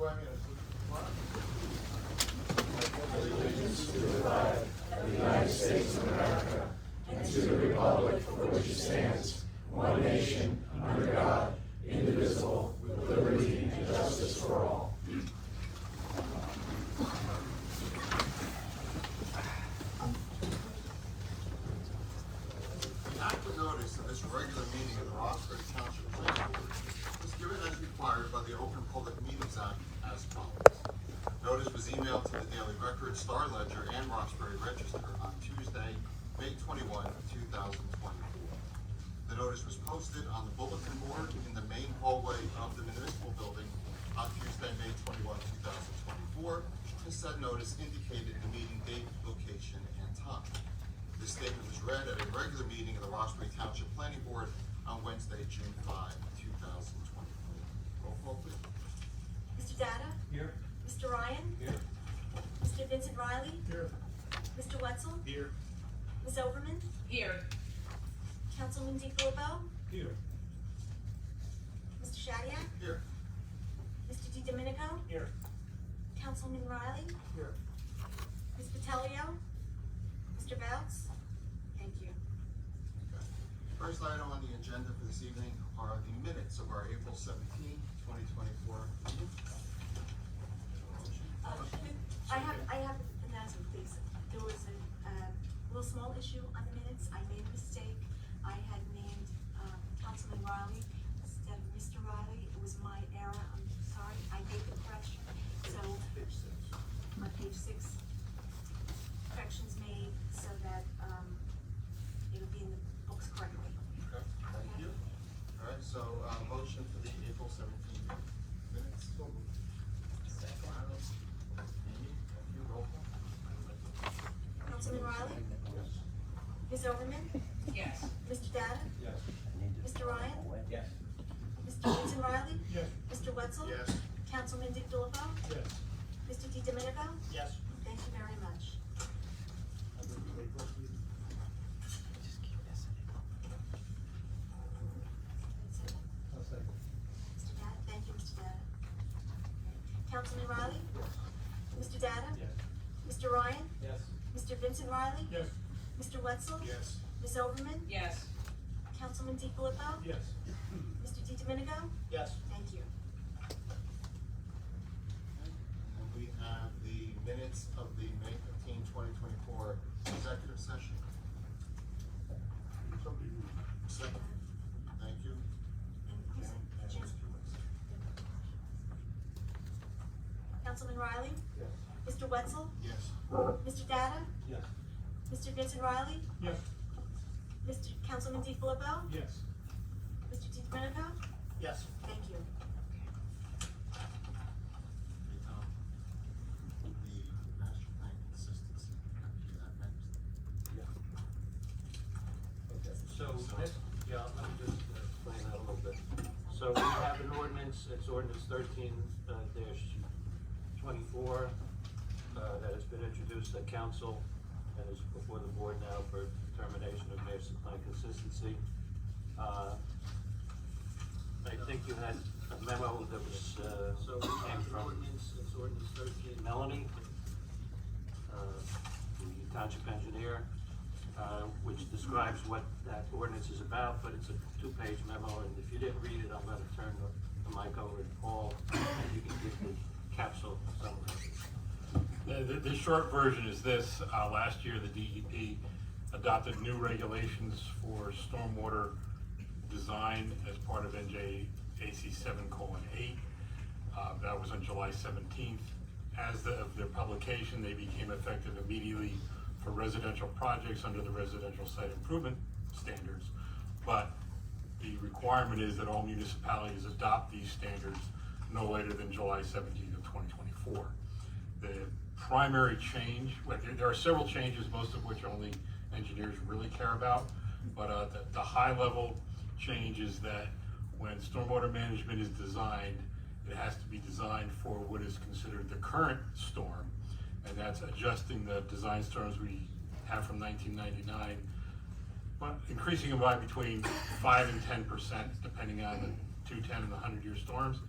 join me in a salute to the flag. Allegiance to the flag of the United States of America and to the republic for which it stands, one nation, under God, indivisible, with liberty and justice for all. The adequate notice of this regular meeting of the Roxbury Township Planning Board was given as required by the Open Public Meetings Act as follows. Notice was emailed to the Daily Record, Star Ledger, and Roxbury Register on Tuesday, May 21, 2024. The notice was posted on the bulletin board in the main hallway of the municipal building on Tuesday, May 21, 2024. The said notice indicated the meeting date, location, and time. This statement was read at a regular meeting of the Roxbury Township Planning Board on Wednesday, June 5, 2024. Roll call, please. Mr. Data? Here. Mr. Ryan? Here. Mr. Vincent Riley? Here. Mr. Wetzel? Here. Ms. Overman? Here. Councilman DiFilippo? Here. Mr. Shadyac? Here. Mr. DiDomenico? Here. Councilman Riley? Here. Ms. Patelio? Mr. Bouts? Thank you. Okay. First item on the agenda for this evening are the minutes of our April 17, 2024 meeting. I have an announcement, please. There was a little small issue on the minutes. I made a mistake. I had named Councilman Riley instead of Mr. Riley. It was my error. I'm sorry. I made the correction. So, my page 6, corrections made so that it'll be in the books correctly. Okay, thank you. All right, so, motion for the April 17 minutes. Amy, thank you. Roll call. Councilman Riley? Ms. Overman? Yes. Mr. Data? Yes. Mr. Ryan? Yes. Mr. Vincent Riley? Yes. Mr. Wetzel? Yes. Councilman DiFilippo? Yes. Mr. DiDomenico? Yes. Thank you very much. That's it. I'll second. Mr. Data? Thank you, Mr. Data. Councilman Riley? Mr. Data? Yes. Mr. Ryan? Yes. Mr. Vincent Riley? Yes. Mr. Wetzel? Yes. Ms. Overman? Yes. Councilman DiFilippo? Yes. Mr. DiDomenico? Yes. Thank you. And we have the minutes of the May 15, 2024 executive session. Second. Thank you. And who's- Councilman Riley? Yes. Mr. Wetzel? Yes. Mr. Data? Yes. Mr. Vincent Riley? Yes. Mr. Councilman DiFilippo? Yes. Mr. DiDomenico? Yes. Thank you. Okay, Tom. The master plan consistency. Can we do that next? Yeah. Okay. So, yeah, let me just explain that a little bit. So we have an ordinance, it's ordinance 13 24 that has been introduced at council and is before the board now for determination of master plan consistency. I think you had a memo that was, So we came have an from ordinance, it's ordinance 13. Melanie, the township engineer, which describes what that ordinance is about, but it's a 2-page memo, and if you didn't read it, I'm gonna turn the mic over to Paul, and you can give the capsule summary. The short version is this, last year the DEP adopted new regulations for stormwater design as part of NJAC 7:8. That was on July 17th. As of their publication, they became effective immediately for residential projects under the residential site improvement standards. But the requirement is that all municipalities adopt these standards no later than July 17th of 2024. The primary change, well, there are several changes, most of which only engineers really care about, but the high level change is that when stormwater management is designed, it has to be designed for what is considered the current storm, and that's adjusting the design storms we have from 1999, but increasing them by between 5 and 10%, depending on the 210 and the 100-year storms.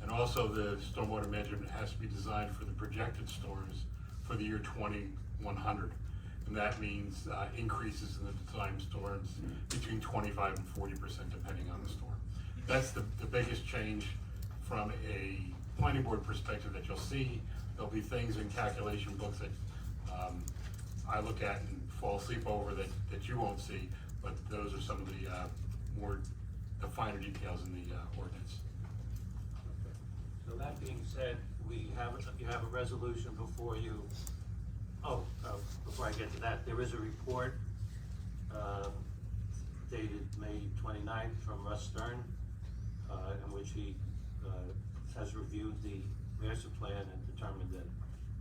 And also the stormwater management has to be designed for the projected storms for the year 2100. And that means increases in the design storms between 25 and 40% depending on the storm. That's the biggest change from a planning board perspective that you'll see. There'll be things in calculation books that I look at and fall asleep over that you won't see, but those are some of the finer details in the ordinance. So that being said, you have a resolution before you. Before I get to that, there is a report dated May 29th from Russ Stern, in which he has reviewed the master plan and determined that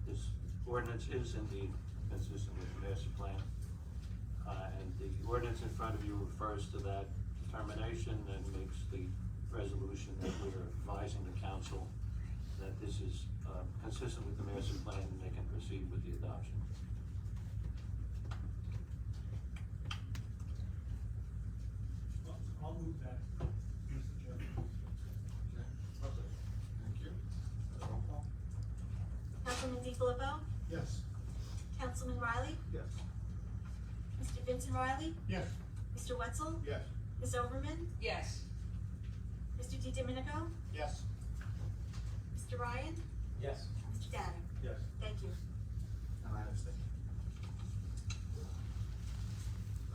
this ordinance is indeed consistent with the master plan. And the ordinance in front of you refers to that determination and makes the resolution that we're advising the council that this is consistent with the master plan and they can proceed with the adoption. I'll move that, Mr. Chairman. Okay, thank you. Roll call. Councilman DiFilippo, Yes. Councilman Riley, Yes. Mr. Vincent Riley, Yes. Mr. Wetzel, Yes. Ms. Overman, Yes. Mr. DiDomenico, Yes. Mr. Ryan, Yes. Mr. Gaddar. Yes. Thank you. And I abstain.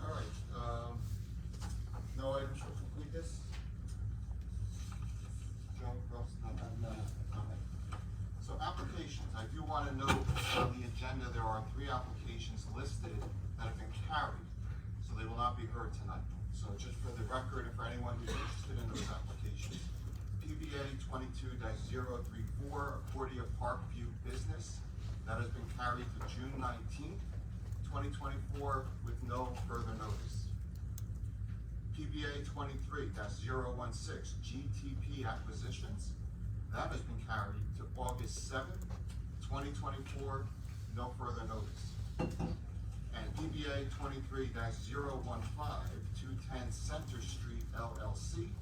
All right, no items for completeness? Joe, Ross, no. Okay. So applications, I do want to note on the agenda, there are 3 applications listed that have been carried, so they will not be heard tonight. So just for the record, and for anyone who's interested in those applications, PBA 22-034, Accordia Parkview Business, that has been carried to June 19th, 2024, with no further notice. PBA 23-016, GTP Acquisitions, that has been carried to August 7th, 2024, no further notice. And PBA 23-015, 210 Center Street LLC,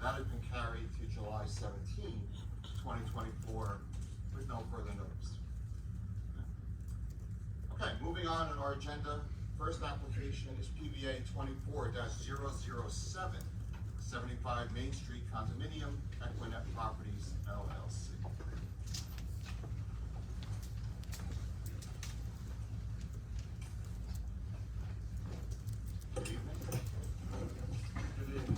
that has been carried to July 17th, 2024, with no further notice. Okay, moving on our agenda, first application is PBA 24-007, 75 Main Street Condominium, Equinet Properties LLC. Good evening. Good evening.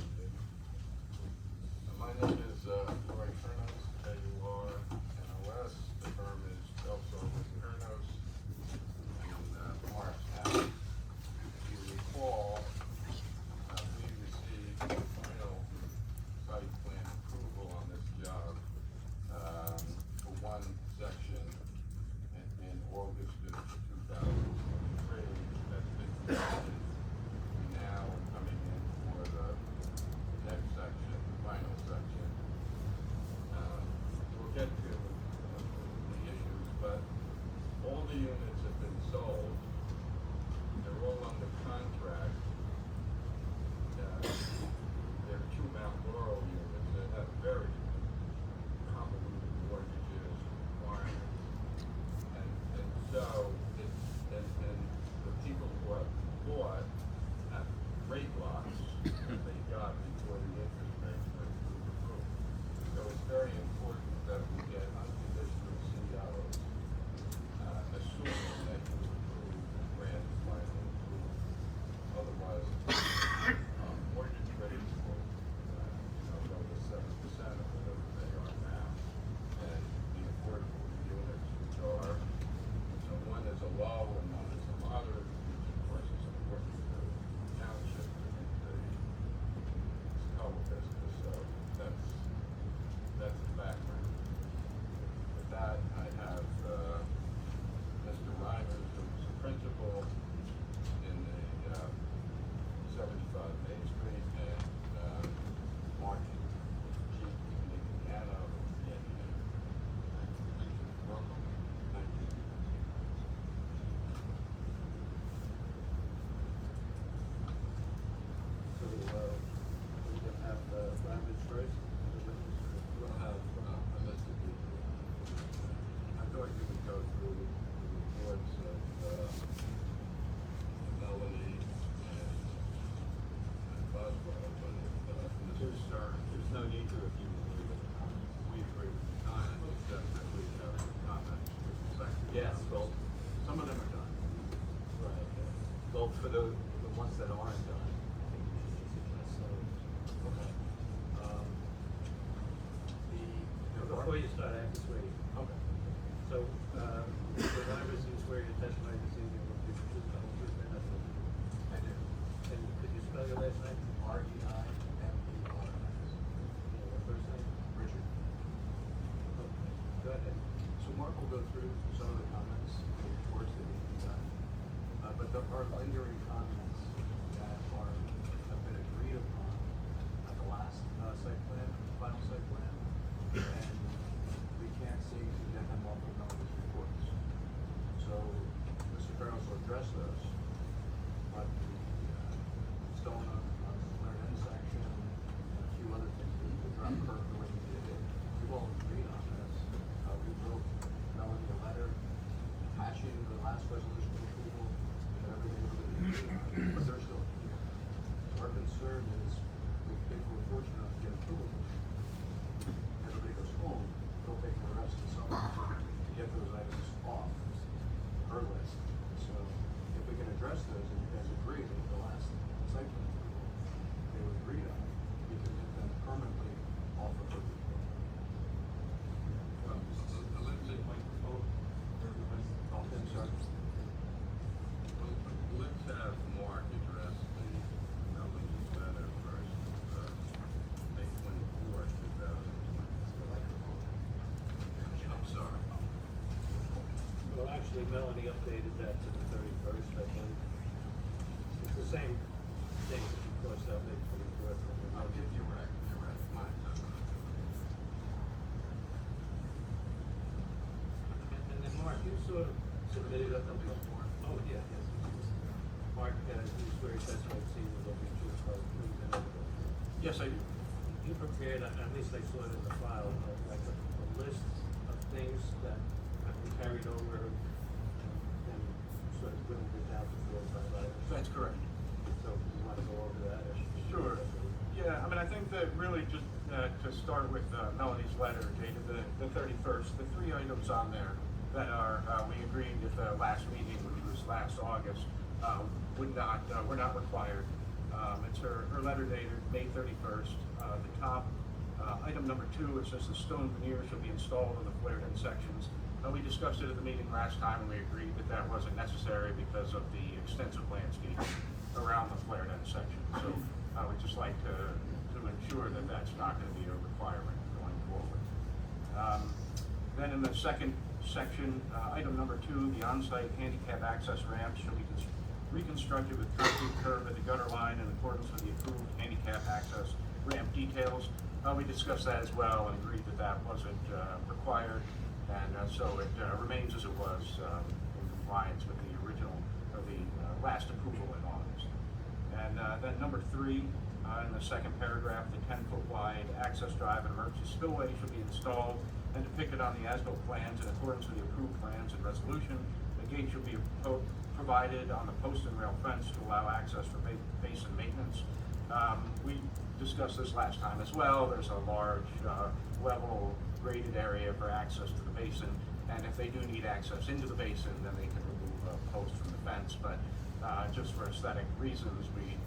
My name is Roy Kernos, KUR-NOS. The firm is Belso with Kernos in Morristown. If you recall, we received final site plan approval on this job no need to if you believe it. We agree with the comments, it's definitely comments with respect to. Yes, well, some of them are done. Right. Well, for the ones that aren't done, I think we should just address those. Okay. Before you start, I have to swear you. Okay. So, Mr. Rivers, you swear your testimony this evening will be the truth, the whole truth, and nothing but the truth? I do. And could you spell your last name? R-E-I-M-E-R-S. Your first name? Richard. Okay. Go ahead. So Mark will go through some of the comments and reports that we've done. But there are lingering comments that have been agreed upon at the last site plan, final site plan. And we can't seem to get them off of none of these reports. So Mr. Farrell will address those. But the stone on the flared end section and a few other things, the drop curve, the way we did it, we've all agreed on this. We wrote Melanie a letter attaching the last resolution of approval and everything we're going to do, but they're still here. Our concern is, if we're fortunate enough to get approval, everybody goes home, it'll take the rest of the summer to get those items off her list. So if we can address those, and you guys agree that the last site plan approval they were agreed on, we can get them permanently off of her report. Well, let's have Mark address the Melanie's letter first, May 24th, 2020. I'm sorry. Well, actually, Melanie updated that to the 31st, I think. It's the same thing that you crossed out, May 24th. I'll give you right, you're right, mine. And then, Mark, you sort of submitted a oh, yeah, yes. Mark, you swear your testimony this evening will be true, so please, and everything. Yes, I do. You prepared, at least I saw it in the file, like a list of things that have been carried over and sort of whittled it down to 4 or 5 items. That's correct. So you want to go over that? Sure. Yeah, I mean, I think that really just to start with Melanie's letter dated the 31st, the 3 items on there that are, we agreed at the last meeting, which was last August, were not required. It's her letter dated May 31st. The top, item number 2, it says the stone veneer shall be installed in the flared end sections. We discussed it at the meeting last time, and we agreed that that wasn't necessary because of the extensive landscape around the flared end section. So I would just like to ensure that that's not going to be a requirement going forward. Then in the second section, item number 2, the on-site handicap access ramps shall be reconstructed with concrete curb at the gutter line in accordance with the approved handicap access ramp details. We discussed that as well and agreed that that wasn't required, and so it remains as it was in compliance with the original, or the last approval in August. And then number 3, in the second paragraph, the 10-foot wide access drive and emergency spillway should be installed and depicted on the as-built plans in accordance with the approved plans and resolution. The gate should be provided on the post and rail fence to allow access for basin maintenance. We discussed this last time as well. There's a large level graded area for access to the basin, and if they do need access into the basin, then they can remove a post from the fence. But just for aesthetic reasons, we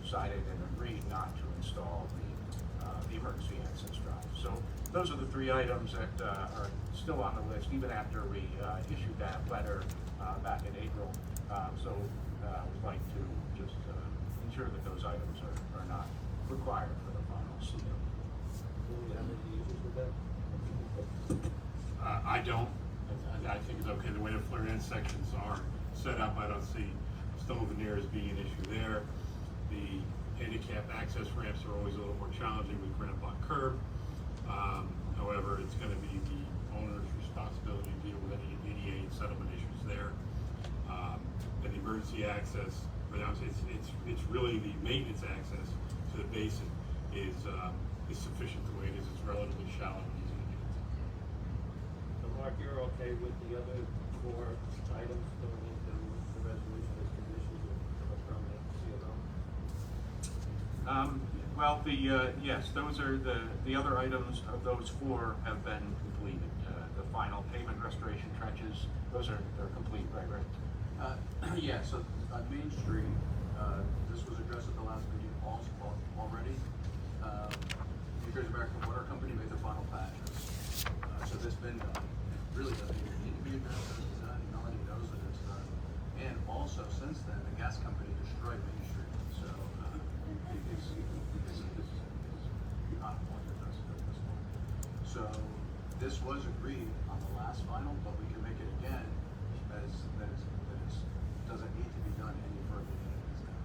decided and agreed not to install the emergency access drive. So those are the 3 items that are still on the list, even after we issued that letter back in April. So we'd like to just ensure that those items are not required for the final CO. Do we have any issues with that? I don't. I think it's okay. The way the flared end sections are set up, I don't see stone veneer as being an issue there. The handicap access ramps are always a little more challenging with granite block curb. However, it's going to be the owner's responsibility to deal with any ADA and settlement issues there. And the emergency access, but it's really the maintenance access to the basin is sufficient the way it is. It's relatively shallow and easy to get into. So Mark, you're okay with the other 4 items going into the resolution as conditions of a permanent CO? Well, yes, those are the other items of those four have been completed. The final pavement restoration trenches, they're complete, right, Rick? Yeah, so on Main Street, this was addressed at the last meeting also already. New Jersey American Water Company made the final patches. So this been done. It really doesn't even need to be addressed as done. Nobody knows that it's done. And also, since then, the gas company destroyed Main Street. So it's not one that does it at this point. So this was agreed on the last final, but we can make it again as that is doesn't need to be done any further than it is now.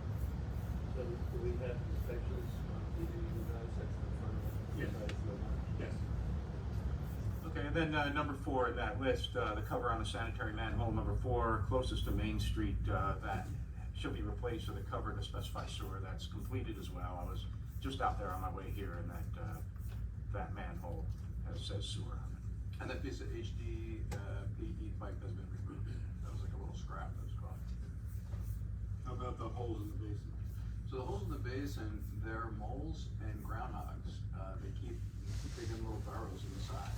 So do we have inspections on either of you guys, that's the front of the Yes. guys go on? Yes. Okay, and then number four in that list, the cover on the sanitary manhole, number four, closest to Main Street, that should be replaced with a cover to specify sewer. That's completed as well. I was just out there on my way here, and that manhole says sewer on it. And that piece of HD PE pipe has been removed. That was like a little scrap that was caught. How about the holes in the basin? So the holes in the basin, they're moles and groundhogs. They keep digging little burrows in the side.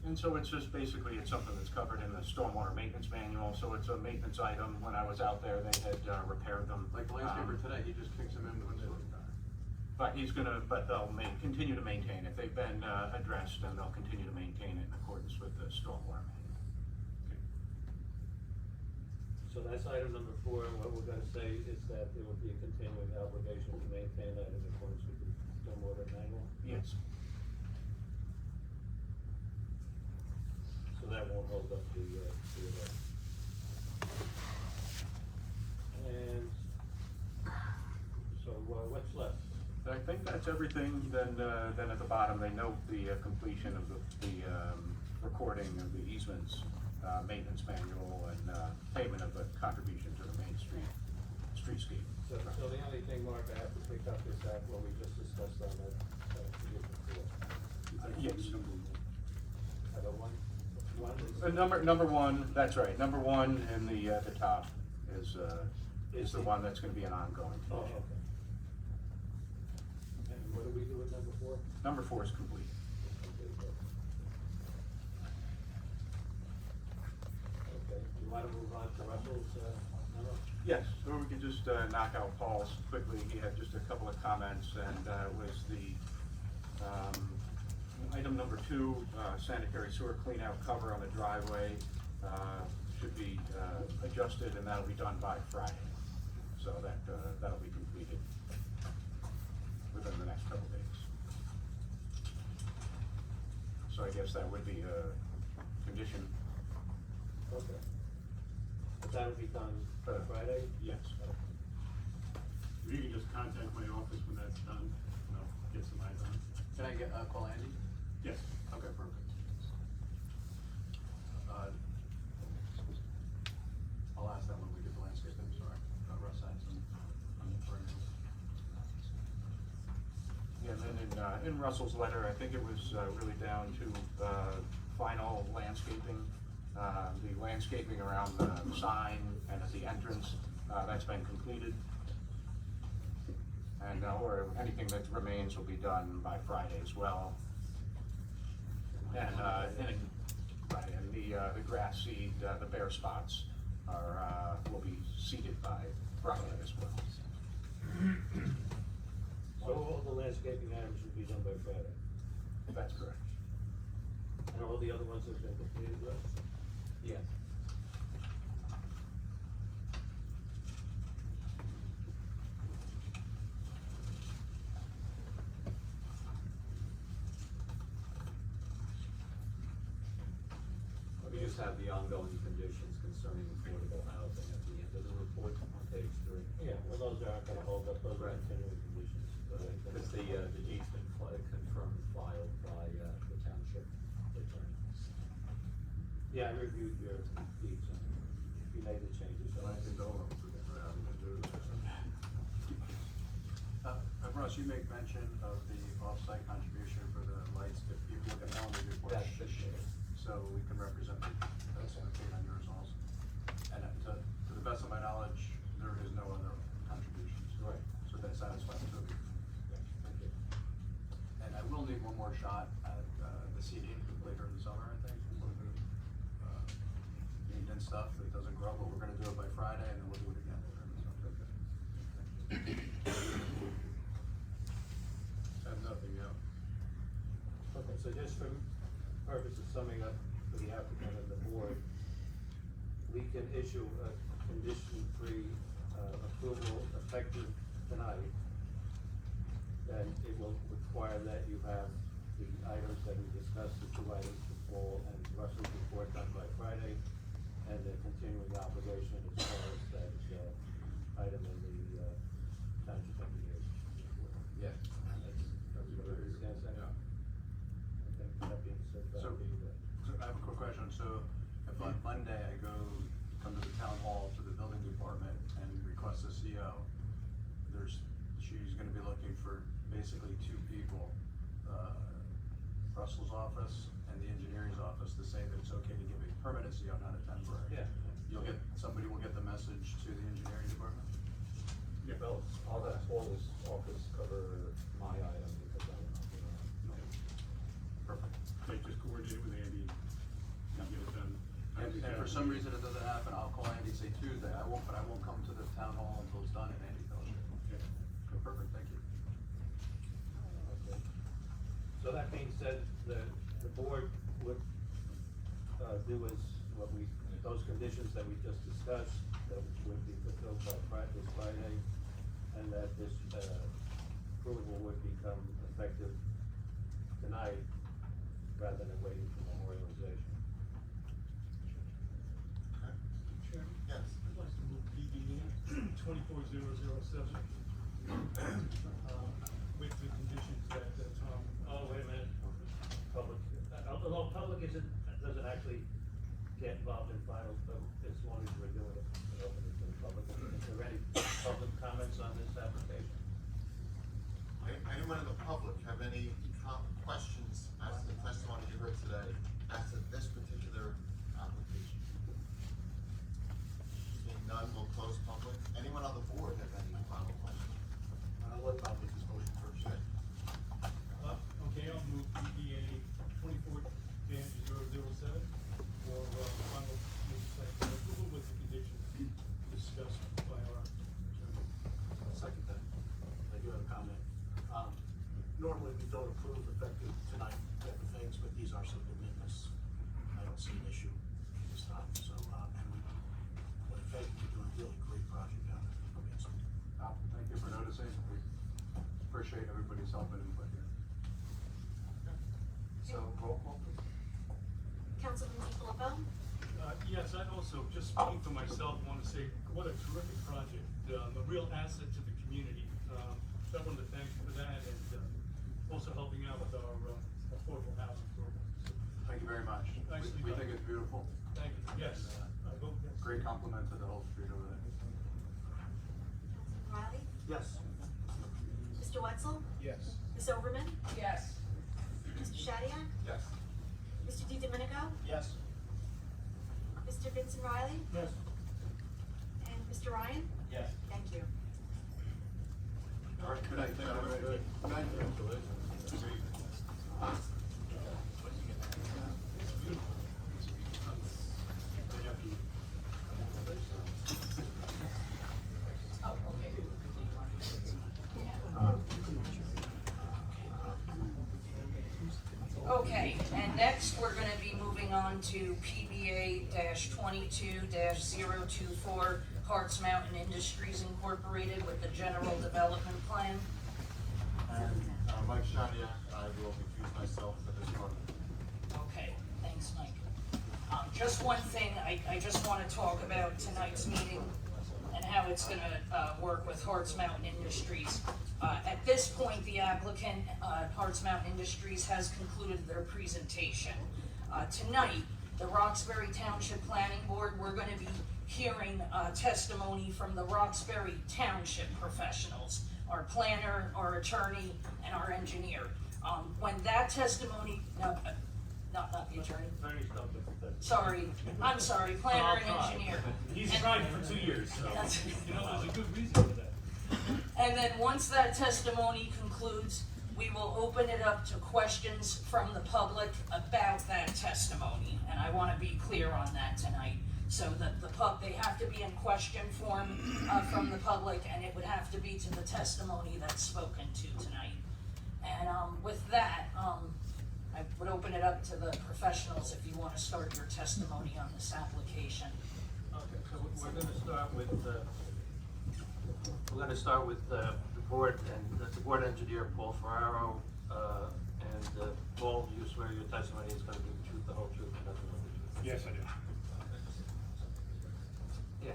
And so it's just basically, it's something that's covered in the stormwater maintenance manual, so it's a maintenance item. When I was out there, they had repaired them. Like the landscaper today, he just kicks them in with a swing tire. But they'll continue to maintain it. They've been addressed, and they'll continue to maintain it in accordance with the stormwater manual. So that's item number four, and what we're gonna say is that there will be a continuing obligation to maintain that in accordance with the stormwater manual. Yes. So that won't hold up the and so what's left? I think that's everything. Then at the bottom, they note the completion of the recording of the easements, maintenance manual, and payment of the contribution to the Main streetscape. So the only thing, Mark, I have to pick up is that what we just discussed on that, Yes. Have a one is. Number one, that's right. Number one in the top is the one that's going to be an ongoing. Oh, okay. And what do we do with number four? Number four is complete. Okay, you wanna move on to Russell's, memo? Yes, or we could just knock out Paul's quickly. He had just a couple of comments, and was the item number two, sanitary sewer cleanout cover on the driveway should be adjusted, and that'll be done by Friday. So that'll be completed within the next couple days. So I guess that would be a condition. Okay. But that'll be done by Friday? Yes. If you can just contact my office when that's done, and I'll get some eyes on it. Can I get call Andy? Yes. Okay, perfect. I'll ask that when we get the landscape. I'm sorry. Russ had some on the program. Yeah, and then in Russell's letter, I think it was really down to final landscaping. The landscaping around the sign and at the entrance, that's been completed. And, or anything that remains will be done by Friday as well. And the grass seed, the bare spots will be seeded by Friday as well. So all the landscaping items will be done by Friday, That's correct. and all the other ones have been completed, right? Yes. We just have the ongoing conditions concerning affordable housing at the end of the report on page 3. Yeah, well, those aren't gonna hold up, those are Right. continuing conditions. Because the deed's been confirmed and filed by the township attorney. Yeah, I reviewed your deeds, and you made the changes, so I think Russ, you make mention of the off-site contribution for the lights. If you look at Melanie's report, That's the share. so we can represent that's okay on yours also. And to the best of my knowledge, there is no other contributions. Right. So that satisfies the. more shot at, the seeding later in the summer, I think. And stuff that doesn't grow, but we're gonna do it by Friday and then we'll do it again later in the summer. I have nothing else. Okay, so just for purpose of summing up for the applicant and the board, we can issue a condition-free, approval effective tonight. And it will require that you have the items that we discussed, the two items, the Paul and Russell's report done by Friday, and the continuing obligation as far as that, item in the, township engineers report. Yeah. Everybody understands that? Yeah. Okay, that being said, So- that'll be the. So I have a quick question, so if on Monday I come to the town hall to the building department and request a CO, she's gonna be looking for basically two people, Russell's office and the engineering's office to say that it's okay to give a permanent CO, not a temporary. Yeah. Somebody will get the message to the engineering department? Well, I'll let Paul's office cover my item because Perfect. Okay, just coordinate with Andy and get it done. And if for some reason it doesn't happen, I'll call Andy, say Tuesday, but I won't come to the town hall until it's done and Andy tells me. Okay. Okay, perfect, thank you. Okay. So that being said, the board would, do as what those conditions that we just discussed, that would be fulfilled by this Friday, and that this, approval would become effective tonight, rather than waiting for memorialization. Okay. Yes. I'd like to move PBA 24007, with the conditions that, Tom. Oh, wait a minute, public, although public doesn't actually get involved in final, as long as we're doing it, open it to the public. Is there any public comments on this application? Anyone in the public have any questions as to the testimony you heard today, as to this particular application? Seeing none, we'll close public. Anyone on the board have any final questions? I'll let Tom make his motion first. Okay. Okay, I'll move PBA 24-007 for, final site plan approval with the conditions discussed by our attorney. Second that. I do have a comment. Normally we don't approve effective tonight type of things, but these are some de minimis. I don't see an issue this time, so, and we want to thank you for doing a really great project down there. Amazing. Thank you for noticing, we appreciate everybody's help and input here. So, roll call please. Councilman DiFilippo? Yes, I also, just speaking for myself, want to say what a terrific project, a real asset to the community. So I wanted to thank you for that and also helping out with our affordable housing program. Thank you very much. Nicely We done. think it's beautiful. Thank you, yes, I vote yes. Great compliment to the whole street over there. Councilman Riley? Yes. Mr. Wetzel? Yes. Ms. Overman? Yes. Mr. Shadyac? Yes. Mr. DiDomenico? Yes. Mr. Vincent Riley? Yes. And Mr. Ryan? Yes. Thank you. All right, good night, thank you, everybody. Thank you. Okay, and next we're gonna be moving on to PBA 22-024 Harts Mountain Industries Incorporated with the General Development Plan. And Mike Shadyac, I will recuse myself for this one. Okay, thanks, Mike. Just one thing, I just wanna talk about tonight's meeting and how it's gonna, work with Harts Mountain Industries. At this point, the applicant, Harts Mountain Industries, has concluded their presentation. Tonight, the Roxbury Township Planning Board, we're gonna be hearing, testimony from the Roxbury Township professionals, our planner, our attorney, and our engineer. When that testimony, no, not the attorney, Attorney's done different things. sorry, I'm sorry, planner and engineer. He's And- tried for 2 years, so, That's- you know, there's a good reason for that. And then once that testimony concludes, we will open it up to questions from the public about that testimony, and I want to be clear on that tonight. So that they have to be in question form from the public, and it would have to be to the testimony that's spoken to tonight. And with that, I would open it up to the professionals if you want to start your testimony on this application. Okay, so we're gonna start with the board and the board engineer, Paul Ferraro, and Paul, you swear your testimony is gonna be the truth, the whole truth, and nothing but the truth? Yes, I do. Yeah.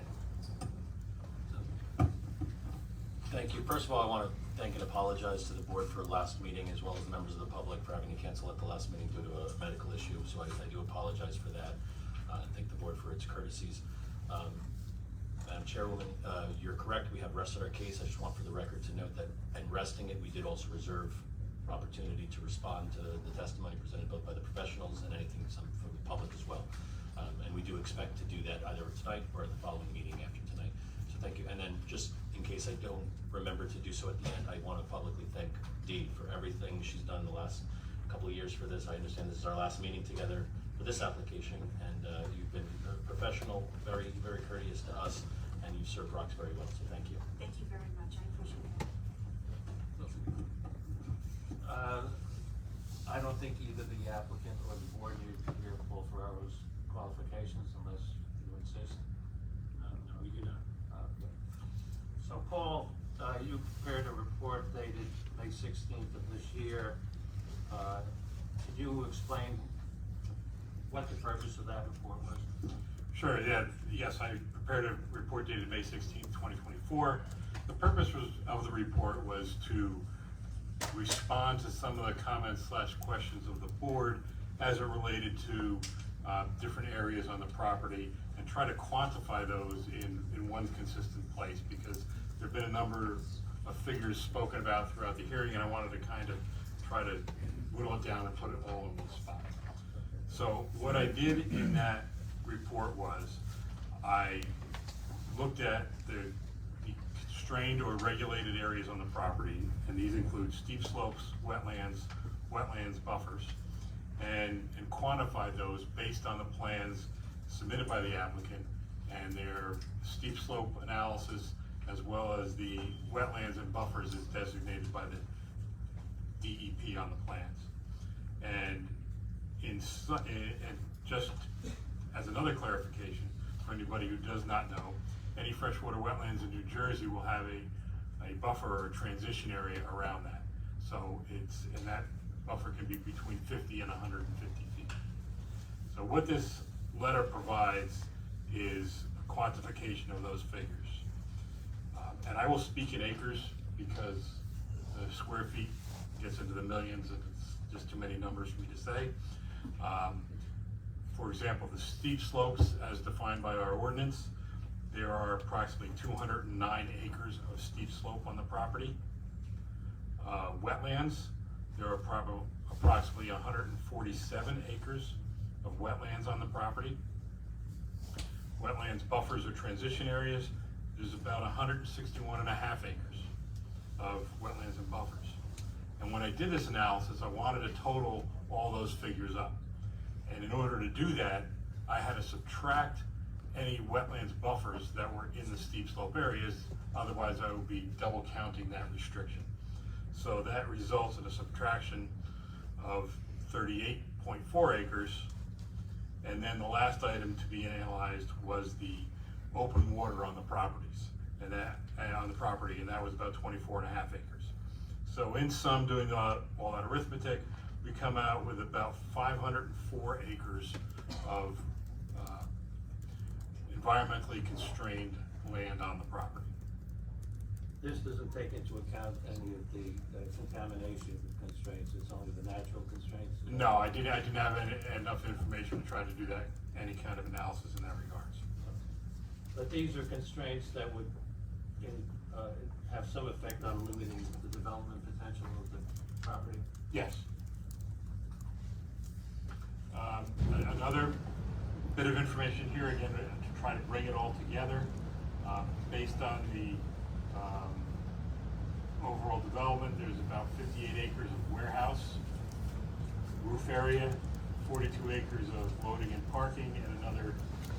Thank you. First of all, I want to thank and apologize to the board for last meeting, as well as the members of the public for having to cancel at the last meeting due to a medical issue. So I do apologize for that, and thank the board for its courtesies. Madam Chairwoman, you're correct. We have rested our case. I just want for the record to note that in resting it, we did also reserve opportunity to respond to the testimony presented both by the professionals and anything from the public as well. And we do expect to do that either tonight or at the following meeting after tonight. So thank you. And then just in case I don't remember to do so at the end, I want to publicly thank Dee for everything she's done the last couple of years for this. I understand this is our last meeting together for this application, and you've been professional, very, very courteous to us, and you've served Roxbury well, so thank you. Thank you very much, I appreciate that. I don't think either the applicant or the board need to hear Paul Ferraro's qualifications unless you insist. No, we do not. Okay. So Paul, you prepared a report dated May 16th of this year. Could you explain what the purpose of that report was? Sure, yeah, yes, I prepared a report dated May 16th, 2024. The purpose of the report was to respond to some of the comments / questions of the board as it related to different areas on the property, and try to quantify those in one consistent place, because there have been a number of figures spoken about throughout the hearing, and I wanted to kind of try to whittle it down and put it all in one spot. So what I did in that report was I looked at the constrained or regulated areas on the property, and these include steep slopes, wetlands buffers, and quantified those based on the plans submitted by the applicant and their steep slope analysis, as well as the wetlands and buffers as designated by the DEP on the plans. And just as another clarification for anybody who does not know, any freshwater wetlands in New Jersey will have a buffer or a transition area around that. So and that buffer can be between 50 and 150 feet. So what this letter provides is a quantification of those figures. And I will speak in acres because the square feet gets into the millions and it's just too many numbers for me to say. For example, the steep slopes as defined by our ordinance, there are approximately 209 acres of steep slope on the property. Wetlands, there are approximately 147 acres of wetlands on the property. Wetlands buffers or transition areas, there's about 161.5 acres of wetlands and buffers. And when I did this analysis, I wanted to total all those figures up. And in order to do that, I had to subtract any wetlands buffers that were in the steep slope areas, otherwise I would be double counting that restriction. So that results in a subtraction of 38.4 acres. And then the last item to be analyzed was the open water on the properties, and that was about 24.5 acres. So in sum, doing all that arithmetic, we come out with about 504 acres of environmentally constrained land on the property. This doesn't take into account any of the contamination constraints, it's only the natural constraints? No, I didn't have enough information to try to do that, any kind of analysis in that regards. But these are constraints that would have some effect on limiting the development potential of the property? Yes. Another bit of information here, again, to try to bring it all together, based on the overall development. There's about 58 acres of warehouse, roof area, 42 acres of loading and parking, and another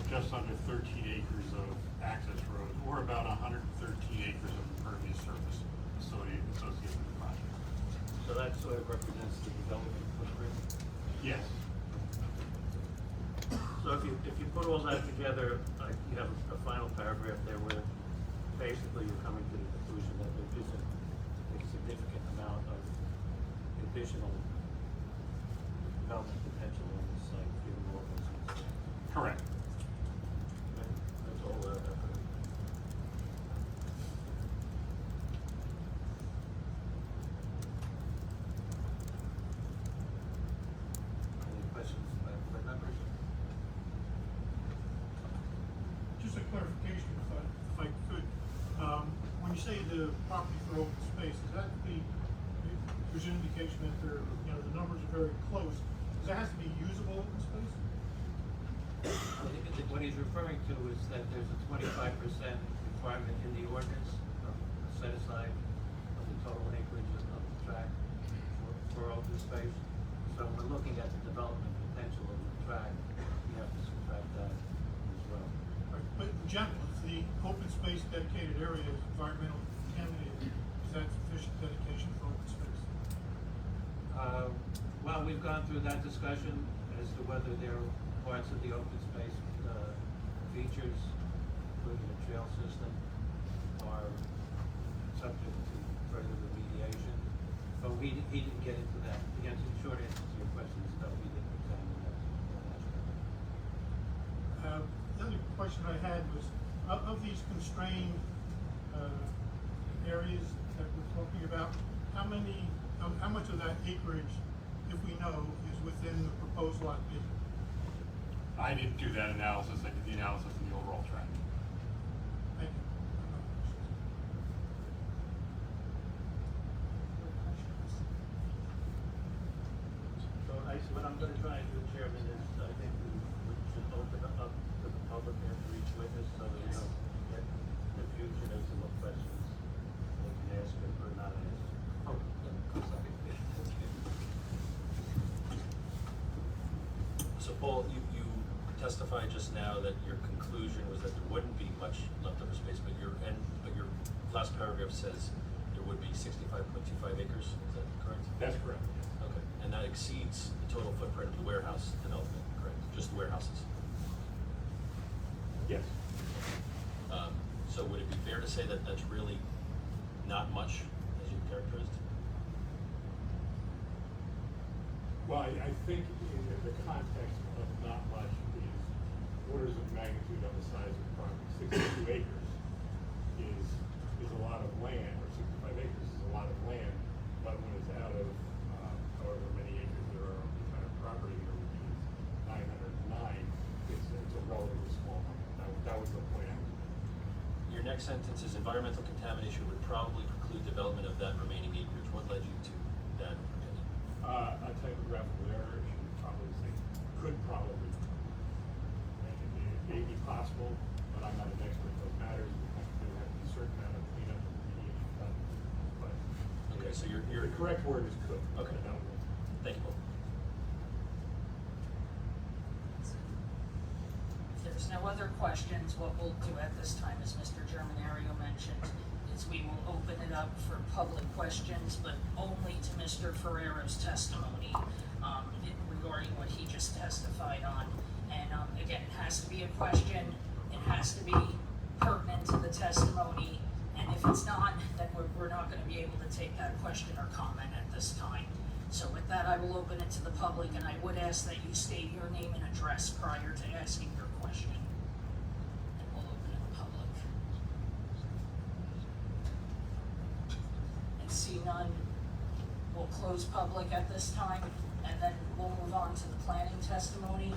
just under 13 acres of access roads, or about 113 acres of impervious surface associated with the project. So that sort of represents the development footprint? Yes. So if you put all that together, you have a final paragraph there where basically you're coming to the conclusion that there isn't a significant amount of additional development potential on this site, given all those concerns. Correct. That's all I've heard. Any questions by board members? Just a clarification, if I could. When you say the property for open space, is that there's an indication that the numbers are very close. Does that have to be usable open space? I think what he's referring to is that there's a 25% requirement in the ordinance, set aside of the total acreage of the tract for open space. So when we're looking at the development potential of the tract, we have to subtract that as well. Right, but in general, if the open space dedicated area is environmental contaminated, is that sufficient dedication for open space? Well, we've gone through that discussion as to whether there are parts of the open space features, including the trail system, are subject to further remediation. But he didn't get into that. The short answer to your question is no, we didn't examine that. The other question I had was, of these constrained areas that we're talking about, how much of that acreage, if we know, is within the proposed lot B? I didn't do that analysis. I did the analysis in the overall tract. Thank you. So what I'm going to try and do, Chairman, is I think we should open it up to the public and for each witness so that we don't get confusion as to what questions they can ask or not ask. Oh, I'm sorry. So Paul, you testified just now that your conclusion was that there wouldn't be much leftover space, but your last paragraph says there would be 65.25 acres, is that correct? That's correct. Okay, and that exceeds the total footprint of the warehouse development, correct? Just the warehouses? Yes. So would it be fair to say that that's really not much, as you characterized? Well, I think in the context of not much is orders of magnitude on the size of the property. 62 acres is a lot of land, or 65 acres is a lot of land, but when it's out of however many acres there are on the entire property, there would be 909, it's a relatively small number. That was the point I was making. Your next sentence is environmental contamination would probably preclude development of that remaining acreage. What led you to that opinion? A typographical error, you should probably say, could probably. It may be possible, but I'm not an expert in those matters. There have to be a certain amount of cleanup and remediation done. But Okay, so you're the correct word is could. Okay. That was it. Thank you, Paul. If there's no other questions, what we'll do at this time, as Mr. Germanario mentioned, is we will open it up for public questions, but only to Mr. Ferrero's testimony, regarding what he just testified on. And, again, it has to be a question, it has to be pertinent to the testimony, and if it's not, then we're not gonna be able to take that question or comment at this time. So with that, I will open it to the public, and I would ask that you state your name and address prior to asking your question. And we'll open it to public. And see none, we'll close public at this time, and then we'll move on to the planning testimony.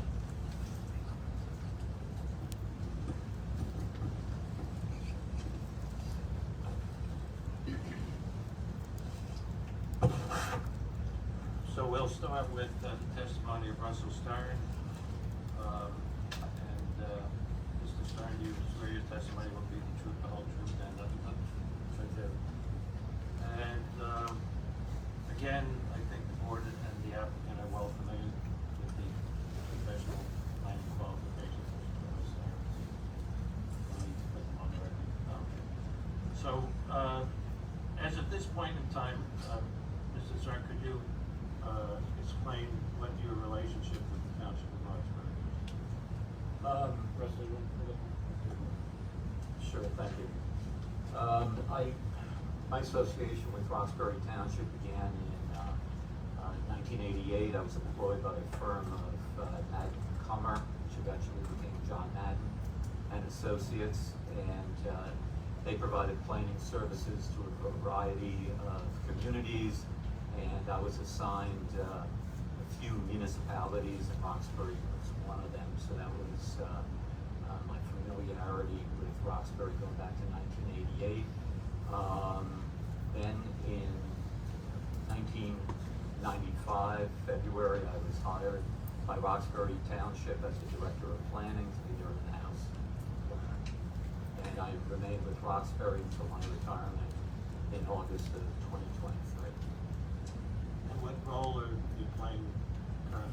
So we'll start with the testimony of Russell Stern. Mr. Stern, you swear your testimony will be the truth, the whole truth, and nothing but the truth. And, again, I think the board and the applicant are well familiar with the professional planning qualifications. No need to put them on the record. So, as of this point in time, Mr. Stern, could you, explain what your relationship with the Township of Roxbury is? Russell, you want to- Sure, thank you. My association with Roxbury Township began in 1988. I was employed by a firm of Madden Comer, which eventually became John Madden and Associates, and they provided planning services to a variety of communities, and I was assigned a few municipalities, and Roxbury was one of them, so that was my familiarity with Roxbury going back to 1988. Then in 1995, February, I was hired by Roxbury Township as the Director of Planning to be their in-house planner. And I remained with Roxbury until my retirement in August of 2023. And what role are you playing currently?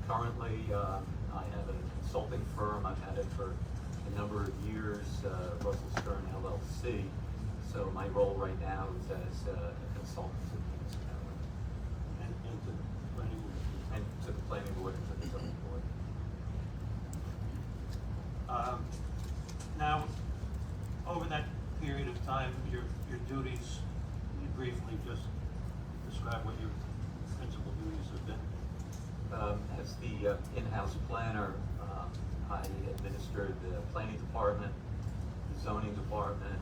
Currently, I have a consulting firm. I've had it for a number of years, Russell Stern LLC. So my role right now is as a consultant to the municipality. And to the planning board? And to the planning board and to the zoning board. Now, over that period of time, your duties, can you briefly just describe what your principal duties have been? As the in-house planner, I administered the planning department, the zoning department,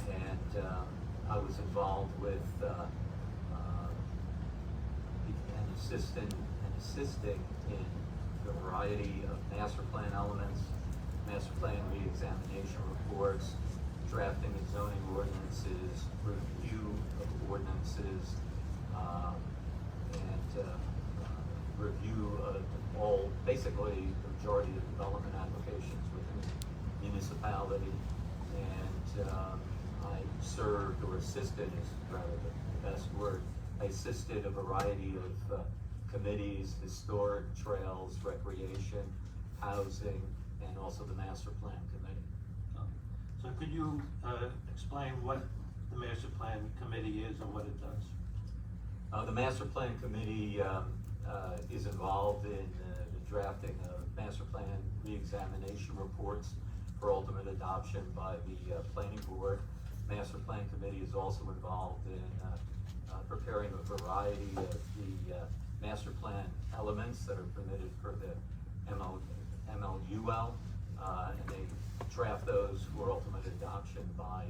and I was involved with assisting in a variety of master plan elements, master plan re-examination reports, drafting of zoning ordinances, review of ordinances, and review of all, basically the majority of development applications within the municipality. And I served or assisted is rather the best word. I assisted a variety of committees, historic, trails, recreation, housing, and also the master plan committee. So could you explain what the master plan committee is and what it does? The master plan committee is involved in the drafting of master plan re-examination reports for ultimate adoption by the planning board. Master plan committee is also involved in preparing a variety of the master plan elements that are permitted per the MLUL, and they draft those for ultimate adoption by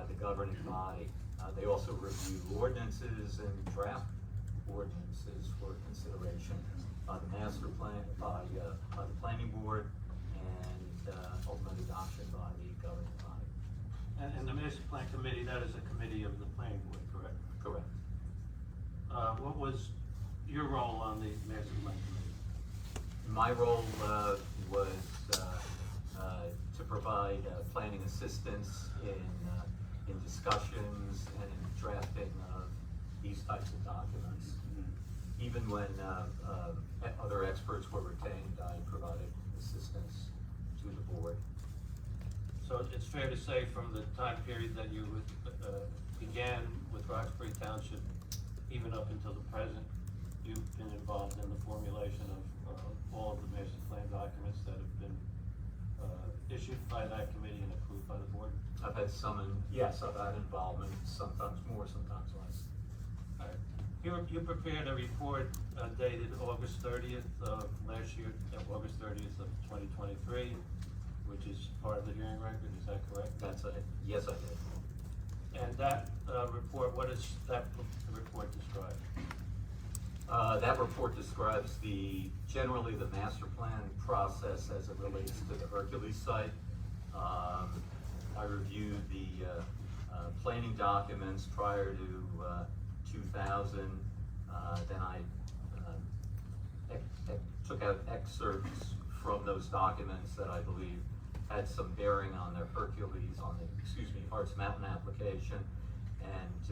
the governing body. They also review ordinances and draft ordinances for consideration by the master plan, by the planning board, and ultimate adoption by the governing body. And the master plan committee, that is a committee of the planning board, correct? Correct. What was your role on the master plan committee? My role was to provide planning assistance in discussions and in drafting of these types of documents. Even when other experts were retained, I provided assistance to the board. So it's fair to say from the time period that you began with Roxbury Township, even up until the present, you've been involved in the formulation of all of the master plan documents that have been issued by that committee and approved by the board? I've had yes, I've had involvement, sometimes more, sometimes less. All right. You prepared a report dated August 30th of last year, August 30th of 2023, which is part of the hearing record, is that correct? Yes, I did. And that report, what does that report describe? That report describes generally the master plan process as it relates to the Hercules site. I reviewed the planning documents prior to 2000. Then I took out excerpts from those documents that I believe had some bearing on the Hercules, Harts Mountain application, and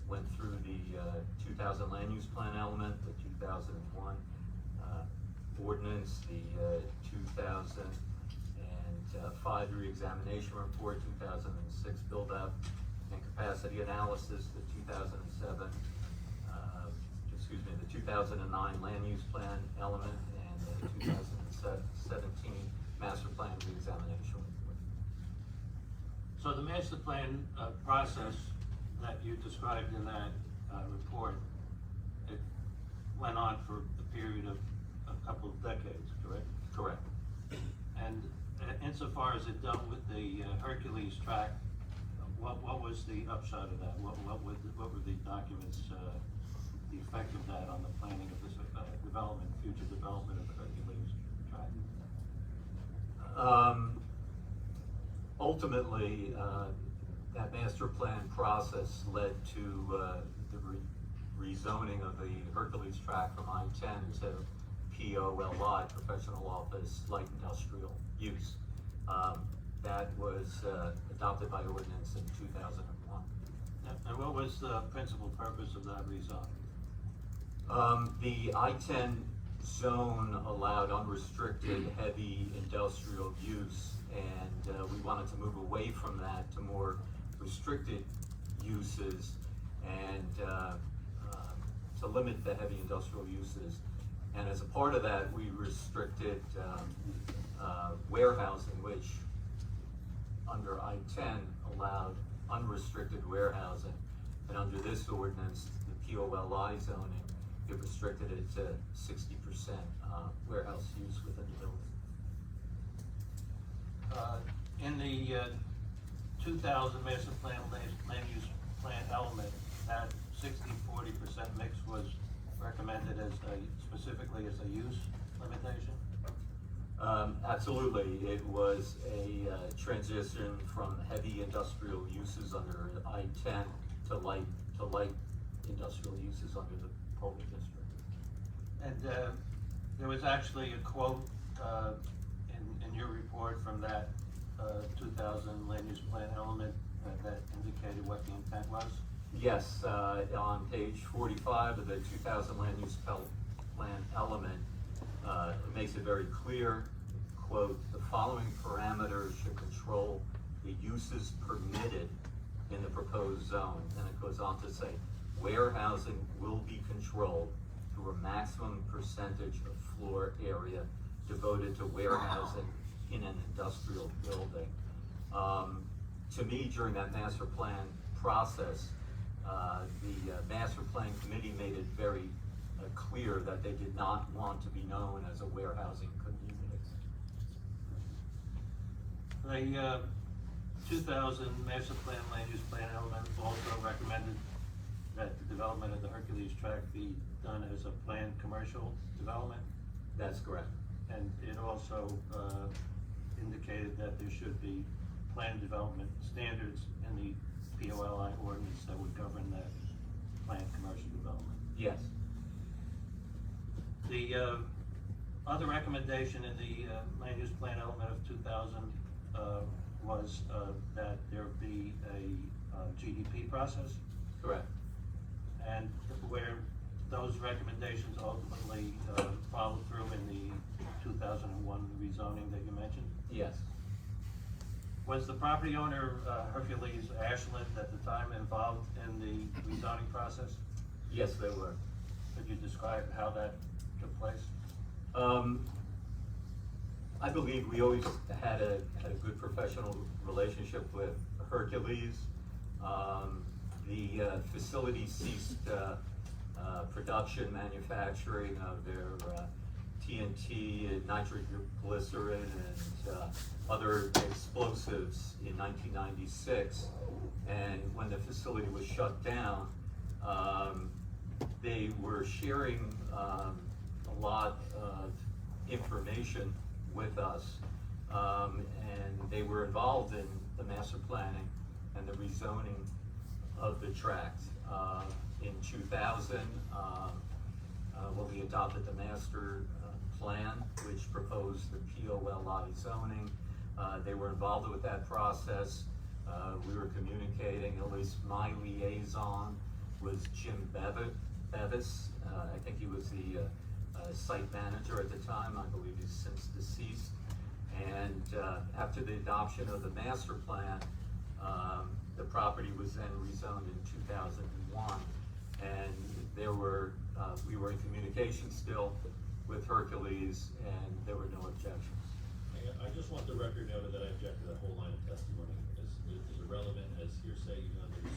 went through the 2000 land use plan element, the 2001 ordinance, the 2005 re-examination report, 2006 build-up and capacity analysis, the 2007, the 2009 land use plan element, and the 2017 master plan re-examination report. So the master plan process that you described in that report, it went on for a period of a couple of decades, correct? Correct. And insofar as it dealt with the Hercules track, what was the upshot of that? What were the documents, the effect of that on the planning of this development, future development of the Hercules track? Ultimately, that master plan process led to the rezoning of the Hercules track from I-10 to POLI, professional office light industrial use. That was adopted by ordinance in 2001. And what was the principal purpose of that rezone? The I-10 zone allowed unrestricted heavy industrial use, and we wanted to move away from that to more restricted uses and to limit the heavy industrial uses. And as a part of that, we restricted warehousing, which under I-10 allowed unrestricted warehousing. And under this ordinance, the POLI zoning, it restricted it to 60% warehouse use within the building. In the 2000 master plan land use plan element, that 60-40% mix was recommended as specifically as a use limitation? Absolutely. It was a transition from heavy industrial uses under I-10 to light industrial uses under the Polar District. And there was actually a quote in your report from that 2000 land use plan element that indicated what the intent was? Yes, on page 45 of the 2000 land use plan element, it makes it very clear, quote, "The following parameters should control the uses permitted in the proposed zone." And it goes on to say, warehousing will be controlled through a maximum percentage of floor area devoted to warehousing in an industrial building. To me, during that master plan process, the master plan committee made it very clear that they did not want to be known as a warehousing community. The 2000 master plan land use plan element also recommended that the development of the Hercules track be done as a planned commercial development. That's correct. And it also indicated that there should be planned development standards in the POLI ordinance that would govern that planned commercial development. Yes. The other recommendation in the land use plan element of 2000 was that there be a GDP process. Correct. And where those recommendations ultimately followed through in the 2001 rezoning that you mentioned? Yes. Was the property owner, Hercules Ashland, at the time involved in the rezoning process? Yes, they were. Could you describe how that took place? I believe we always had a good professional relationship with Hercules. The facility ceased production, manufacturing of their TNT and nitroglycerin and other explosives in 1996. And when the facility was shut down, they were sharing a lot of information with us, and they were involved in the master planning and the rezoning of the tracts. In 2000, when we adopted the master plan, which proposed the POLI zoning, they were involved with that process. We were communicating, at least my liaison was Jim Bevis. I think he was the site manager at the time. I believe he's since deceased. And after the adoption of the master plan, the property was then rezoned in 2001. And we were in communication still with Hercules, and there were no objections. I just want the record noted that I object to that whole line of testimony as irrelevant as hearsay. You know, there's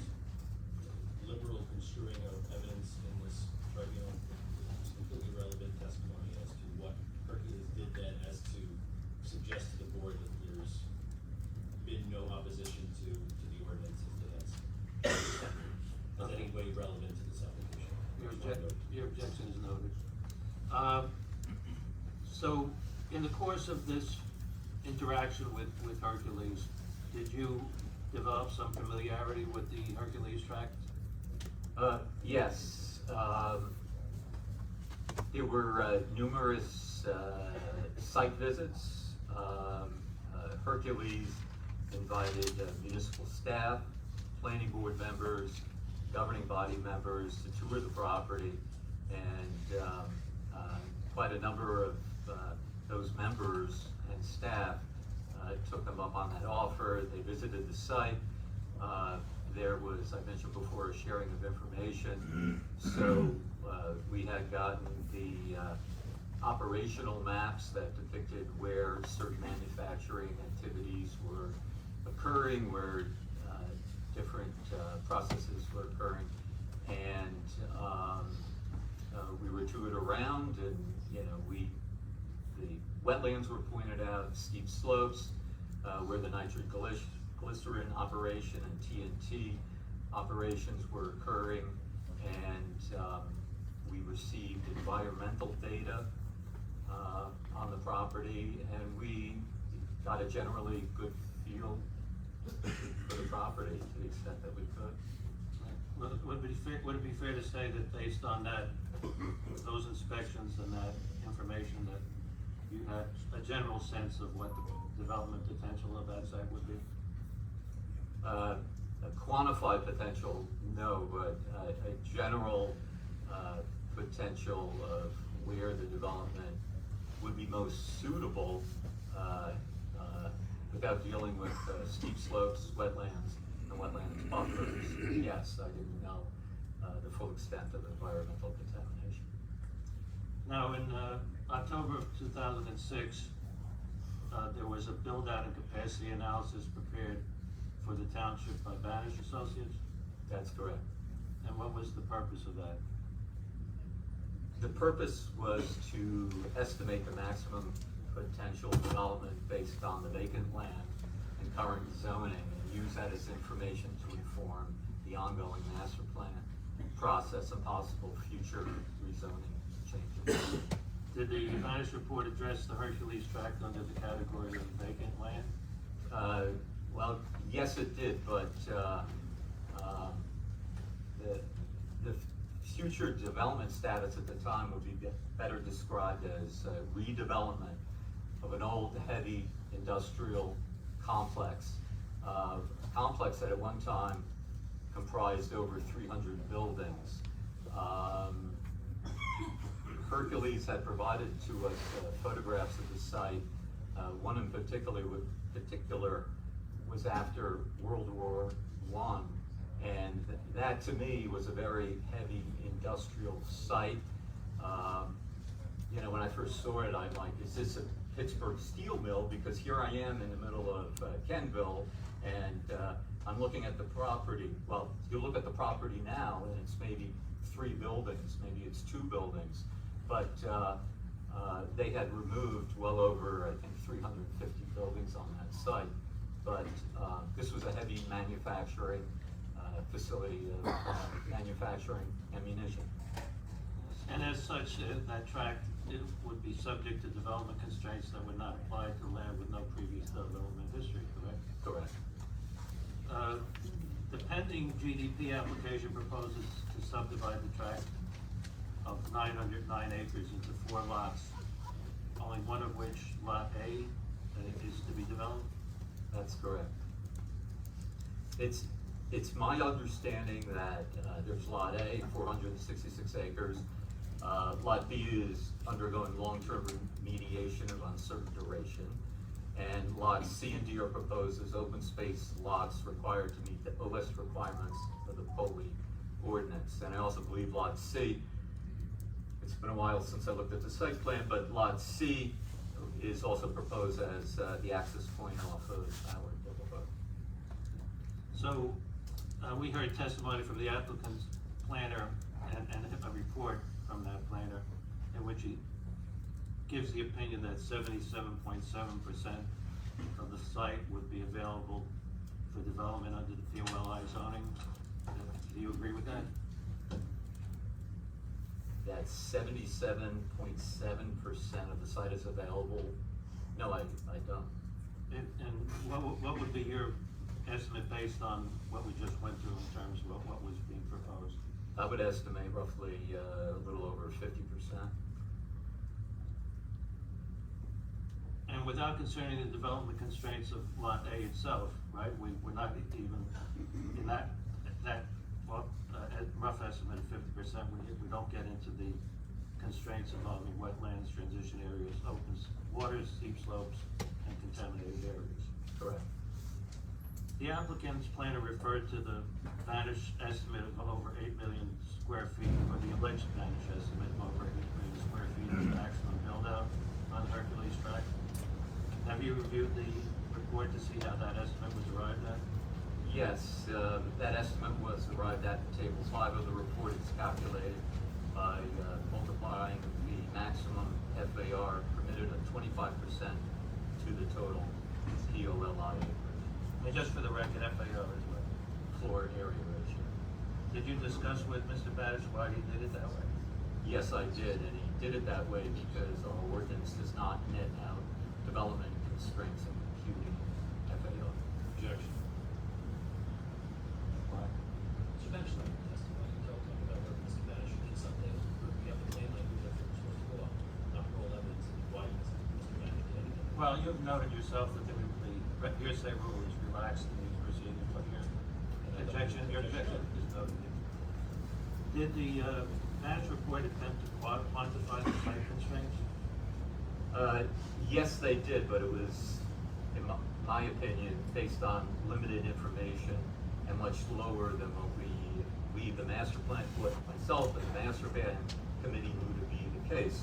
liberal construing of evidence in this tribunal. It's completely relevant testimony as to what Hercules did then, as to suggest to the board that there's been no opposition to the ordinance as any way relevant to this application. Your objection is noted. So, in the course of this interaction with Hercules, did you develop some familiarity with the Hercules tract? Yes. There were numerous site visits. Hercules invited municipal staff, planning board members, governing body members to tour the property, and quite a number of those members and staff took them up on that offer. They visited the site. There was, I mentioned before, a sharing of information. So we had gotten the operational maps that depicted where certain manufacturing activities were occurring, where different processes were occurring, and we were toured around, and the wetlands were pointed out, steep slopes, where the nitroglycerin operation and TNT operations were occurring, and we received environmental data on the property, and we got a generally good feel for the property to the extent that we could. Would it be fair to say that based on those inspections and that information, that you had a general sense of what the development potential of that site would be? A quantified potential, no, but a general potential of where the development would be most suitable without dealing with steep slopes, wetlands, and wetland buffers. Yes, I didn't know the full extent of environmental contamination. Now, in October of 2006, there was a build-out and capacity analysis prepared for the township by Banish Associates? That's correct. And what was the purpose of that? The purpose was to estimate the maximum potential development based on the vacant land and current zoning, and use that as information to inform the ongoing master plan process and possible future rezoning changes. Did the Banish report address the Hercules tract under the category of vacant land? Well, yes, it did, but the future development status at the time would be better described as redevelopment of an old, heavy industrial complex. A complex that at one time comprised over 300 buildings. Hercules had provided to us photographs of the site. One in particular was after World War I, and that to me was a very heavy industrial site. When I first saw it, I'm like, is this a Pittsburgh steel mill? Because here I am in the middle of Kenville, and I'm looking at the property. Well, you look at the property now, and it's maybe 3 buildings, maybe it's 2 buildings, but they had removed well over, I think, 350 buildings on that site. But this was a heavy manufacturing facility of manufacturing ammunition. And as such, that tract would be subject to development constraints that would not apply to land with no previous development history, correct? Correct. The pending GDP application proposes to subdivide the tract of 909 acres into 4 lots, only one of which, Lot A, is to be developed. That's correct. It's my understanding that, there's Lot A, 466 acres. Lot B is undergoing long-term remediation of uncertain duration. And Lots C and D are proposed as open space lots required to meet the OS requirements of the POLI ordinance. And I also believe Lot C, it's been a while since I looked at the site plan, but Lot C is also proposed as the access point off of Howard Boulevard. So, we heard testimony from the applicant's planner and a report from that planner in which he gives the opinion that 77.7% of the site would be available for development under the POLI zoning. Do you agree with that? That 77.7% of the site is available? No, I don't. And what would be your estimate based on what we just went through in terms of what was being proposed? I would estimate roughly a little over 50%. And without concerning the development constraints of Lot A itself, right, we're not even in that rough estimate of 50%, we don't get into the constraints involving wetlands, transition areas, open waters, steep slopes, and contaminated areas. Correct. The applicant's planner referred to the Vanish estimate of over 8 million square feet, or the alleged Vanish estimate of over 8 million square feet of maximum build-out on Hercules tract. Have you reviewed the report to see how that estimate was arrived at? Yes, that estimate was arrived at in table 5 of the report. It's calculated by multiplying the maximum FAR permitted of 25% to the total POLI acreage. And just for the record, FAR is what? Floor area ratio. Did you discuss with Mr. Badish why he did it that way? Yes, I did, and he did it that way because our ordinance does not net out development constraints in computing FAR. Objection. Mr. Banish, like testimony, you talked about where Mr. Banish did something, we have the plain language of the source law, not parole evidence, why Mr. Banish did anything. Well, you've noted yourself that the hearsay rule is relaxed in these proceedings, but your objection is noted. Did the Banish report attempt to quantify the site constraints? Yes, they did, but it was, in my opinion, based on limited information and much lower than what we the master plan, what myself and the master plan committee knew to be the case.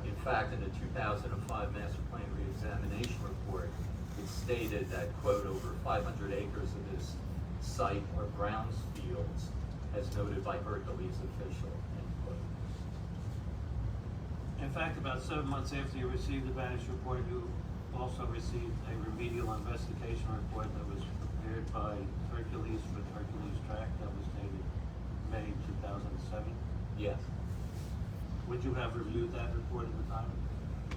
In fact, in the 2005 master plan reexamination report, it stated that, quote, over 500 acres of this site are grounds fields, as noted by Hercules official, end quote. In fact, about 7 months after you received the Banish report, you also received a remedial investigation report that was prepared by Hercules for the Hercules tract that was dated May 2007. Yes. Would you have reviewed that report at the time?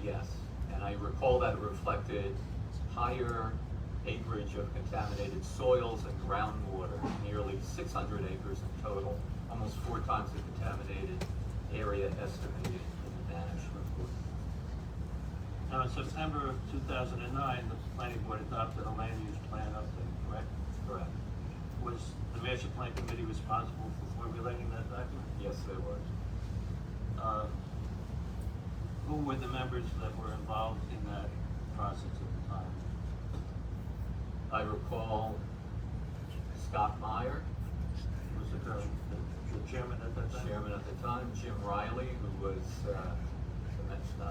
Yes, and I recall that it reflected higher acreage of contaminated soils and groundwater, nearly 600 acres in total, almost 4 times the contaminated area estimated in the Banish report. Now, in September of 2009, the planning board adopted a land use plan update, correct? Correct. Was the master plan committee responsible for formulating that document? Yes, there was. Who were the members that were involved in that process at the time? I recall Scott Meyer, Was it the chairman at that time? chairman at the time, Jim Riley, who was a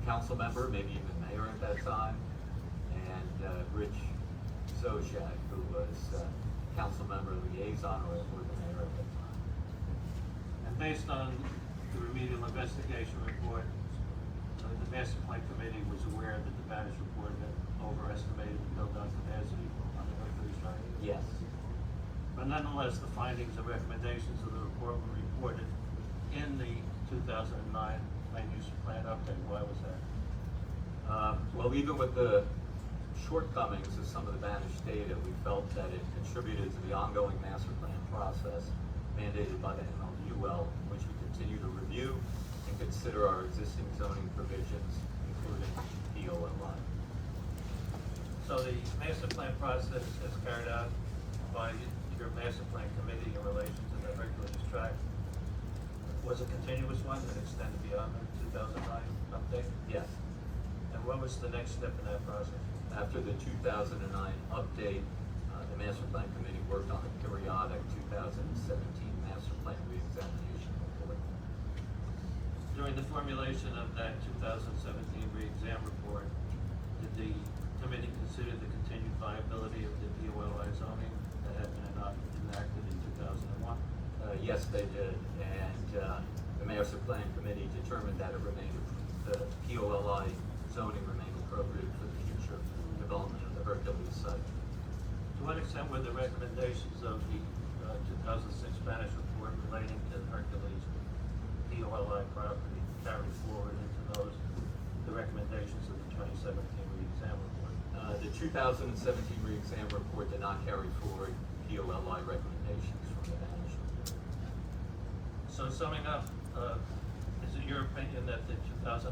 council member, maybe even mayor at that time, and Rich Zojak, who was council member liaison or the mayor at that time. And based on the remedial investigation report, the master plan committee was aware that the Banish report had overestimated the build-out capacity on the Hercules tract? Yes. But nonetheless, the findings and recommendations of the report were reported in the 2009 land use plan update. Why was that? Well, even with the shortcomings of some of the Banish data, we felt that it contributed to the ongoing master plan process mandated by the MLUL, in which we continue to review and consider our existing zoning provisions, including POLI. So the master plan process as carried out by your master plan committee in relation to the Hercules tract was a continuous one that extended beyond the 2009 update? Yes. And what was the next step in that process? After the 2009 update, the master plan committee worked on a periodic 2017 master plan reexamination report. During the formulation of that 2017 re-exam report, did the committee consider the continued viability of the POLI zoning that had been enacted in 2001? Yes, they did, and the master plan committee determined that the POLI zoning remained appropriate for the future development of the Hercules site. To what extent were the recommendations of the 2006 Spanish report relating to Hercules POLI property carried forward into the recommendations of the 2017 re-exam report? The 2017 re-exam report did not carry forward POLI recommendations from the Spanish report. So summing up, is it your opinion that the 2009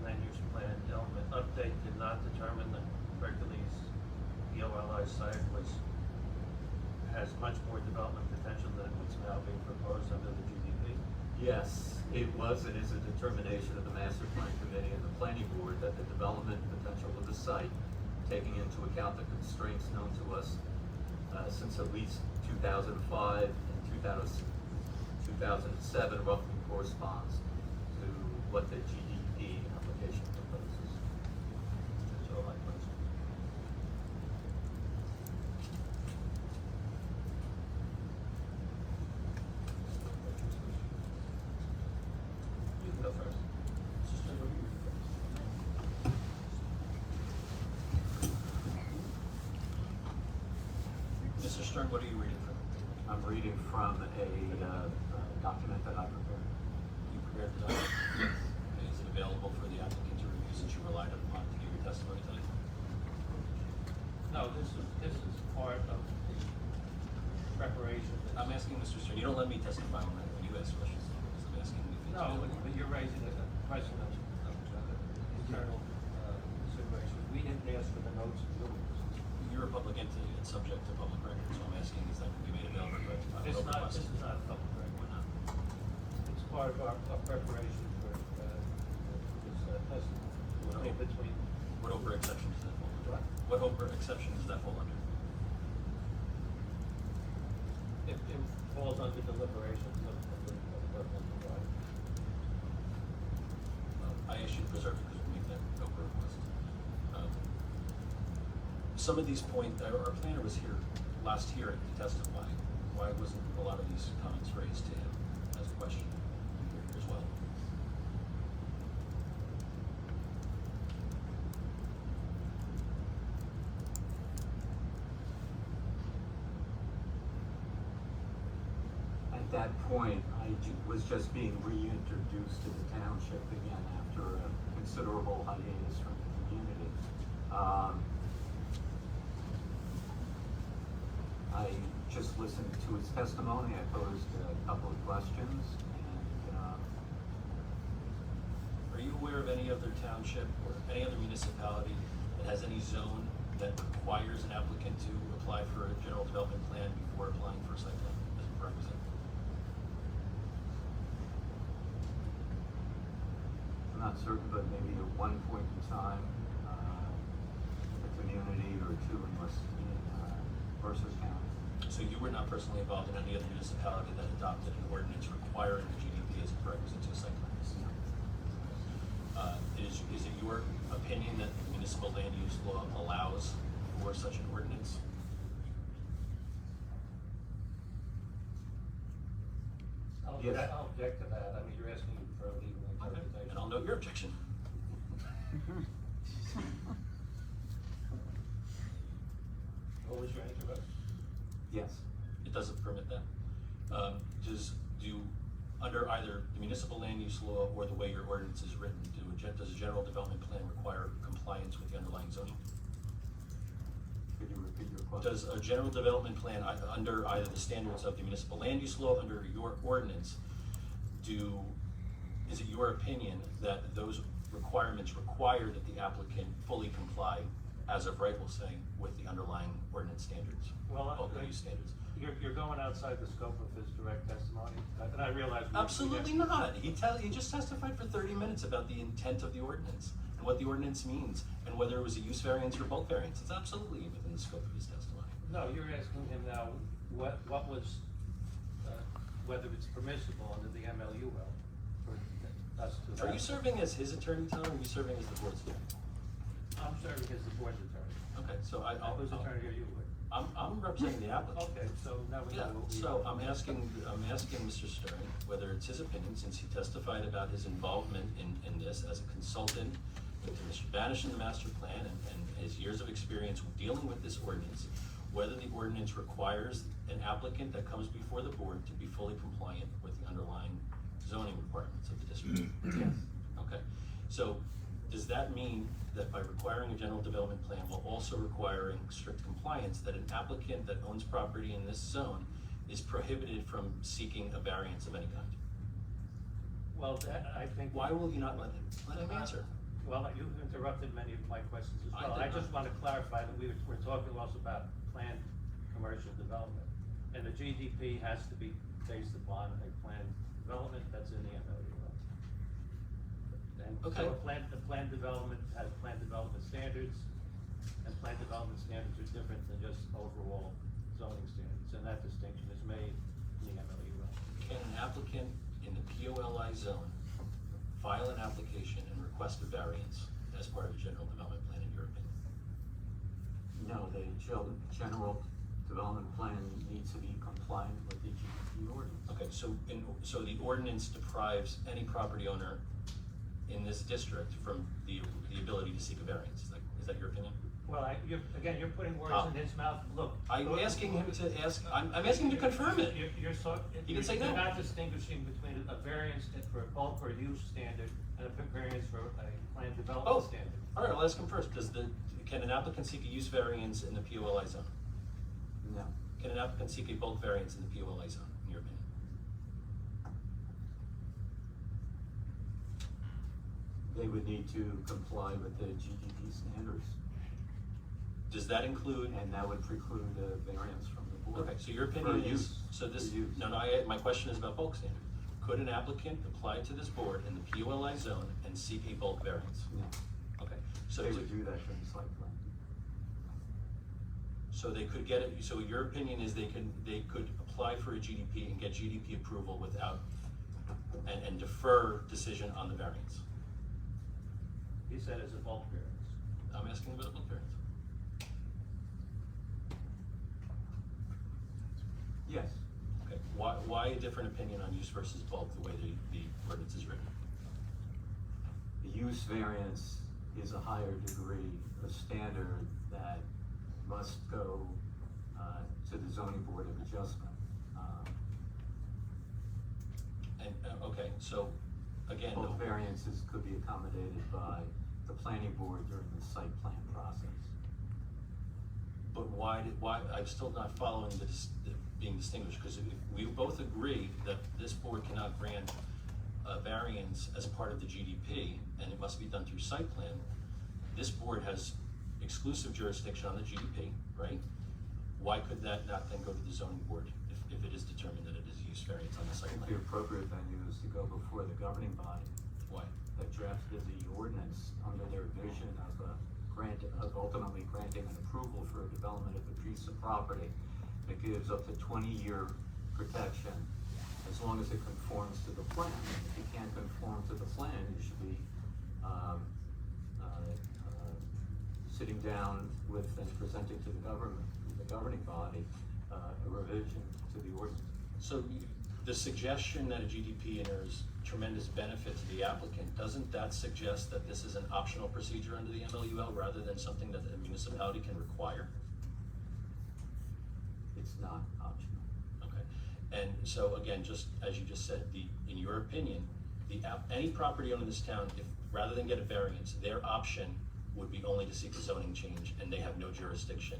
land use plan element update did not determine that Hercules POLI site has much more development potential than what's now being proposed under the GDP? Yes, it was and is a determination of the master plan committee and the planning board that the development potential of the site, taking into account the constraints known to us since at least 2005 and 2007 roughly corresponds to what the GDP application proposes. That's all my question. You can go first. Mr. Stern, what are you reading from? I'm reading from a document that I prepared. You prepared the document? Okay, is it available for the applicant to review since you relied upon to give your testimony tonight? No, this is part of the preparation. I'm asking Mr. Stern, you don't let me testify when you ask questions. I'm asking if it's No, available. but you're raising a question of internal considerations. We didn't ask for the notes of yours. You're a public entity and subject to public record, so I'm asking is that can be made available by This open not, request? this is not a public record. Why not? It's part of our preparation for this testimony. Okay, between, What over exception does that fall under? What? What over exception does that fall under? it falls under deliberations of the body. I asked you to preserve it because we made that over request. Some of these points, our planner was here last hearing to testify. Why wasn't a lot of these comments raised to him as a question here as well? At that point, I was just being reintroduced to the township again after a considerable hiatus from the community. I just listened to his testimony. I posed a couple of questions, and Are you aware of any other township or any other municipality that has any zone that requires an applicant to apply for a general development plan before applying for a site plan as a prerequisite? I'm not certain, but maybe at one point in time, a community or two in Mercer County. So you were not personally involved in any other municipality that adopted an ordinance requiring the GDP as a prerequisite to a site plan? Is it your opinion that the municipal land use law allows for such an ordinance? Yes. I'll object to that. I mean, you're asking for a legal interpretation. And I'll note your objection. What was your answer, Russ? Yes. It doesn't permit that. Under either the municipal land use law or the way your ordinance is written, does a general development plan require compliance with the underlying zoning? Could you repeat your question? Does a general development plan, under either the standards of the municipal land use law, under your ordinance, is it your opinion that those requirements require that the applicant fully comply as of right, we'll say, with the underlying ordinance standards, Well, bulk use standards. You're going outside the scope of his direct testimony, and I realize. Absolutely not. He just testified for 30 minutes about the intent of the ordinance and what the ordinance means and whether it was a use variance or bulk variance. It's absolutely within the scope of his testimony. No, you're asking him now, what was, whether it's permissible under the MLU for us to. Are you serving as his attorney, Tom, or are you serving as the board's attorney? I'm serving as the board's attorney. Okay, so Whose attorney are you with? I'm representing the applicant. Okay, so now we know Yeah, what we. so I'm asking Mr. Stern whether it's his opinion, since he testified about his involvement in this as a consultant with Mr. Banish in the master plan and his years of experience dealing with this ordinance, whether the ordinance requires an applicant that comes before the board to be fully compliant with the underlying zoning requirements of the district. Yes. Okay, so does that mean that by requiring a general development plan while also requiring strict compliance, that an applicant that owns property in this zone is prohibited from seeking a variance of any kind? Well, I think. Why will you not let him answer? Well, you've interrupted many of my questions as well. I I did just not. want to clarify that we're talking also about planned commercial development. And the GDP has to be based upon a planned development that's in the MLU. And Okay. so the planned development has planned development standards, and planned development standards are different than just overall zoning standards, and that distinction is made in the MLU. Can an applicant in the POLI zone file an application and request a variance as part of a general development plan, in your opinion? No, the general development plan needs to be compliant with the GDP ordinance. Okay, so the ordinance deprives any property owner in this district from the ability to seek a variance. Is that your opinion? Well, you're putting words in his mouth. Look. I'm asking him to ask, I'm asking him to confirm it. He can say no. You're not distinguishing between a variance for a bulk or use standard and a variance for a planned development Oh, standard. all right, I'll ask him first. Can an applicant seek a use variance in the POLI zone? No. Can an applicant seek a bulk variance in the POLI zone, in your opinion? They would need to comply with the GDP standards, Does that include? and that would preclude a variance from the board. Okay, so your opinion For is, use. so this, For use. no, my question is about bulk standard. Could an applicant apply to this board in the POLI zone and seek a bulk variance? No. Okay, so They would do that during site plan. so they could get it, so your opinion is they could apply for a GDP and get GDP approval without, and defer decision on the variance? He said it's a bulk variance. I'm asking about a bulk variance. Yes. Okay, why a different opinion on use versus bulk, the way the ordinance is written? The use variance is a higher degree of standard that must go to the zoning board of adjustment. And, okay, so, again, Both variances could be accommodated by the planning board during the site plan process. but why, I'm still not following being distinguished, because we both agree that this board cannot grant a variance as part of the GDP, and it must be done through site plan. This board has exclusive jurisdiction on the GDP, right? Why could that not then go to the zoning board if it is determined that it is use variance on the I site think the plan? appropriate venue is to go before the governing body Why? that drafted the ordinance under their vision of ultimately granting an approval for a development of a piece of property that gives up to 20-year protection as long as it conforms to the plan. If you can't conform to the plan, you should be sitting down with and presenting to the governing body, a revision to the ordinance. So the suggestion that a GDP enters tremendous benefit to the applicant, doesn't that suggest that this is an optional procedure under the MLUL rather than something that the municipality can require? It's not optional. Okay, and so again, just as you just said, in your opinion, any property owned in this town, if, rather than get a variance, their option would be only to seek a zoning change, and they have no jurisdiction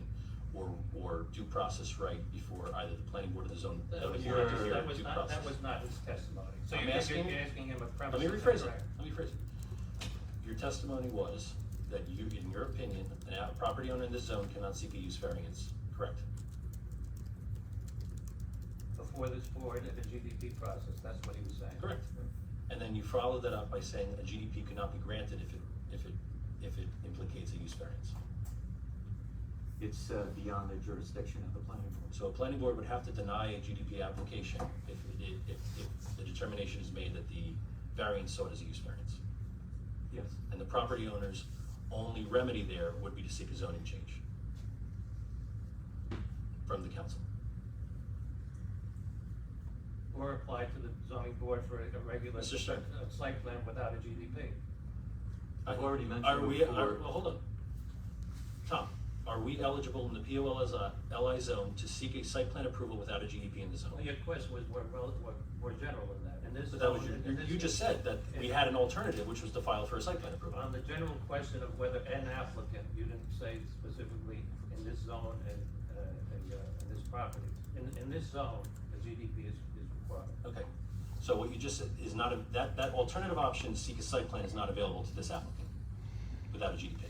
or due process right before either the planning board or the zoning board to hear due process. That was not his testimony. So I'm you're asking- asking him a premise. Let me that's rephrase it, incorrect. let me rephrase it. Your testimony was that you, in your opinion, a property owner in this zone cannot seek a use variance, correct? Before this board at the GDP process, that's what he was saying. Correct. And then you followed that up by saying a GDP could not be granted if it implicates a use variance. It's beyond the jurisdiction of the planning board. So a planning board would have to deny a GDP application if the determination is made that the variance sought is a use variance. Yes. And the property owner's only remedy there would be to seek a zoning change from the council. Or apply to the zoning board for a regular Mr. Stern. site plan without a GDP. I've already mentioned Are we, before. well, hold on. Tom, are we eligible in the POLI zone to seek a site plan approval without a GDP in the zone? Well, your question was more general than that. And this But that was zone- in this- you just said that we had an alternative, which was to file for a site plan approval. On the general question of whether an applicant, you didn't say specifically in this zone and in this property. In this zone, the GDP is required. Okay, so what you just said is not, that alternative option to seek a site plan is not available to this applicant without a GDP.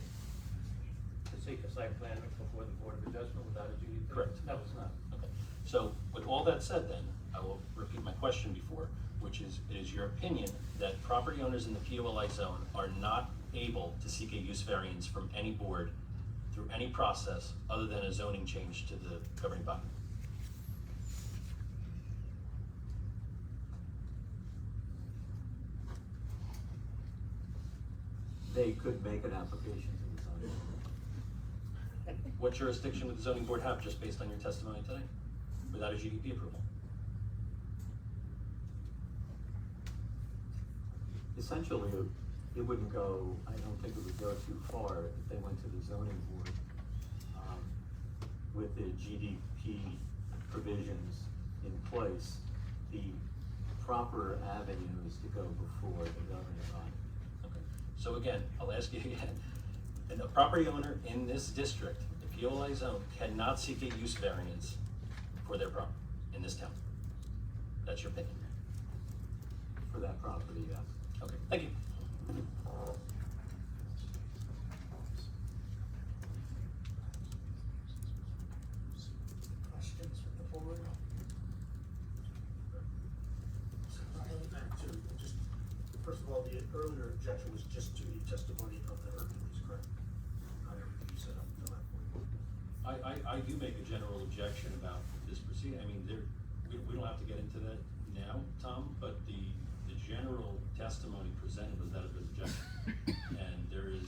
To seek a site plan before the Board of Adjustment without a GDP? Correct. No, it's not. Okay, so with all that said then, I will repeat my question before, which is, it is your opinion that property owners in the POLI zone are not able to seek a use variance from any board through any process other than a zoning change to the governing body? They could make an application to the zoning board. What jurisdiction would the zoning board have just based on your testimony today, without a GDP approval? Essentially, it wouldn't go, I don't think it would go too far if they went to the zoning board with the GDP provisions in place. The proper avenue is to go before the governing body. Okay, so again, I'll ask you again, and a property owner in this district, the POLI zone, cannot seek a use variance for their property in this town. That's your opinion? For that property, yes. Okay, thank you. Questions from the board? First of all, the earlier objection was just to the testimony of the Hercules, correct? Not everything you said up until that point. I do make a general objection about this proceeding. I mean, we don't have to get into that now, Tom, but the general testimony presented was that of his objection. And there is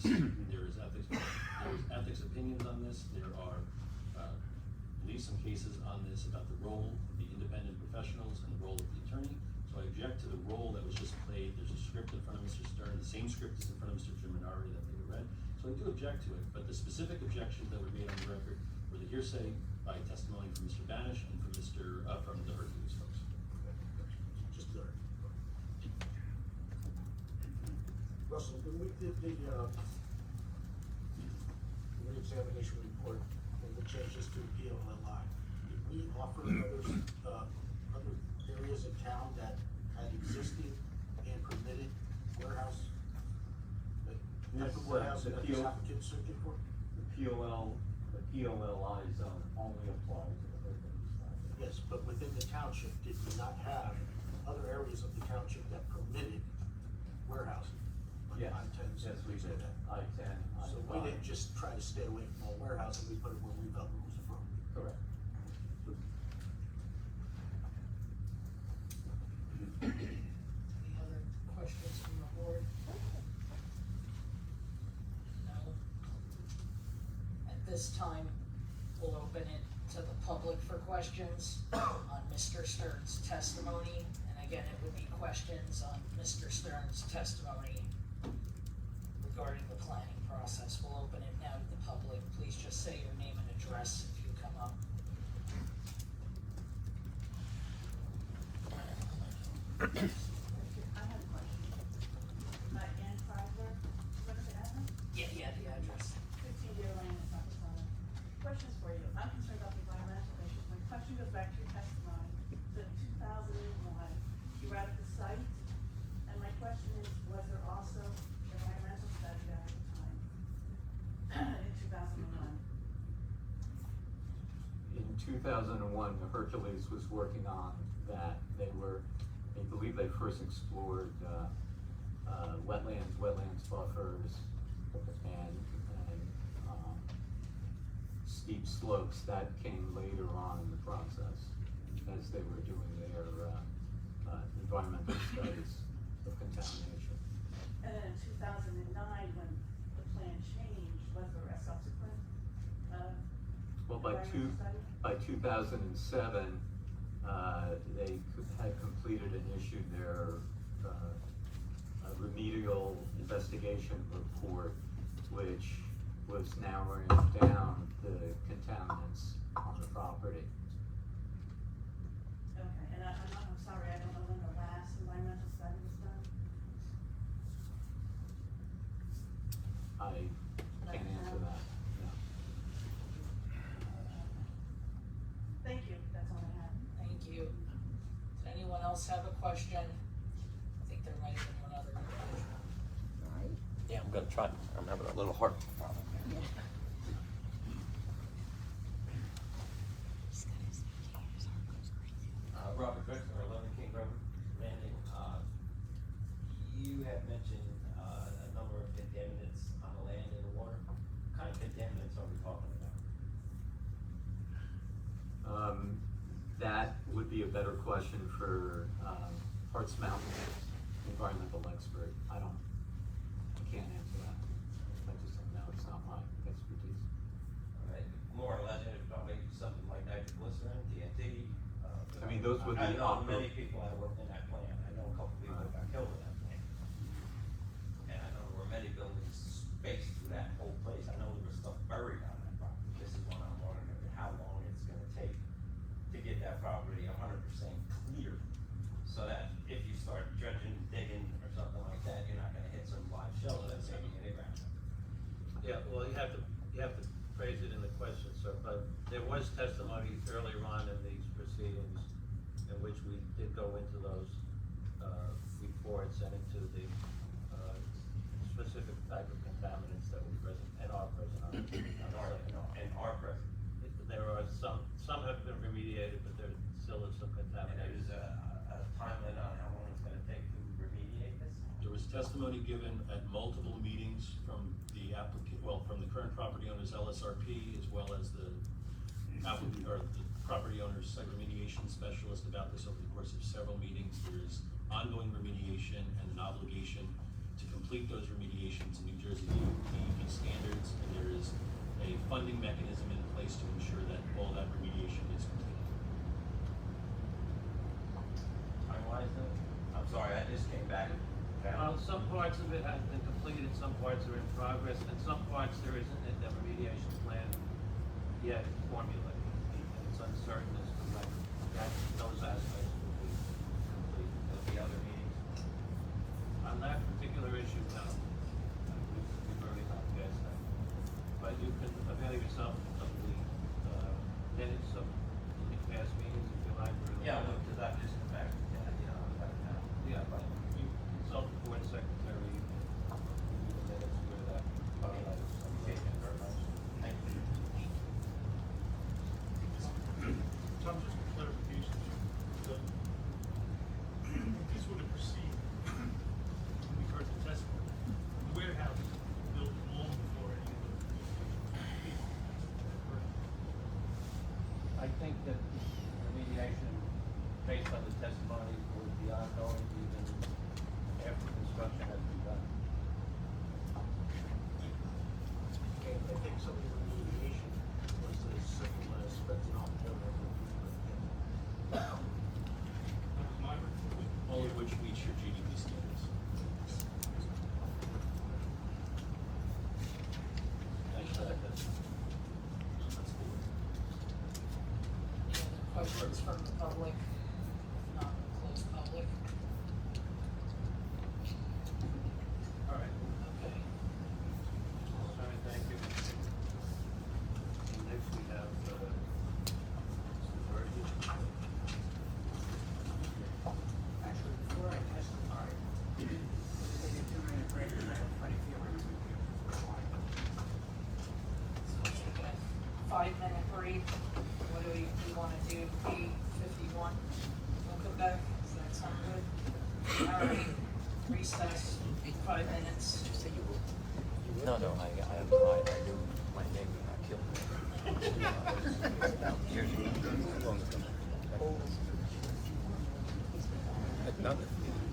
ethics opinions on this. There are, at least some cases on this about the role of the independent professionals and the role of the attorney. So I object to the role that was just played. There's a script in front of Mr. Stern, the same script is in front of Mr. Giminari that they read. So I do object to it, but the specific objections that were made on the record were the hearsay by testimony from Mr. Banish and from from the Hercules folks. Just there. Russell, when we did the re-examination report and the changes to the POLI, did we offer other areas of town that had existing and permitted warehouse? Type of warehouse that this applicant searching for? The POLI zone only applies to the Hercules side. Yes, but within the township, did we not have other areas of the township that permitted warehousing? Like Yes, I-10, yes, we things like did. that. I-10, So we didn't just try to stay away from all warehousing, we put it where we felt it was appropriate. Correct. Any other questions from the board? No? At this time, we'll open it to the public for questions on Mr. Stern's testimony. And again, it would be questions on Mr. Stern's testimony regarding the planning process. We'll open it now to the public. Please just say your name and address if you come up. I have a question. My Ann Chrysler, what is the address? Yeah, the address. 15 Deer Lane in South Carolina. Questions for you. I'm concerned about the environmental issues. My question goes back to your testimony. So in 2001, you were at the site, and my question is, was there also an environmental study done at the time? 2001, Hercules was working on that. I believe they first explored wetlands buffers, and steep slopes. That came later on in the process as they were doing their environmental studies of contamination. And then in 2009, when the plan changed, was there a subsequent, Well, environmental study? by 2007, they had completed and issued their remedial investigation report, which was narrowing down the contaminants on the property. Okay, and I'm sorry, I don't know when the last environmental study was done. I can't answer that, no. Thank you, that's all I have. Thank you. Does anyone else have a question? I think there might have been one other. Yeah, I'm gonna try, I'm having a little hard. Robert Drexler, 11 King Road, Landing. You had mentioned a number of contaminants on the land and the water. What kind of contaminants are we talking about? That would be a better question for Hartz Mountain environmental expert. I can't answer that. I just don't know, it's not my expertise. All right, more or less, it's probably something like nitroglycerin, TNT. I mean, those would be I know opera- many people that worked in that plant. I know a couple people that got killed in that plant. And I know there were many buildings spaced through that whole place. I know there was stuff buried on that property. This is what I'm wondering, how long it's gonna take to get that property 100% clear. So that if you start dredging, digging, or something like that, you're not gonna hit some live shell that's maybe in the ground. Yeah, well, you have to phrase it in the question, sir, but there was testimony earlier on in these proceedings in which we did go into those, reports and into the, specific type of contaminants that were present and are present on it. And are present. There are some have been remediated, but there still is some And contamination. there's a time limit on how long it's gonna take to remediate this? There was testimony given at multiple meetings from the from the current property owner's LSRP, as well as the applicant, or the property owner's site remediation specialist about this over the course of several meetings. There is ongoing remediation and an obligation to complete those remediations in New Jersey DEP standards, and there is a funding mechanism in place to ensure that all that remediation is completed. Time-wise, though? I'm sorry, I just came back. Some parts of it have been completed, some parts are in progress, and some parts there isn't a remediation plan yet formulated. And it's uncertain as to when those aspects will be complete. There'll be other meetings. On that particular issue, no. We've already not passed that. But you can avail yourself of the minutes of the past meetings if you like. Yeah, look, cause I've just come back, back now. Yeah, but you consult the board secretary, the minutes where that. Okay, thank you very much. Thank you. Tom, just for clarification, if this were to proceed, we heard the testimony, the warehouse was built long before any of the. I think that remediation, based on the testimony, would be ongoing even after construction has been done. I think some of the remediation was as simple as spending off the That was my report. All of which meet your GDP standards. Thanks for that. That's cool. Any other questions from the public? Not close public. All right. Okay. Sorry, thank you. And next we have, Mr. Burgess. Actually, before I testify, take a 2-minute break, and I have funny feelings with you. So we'll take a 5-minute break. What do we wanna do P51? We'll come back, does that sound good? All right, recess, 5 minutes. No, I do. My neighbor got killed. Years ago. Not in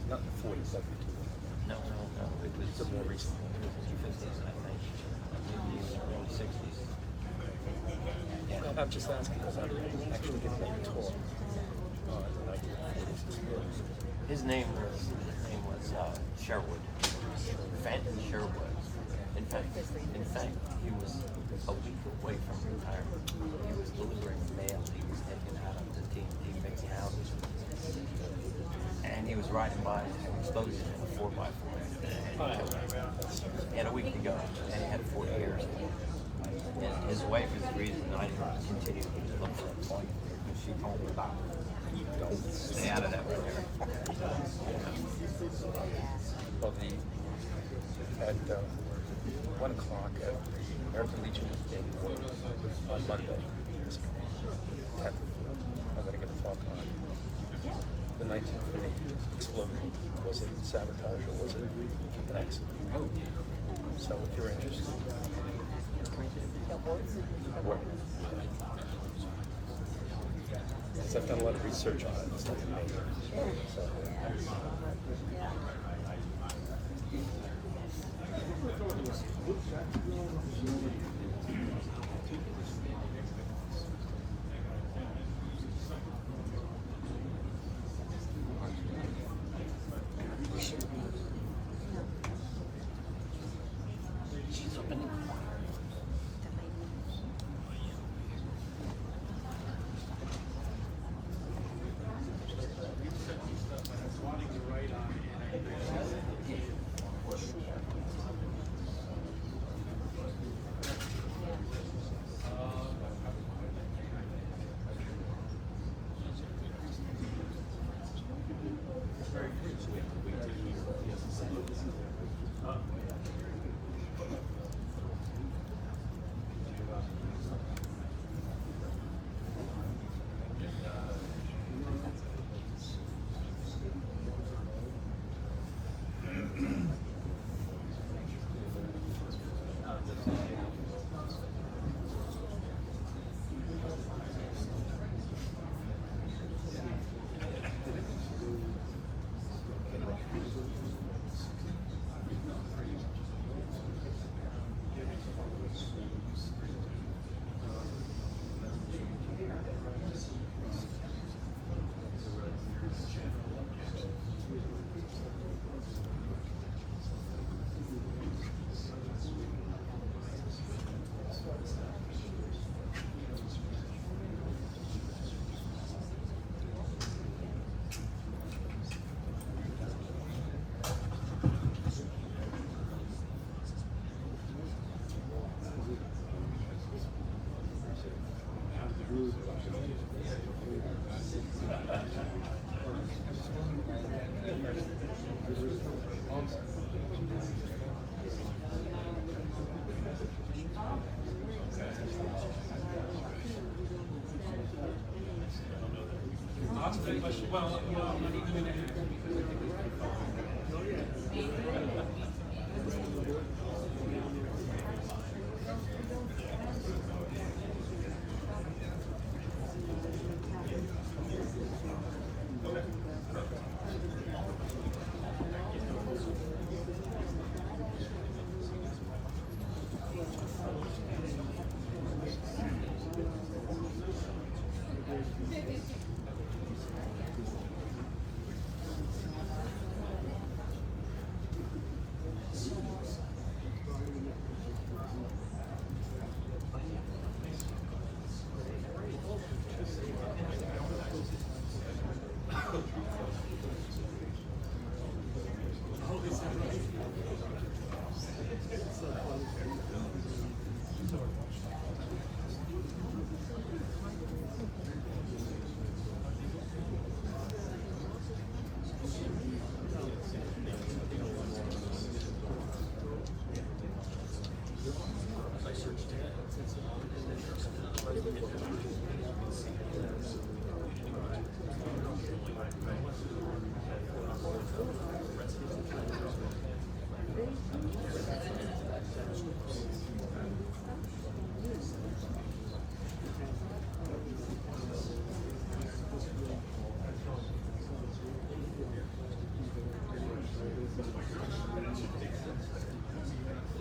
the 40s, like no, it was more recent. It was in the 50s, I think. Maybe in the early 60s. Yeah. I'm just asking because I'm actually getting a tour. His name was Sherwood. Fenton Sherwood. In fact, he was a week away from retirement. He was delivering mail. He was taken out of the TNT big houses. And he was riding by an explosion in a 4x4. He had a week to go, and he had 4 years. And his wife is the reason I didn't continue to look for a point. She told me about it. Don't stay out of that right there. Well, at 1 o'clock at the American Legion on Monday, 10th, I'm going to get a talk on the 1940 explosion. Was it sabotage or was it an accident? So if you're interested, because I've done a lot of research on it. It's like amazing. So,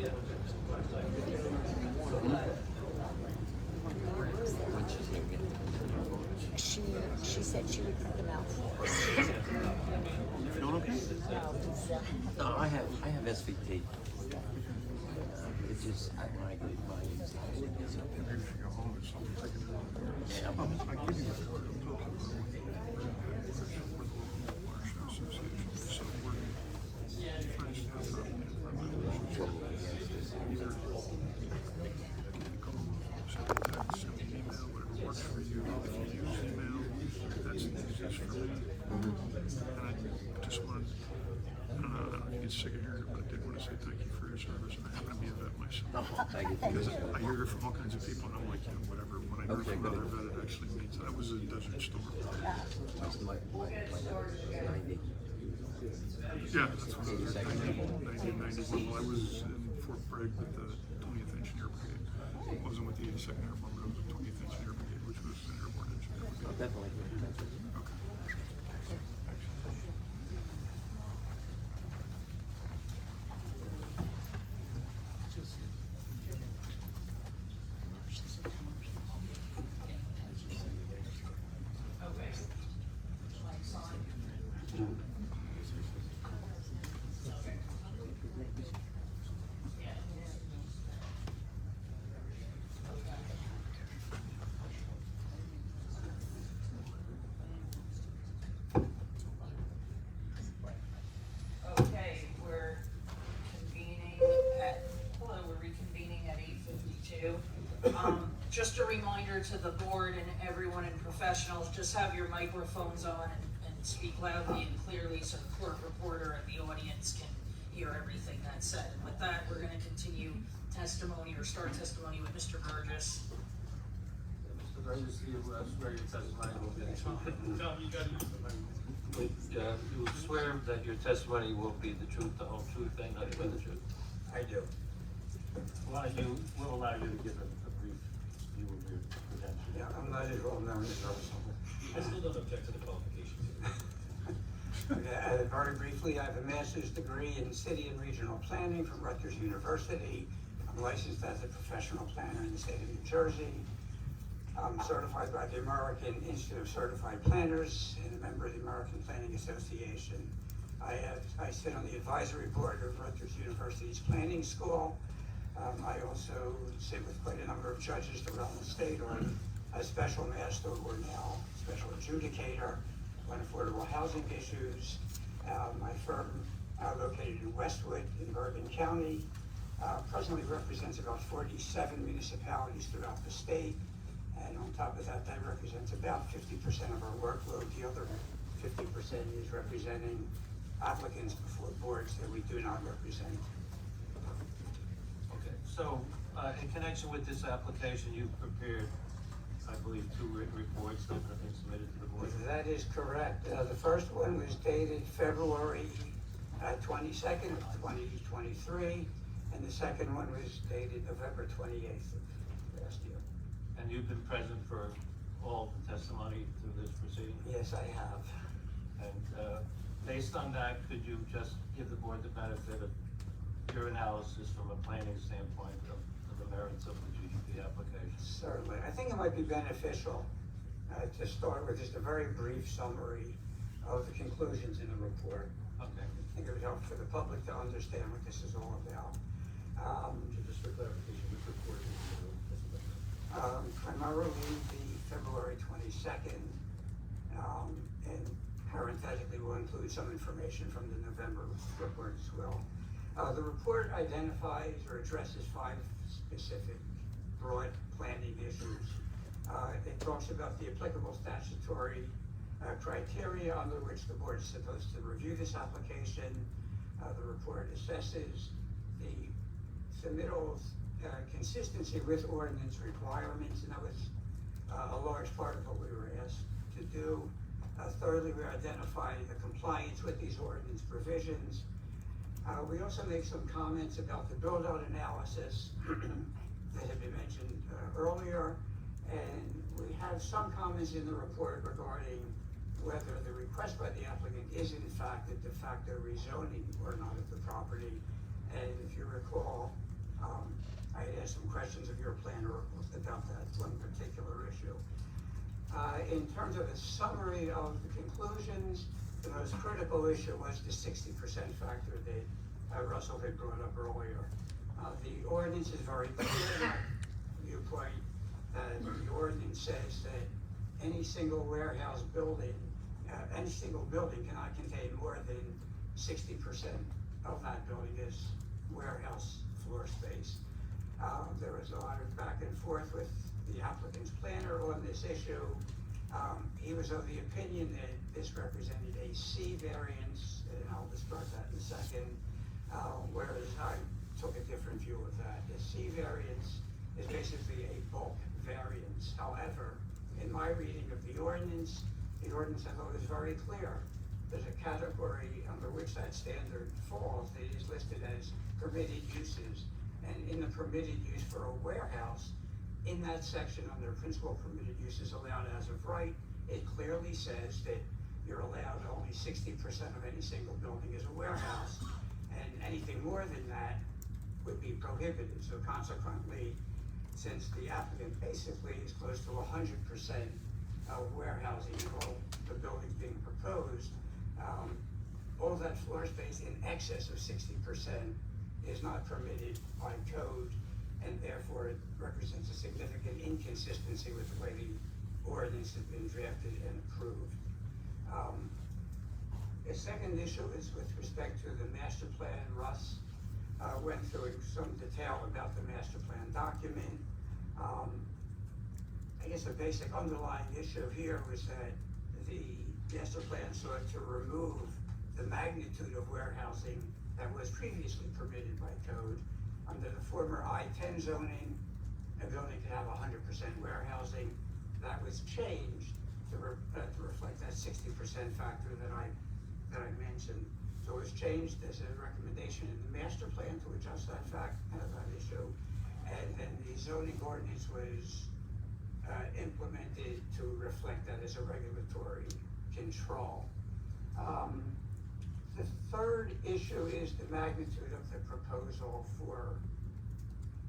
When she's here, get She said she would put them out for us. Feeling okay? No, No, I have SVT. It's just when I get my Maybe if you go home or something, take it. I give you the card. I'm talking about with the local bar show association. So we're trying to have a relationship. Either call, send a text, send an email, whatever works for you. If you use email, that's the easiest for me. And I just wanted, I get sick of hearing it, but I did want to say thank you for your service, and I happen to be a vet myself. Thank you. Because I hear it from all kinds of people, and I'm like, whatever. When I hear Okay, from good. another vet, it actually means that was a Desert Storm. My number is 90. Yeah, that's what I was 1991. Well, I was in Fort Bragg with the 20th Engineer Brigade. I wasn't with the 82nd Airborne, but I was with the 20th Engineer Brigade, which was an airborne engineer brigade. Definitely. Okay, we're convening we're reconvening at 8:52. Just a reminder to the board and everyone and professionals, just have your microphones on and speak loudly and clearly so the court reporter and the audience can hear everything that's said. And with that, we're gonna continue testimony or start testimony with Mr. Burgess. Mr. Burgess, you swear your testimony will be the truth. Tom, you gotta use the microphone. You swear that your testimony will be the truth, the whole truth, and nothing but the truth? I do. We'll allow you to give a brief view of your credentials. Yeah, I'm not as well known as Russell. I still don't object to the qualifications. Very briefly, I have a master's degree in city and regional planning from Rutgers University. I'm licensed as a professional planner in the state of New Jersey. I'm certified by the American Institute of Certified Planners and a member of the American Planning Association. I sit on the advisory board of Rutgers University's Planning School. I also sit with quite a number of judges around the state on a special master or now special adjudicator on affordable housing issues. My firm, located in Westwood in Bergen County, presently represents about 47 municipalities throughout the state. And on top of that, that represents about 50% of our workload. The other 50% is representing applicants before boards that we do not represent. Okay, so, in connection with this application, you've prepared, I believe, 2 written reports that have been submitted to the board? That is correct. The first one was dated February 22nd of 2023, and the second one was dated November 28th of last year. And you've been present for all the testimony through this proceeding? Yes, I have. And based on that, could you just give the board the benefit of your analysis from a planning standpoint of the merits of the GDP application? Certainly. I think it might be beneficial to start with just a very brief summary of the conclusions in the report. Okay. I think it would help for the public to understand what this is all about. Just for clarification, which report is this about? Primarily the February 22nd, and parenthetically will include some information from the November report as well. The report identifies or addresses 5 specific broad planning issues. It talks about the applicable statutory criteria under which the board is supposed to review this application. The report assesses the submittal's consistency with ordinance requirements, and that was a large part of what we were asked to do. Thirdly, we identify the compliance with these ordinance provisions. We also make some comments about the build-out analysis that had been mentioned earlier, and we have some comments in the report regarding whether the request by the applicant is in fact a de facto rezoning or not of the property. And if you recall, ask some questions of your planner about that one particular issue. In terms of a summary of the conclusions, the most critical issue was the 60% factor that Russell had brought up earlier. The ordinance is very clear in that viewpoint. The ordinance says that any single warehouse building, any single building cannot contain more than 60% of that building is warehouse floor space. There was a lot of back and forth with the applicant's planner on this issue. He was of the opinion that this represented a C variance, and I'll describe that in a second, whereas I took a different view of that. The C variance is basically a bulk variance. However, in my reading of the ordinance I thought was very clear. There's a category under which that standard falls that is listed as permitted uses. And in the permitted use for a warehouse, in that section under principal permitted uses allowed as of right, it clearly says that you're allowed only 60% of any single building as a warehouse, and anything more than that would be prohibited. So consequently, since the applicant basically is close to 100% of warehousing in all the buildings being proposed, all that floor space in excess of 60% is not permitted by code, and therefore it represents a significant inconsistency with the way the ordinance has been drafted and approved. The second issue is with respect to the master plan. Russ went through in some detail about the master plan document. I guess the basic underlying issue here was that the master plan sought to remove the magnitude of warehousing that was previously permitted by code. Under the former I-10 zoning, a building could have 100% warehousing. That was changed to reflect that 60% factor that I mentioned. So it was changed as a recommendation in the master plan to adjust that that issue. And then the zoning ordinance was implemented to reflect that as a regulatory control. The third issue is the magnitude of the proposal for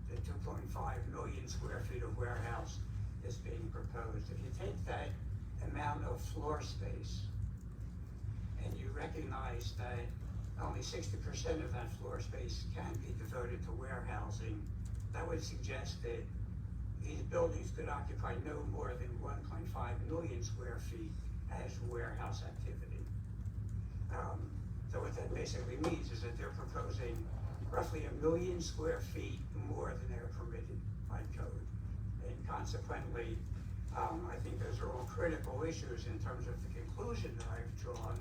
the 2.5 million square feet of warehouse that's being proposed. If you take that amount of floor space and you recognize that only 60% of that floor space can be devoted to warehousing, that would suggest that these buildings could occupy no more than 1.5 million square feet as warehouse activity. So what that basically means is that they're proposing roughly 1 million square feet more than they're permitted by code. And consequently, I think those are all critical issues in terms of the conclusion that I've drawn,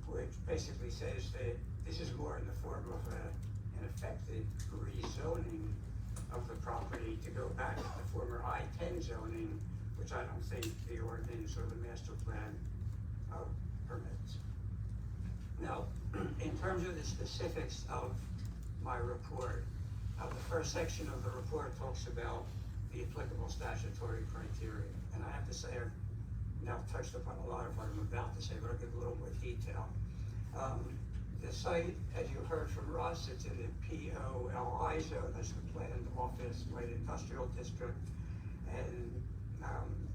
which basically says that this is more in the form of an effective rezoning of the property to go back to the former I-10 zoning, which I don't think the ordinance or the master plan permits. Now, in terms of the specifics of my report, the first section of the report talks about the applicable statutory criteria. And I have to say, I've now touched upon a lot of what I'm about to say, but I'll give a little more detail. The site, as you heard from Russ, it's in the POLI zone, that's the planned office light industrial district, and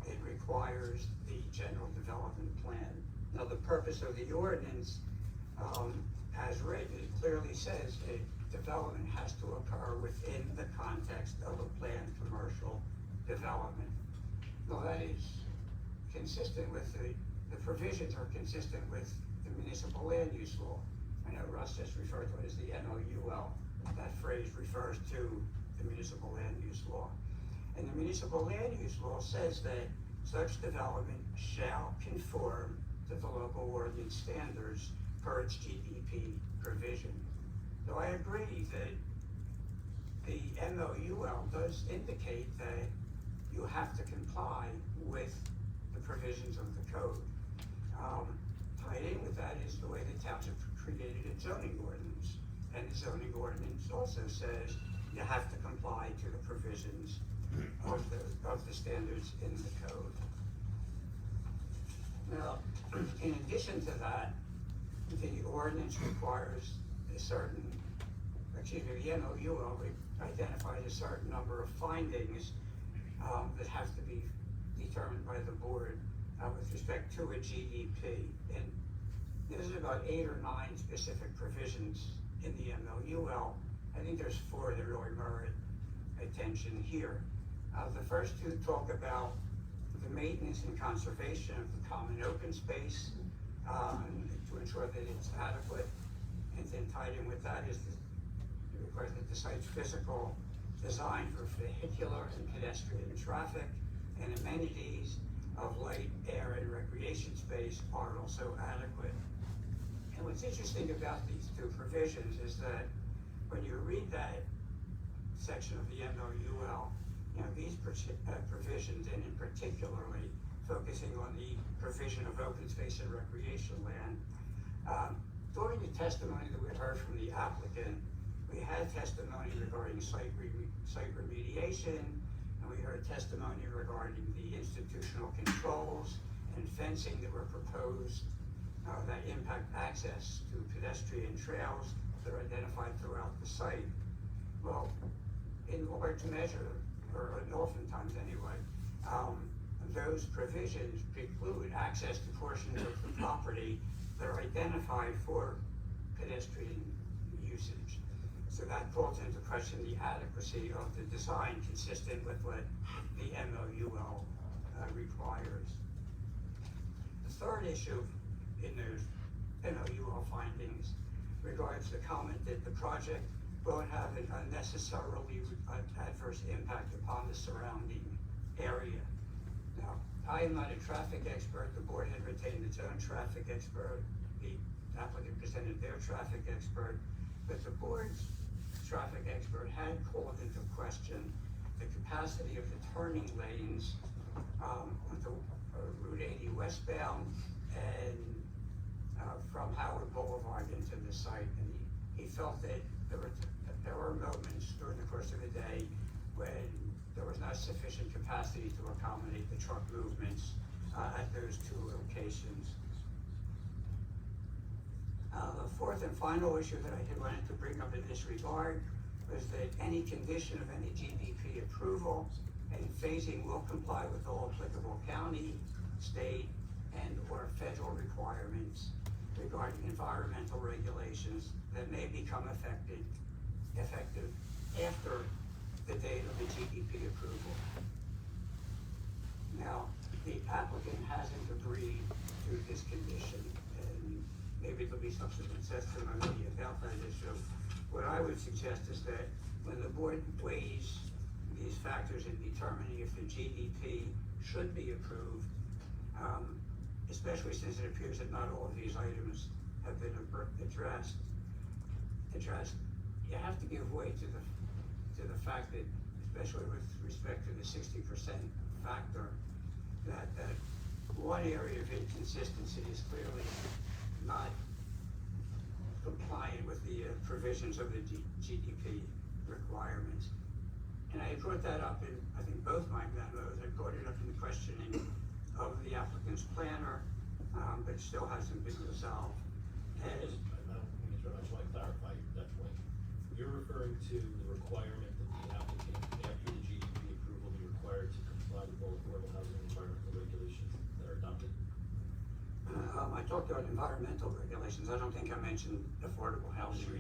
it requires the general development plan. Now, the purpose of the ordinance, as written, it clearly says that development has to occur within the context of a planned commercial development. Now, that is consistent with the provisions are consistent with the municipal land use law. I know Russ just referred to it as the MOUL. That phrase refers to the municipal land use law. And the municipal land use law says that such development shall conform to the local ordinance standards per its GDP provision. So I agree that the MOUL does indicate that you have to comply with the provisions of the code. Tied in with that is the way the township created its zoning ordinance. And the zoning ordinance also says you have to comply to the provisions of the standards in the code. Now, in addition to that, the ordinance requires a certain the MOU identified a certain number of findings that have to be determined by the board with respect to a GEP. And there's about 8 or 9 specific provisions in the MOUL. I think there's 4 that really merit attention here. The first 2 talk about the maintenance and conservation of the common open space to ensure that it's adequate. And then tied in with that is the request that the site's physical design for vehicular and pedestrian traffic and amenities of light, air, and recreation space are also adequate. And what's interesting about these 2 provisions is that when you read that section of the MOUL, these provisions, and in particularly focusing on the provision of open space and recreation land, during the testimony that we heard from the applicant, we had testimony regarding site remediation, and we heard testimony regarding the institutional controls and fencing that were proposed that impact access to pedestrian trails that are identified throughout the site. Well, in order to measure, or oftentimes anyway, those provisions preclude access to portions of the property that are identified for pedestrian usage. So that calls into question the adequacy of the design consistent with what the MOUL requires. The third issue in those MOUL findings regards the comment that the project won't have an unnecessarily adverse impact upon the surrounding area. Now, I am not a traffic expert. The board had retained its own traffic expert. The applicant presented their traffic expert, but the board's traffic expert had called into question the capacity of the turning lanes on the Route 80 westbound and from Howard Boulevard into the site. And he felt that there were moments during the course of the day when there was not sufficient capacity to accommodate the truck movements at those 2 locations. The fourth and final issue that I had wanted to bring up in this regard was that any condition of any GDP approval and phasing will comply with all applicable county, state, and or federal requirements regarding environmental regulations that may become effective after the date of the GDP approval. Now, the applicant hasn't agreed to this condition, and maybe there'll be subsequent testimony about that issue. What I would suggest is that when the board weighs these factors in determining if the GDP should be approved, especially since it appears that not all of these items have been addressed, you have to give way to the fact that, especially with respect to the 60% factor, that one area of inconsistency is clearly not compliant with the provisions of the GDP requirements. And I brought that up in, I think, both my memos. I brought it up in the questioning of the applicant's planner, but it still hasn't been resolved. I just want to clarify that point. You're referring to the requirement that the applicant, after the GDP approval, be required to comply with all affordable housing environmental regulations that are adopted? I talked about environmental regulations. I don't think I mentioned affordable housing.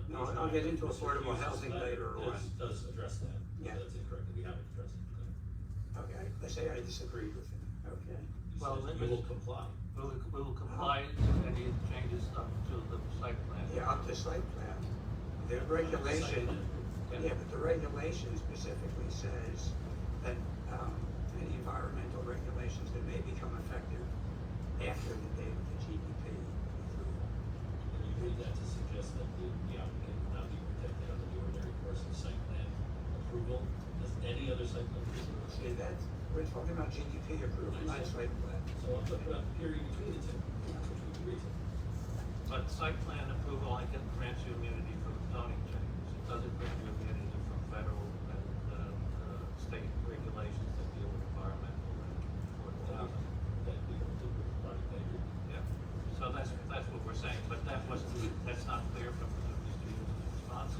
No, I'll get into affordable housing later on. Does address that. Yeah. That's incorrect. We haven't addressed it. Okay, let's say I disagreed with him. Okay. Well, You will comply. we will comply to any changes up to the site plan. Yeah, up to site plan. The regulation, yeah, but the regulation specifically says that any environmental regulations that may become effective after the date of the GDP approval. And you read that to suggest that the applicant will not be protected under the ordinary course of site plan approval as any other site plan approval? See, that's, we're talking about GDP approval, not site plan. So I'm talking about the period between the 2, which we agree to. But site plan approval only can grant you immunity from zoning changes. It doesn't grant you immunity from federal and state regulations that deal with environmental and affordable housing. That we don't do with the project. Yeah. So that's what we're saying, but that's not clear from Mr. Hughes' response.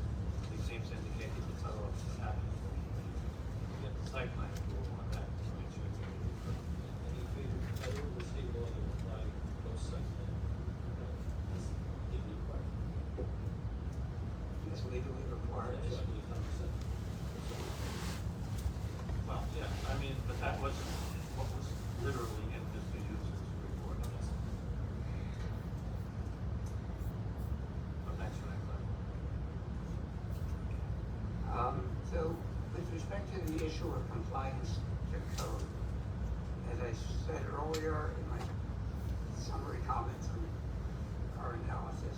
He seems to indicate he would settle up what happened. Get the site plan approval on that. to make sure it's approved. And you figure, federal or state law that apply post site plan, is legally required. It's legally required. That's what I believe 100%. Well, yeah, I mean, but that wasn't what was literally in Mr. Hughes' report. But thanks for that clarification. So with respect to the issue of compliance to code, as I said earlier in my summary comments on our analysis,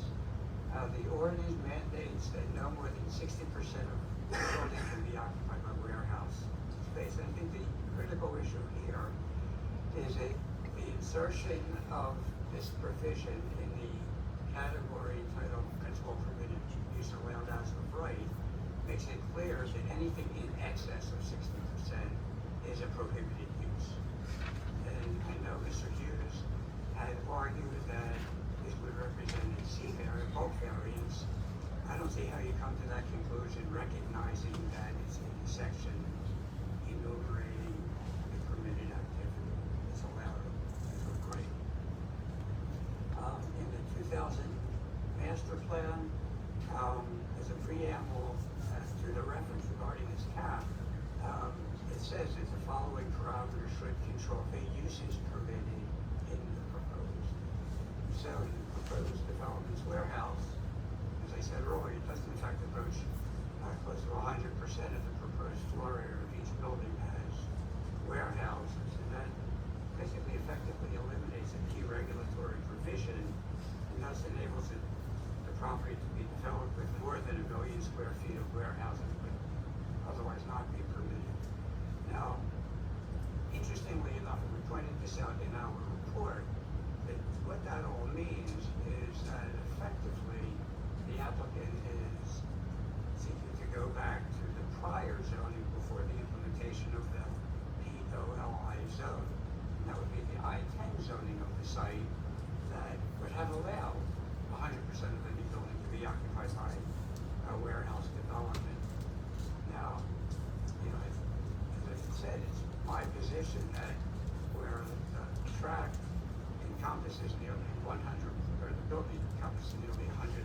the ordinance mandates that no more than 60% of the building can be occupied by warehouse space. And I think the critical issue here is the insertion of this provision in the category entitled principal permitted use allowed as of right makes it clear that anything in excess of 60% is a prohibited use. And I know Mr. Hughes had argued that this would represent a C variant, bulk variance. I don't see how you come to that conclusion, recognizing that it's in a section enumerating the permitted activity that's allowed as of right. In the 2000 master plan, as a preamble to the reference regarding this cap, it says that the following parameters should control the uses permitted in the proposed. So in the proposed development's warehouse, as I said earlier, it doesn't in fact approach close to 100% of the proposed floor area of each building as warehouses, and that basically effectively eliminates a key regulatory provision and thus enables the property to be developed with more than 1 million square feet of warehousing would otherwise not be permitted. Now, interestingly enough, and we pointed this out in our report, that what that all means is that effectively the applicant is seeking to go back to the prior zoning before the implementation of the POLI zone. And that would be the I-10 zoning of the site that would have allowed 100% of any building to be occupied by a warehouse development. Now, you know, as I said, it's my position that where the tract encompasses nearly 100, or the building encompasses nearly 100%,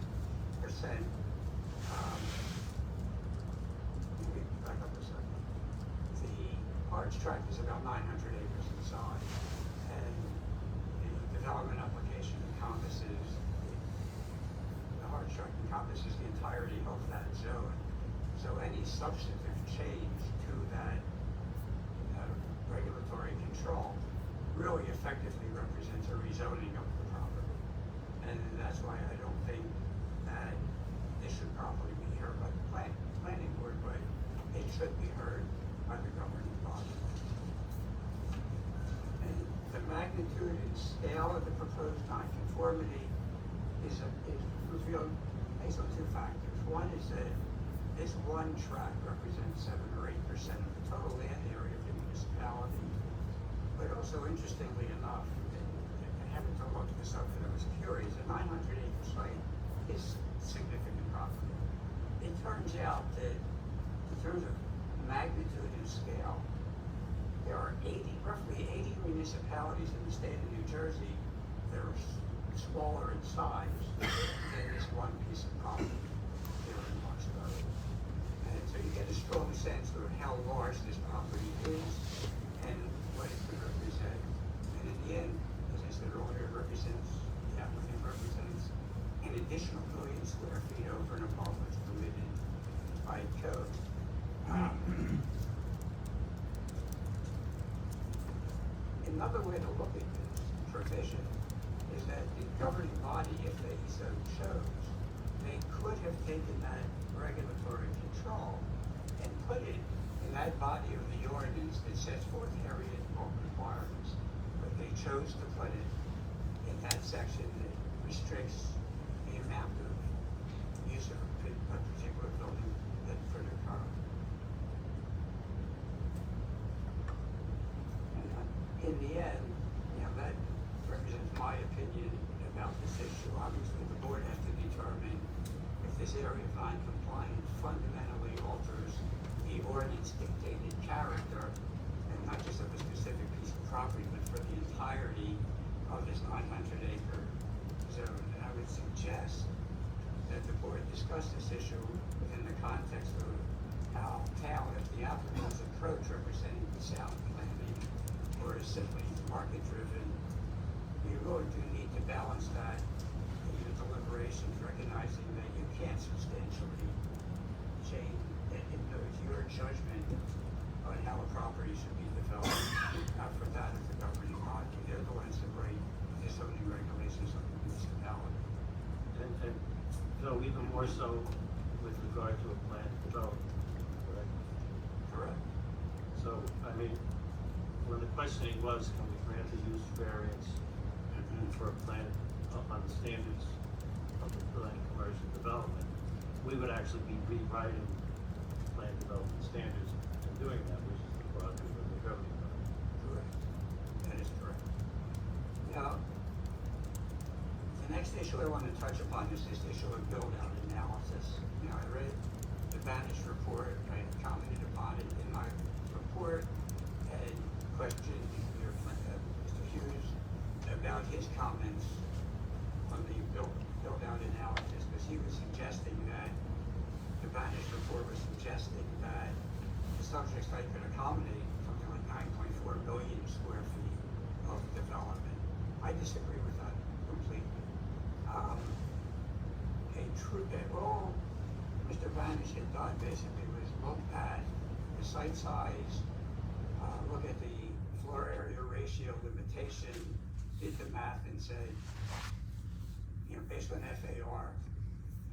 back up a second. The large tract is about 900 acres in size, and the development application encompasses the entirety of that zone. So any substantive change to that regulatory control really effectively represents a rezoning of the property. And that's why I don't think that this should probably be heard by the planning board, but it should be heard by the governing body. And the magnitude and scale of the proposed nonconformity is revealed based on 2 factors. One is that this one tract represents 7 or 8% of the total land area of the municipality. But also, interestingly enough, and I happened to look this up and I was curious, a 900-acre site is significant property. It turns out that in terms of magnitude and scale, there are roughly 80 municipalities in the state of New Jersey that are smaller in size than this one piece of property here in Roxbury. And so you get a strong sense of how large this property is and what it could represent. And in the end, as I said earlier, the applicant represents an additional 1 million square feet over and above what's permitted by code. Another way to look at this provision is that the governing body, if they so chose, they could have taken that regulatory control and put it in that body of the ordinance that sets forth area and bulk requirements. But they chose to put it in that section that restricts the amount of use of a particular building that could occur. And in the end, you know, that represents my opinion about this issue. Obviously, the board has to determine non-compliance fundamentally alters the ordinance dictated character, and not just of a specific piece of property, but for the entirety of this 900-acre zone. And I would suggest that the board discuss this issue within the context of how if the applicant's approach representing the sound planning or is simply market-driven, you really do need to balance that in your deliberations, recognizing that you can't substantially change your judgment on how a property should be developed. Not for that as a governing body. They're the ones that write the zoning regulations of the municipality. And Phil, even more so with regard to a planned development, correct? Correct. So, I mean, when the questioning was, can we grant a use variance for a plan on the standards of the planned commercial development, we would actually be rewriting planned development standards and doing that, which is the prerogative of the governing body. Correct. That is correct. Now, the next issue I want to touch upon is this issue of build-out analysis. You know, I read the Banish report, I commented upon it in my report, and questioned Mr. Hughes about his comments on the build-out analysis, because he was suggesting that the Banish report was suggesting that the subject site could accommodate something like 9.4 million square feet of development. I disagree with that completely. All Mr. Banish had done basically was look at the site size, look at the floor area ratio limitation, did the math and said, you know, based on FAR,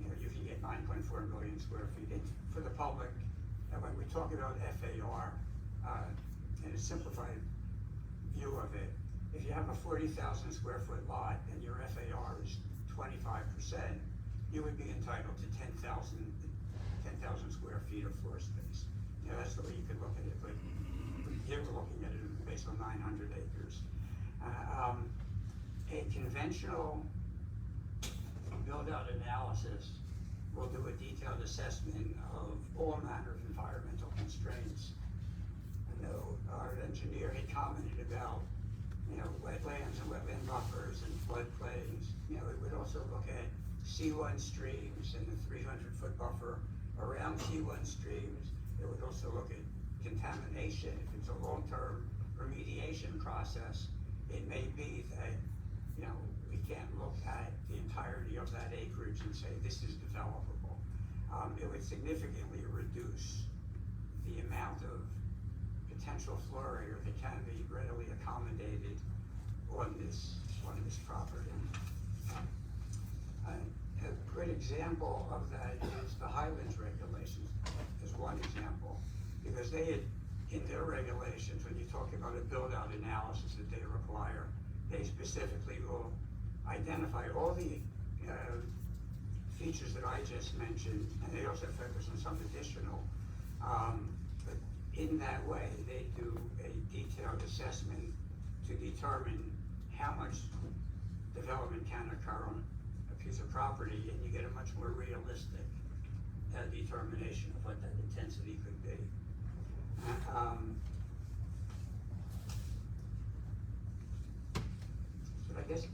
you know, you can get 9.4 million square feet. And for the public, and when we talk about FAR, in a simplified view of it, if you have a 40,000 square foot lot and your FAR is 25%, you would be entitled to 10,000 square feet of floor space. You know, that's the way you could look at it, but here we're looking at it based on 900 acres. A conventional build-out analysis will do a detailed assessment of all manner of environmental constraints. I know our engineer had commented about, you know, wetlands and wetland buffers and floodplains. You know, it would also look at C1 streams and the 300-foot buffer around C1 streams. It would also look at contamination. If it's a long-term remediation process, it may be that, you know, we can't look at the entirety of that acreage and say this is developable. It would significantly reduce the amount of potential floor area that can be readily accommodated on this property. A good example of that is the Highlands regulations, is one example, because they had, in their regulations, when you talk about a build-out analysis that they require, they specifically will identify all the features that I just mentioned, and they also focus on some additional. But in that way, they do a detailed assessment to determine how much development can occur on a piece of property, and you get a much more realistic determination of what that intensity could be. So I guess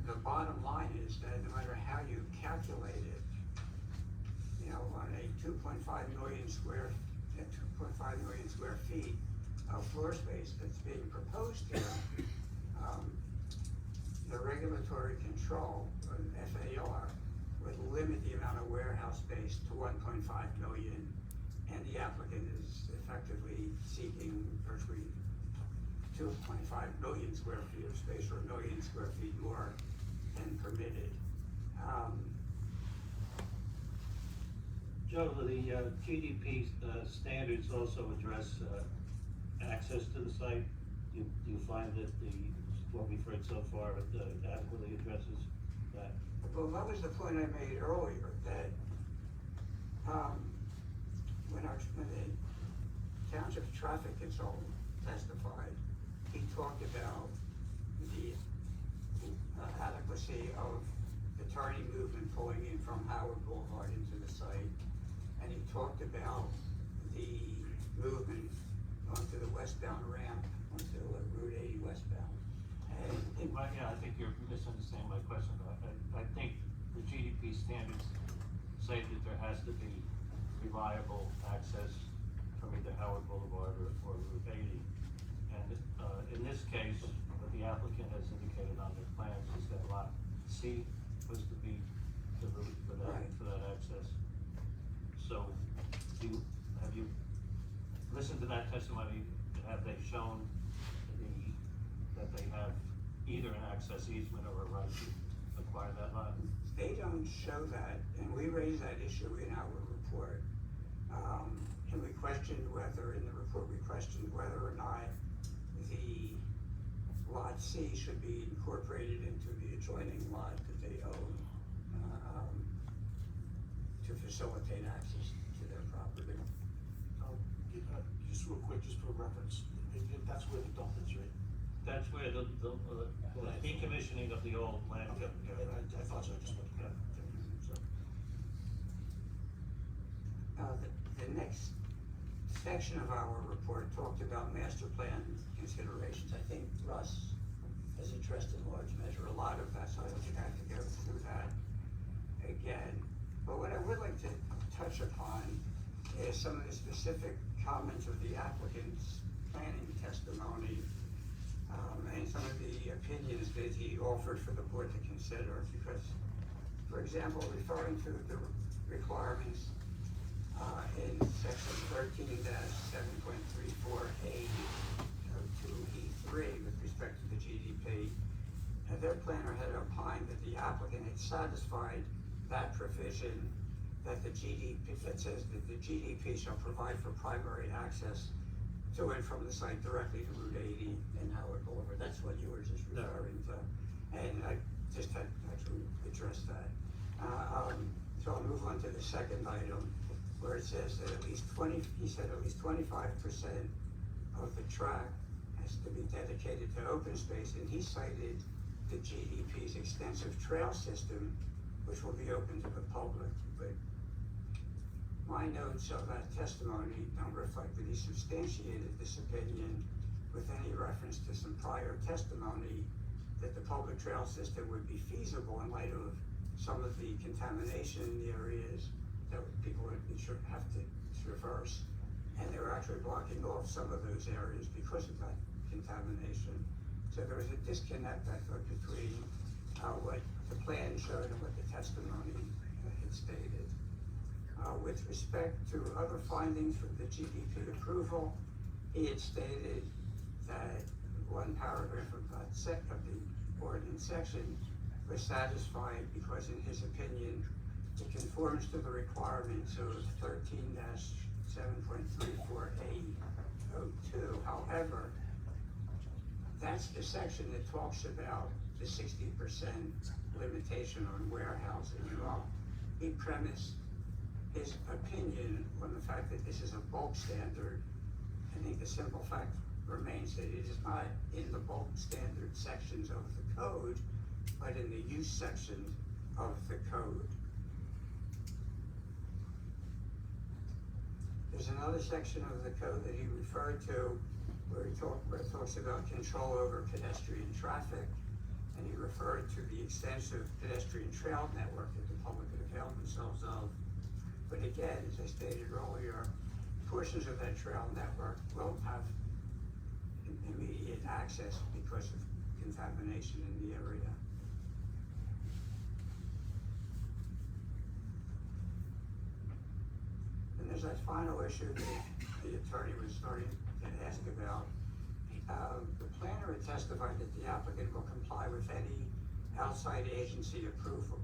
the bottom line is that no matter how you calculate it, you know, on a 2.5 million square feet of floor space that's being proposed here, the regulatory control, FAR, would limit the amount of warehouse space to 1.5 million, and the applicant is effectively seeking virtually 2.5 million square feet of space, or 1 million square feet more than permitted. Joe, the GDP standards also address access to the site. Do you find that what we've heard so far adequately addresses that? Well, that was the point I made earlier, that when the Township traffic consultant testified, he talked about the adequacy of the turning movement pulling in from Howard Boulevard into the site, talked about the movement onto the westbound ramp, onto Route 80 westbound. And Well, yeah, I think you're misunderstanding my question. I think the GDP standards say that there has to be reliable access from either Howard Boulevard or Route 80. And, in this case, what the applicant has indicated on their plans is that lot C was to be the route for that access. So, have you listened to that testimony? Have they shown that they have either an access easement or a right to acquire that lot? they don't show that, and we raised that issue in our report. And we questioned whether, in the report, we questioned whether or not the Lot C should be incorporated into the adjoining lot that they own, to facilitate access to their property. Just real quick, just for reference, that's where the dump is, right? That's where the decommissioning of the old landfill. Okay, I thought so, I just wanted to. The next section of our report talked about master plan considerations. I think Russ has addressed in large measure a lot of that, so I don't think I have to go through that again. But what I would like to touch upon is some of the specific comments of the applicant's planning testimony, and some of the opinions that he offered for the board to consider. Because, for example, referring to the requirements in section 13-7.34A2E3 with respect to the GDP, their planner had opined that the applicant had satisfied that provision that the GDP, that says that the GDP shall provide for primary access to and from the site directly to Route 80 and Howard Boulevard. That's what you were just referring to. And I just had actually addressed that. So I'll move on to the second item, where it says that at least 25% of the track has to be dedicated to open space, and he cited the GDP's extensive trail system, which will be open to the public. But my notes of that testimony don't reflect that he substantiated this opinion with any reference to some prior testimony that the public trail system would be feasible in light of some of the contamination in the areas that people would have to traverse. And they were actually blocking off some of those areas because of that contamination. So there was a disconnect, I thought, between what the plan showed and what the testimony had stated. With respect to other findings from the GDP approval, he had stated that one paragraph of the ordinance section was satisfied because, in his opinion, it conforms to the requirements of 13-7.34A02. However, that's the section that talks about the 60% limitation on warehousing. And while he premised his opinion on the fact that this is a bulk standard, I think the simple fact remains that it is not in the bulk standard sections of the code, but in the use section of the code. There's another section of the code that he referred to where it talks about control over pedestrian traffic, and he referred to the extensive pedestrian trail network that the public could avail themselves of. But again, as I stated earlier, portions of that trail network won't have immediate access because of contamination in the area. And there's that final issue that the attorney was starting to ask about. The planner had testified that the applicant will comply with any outside agency approval,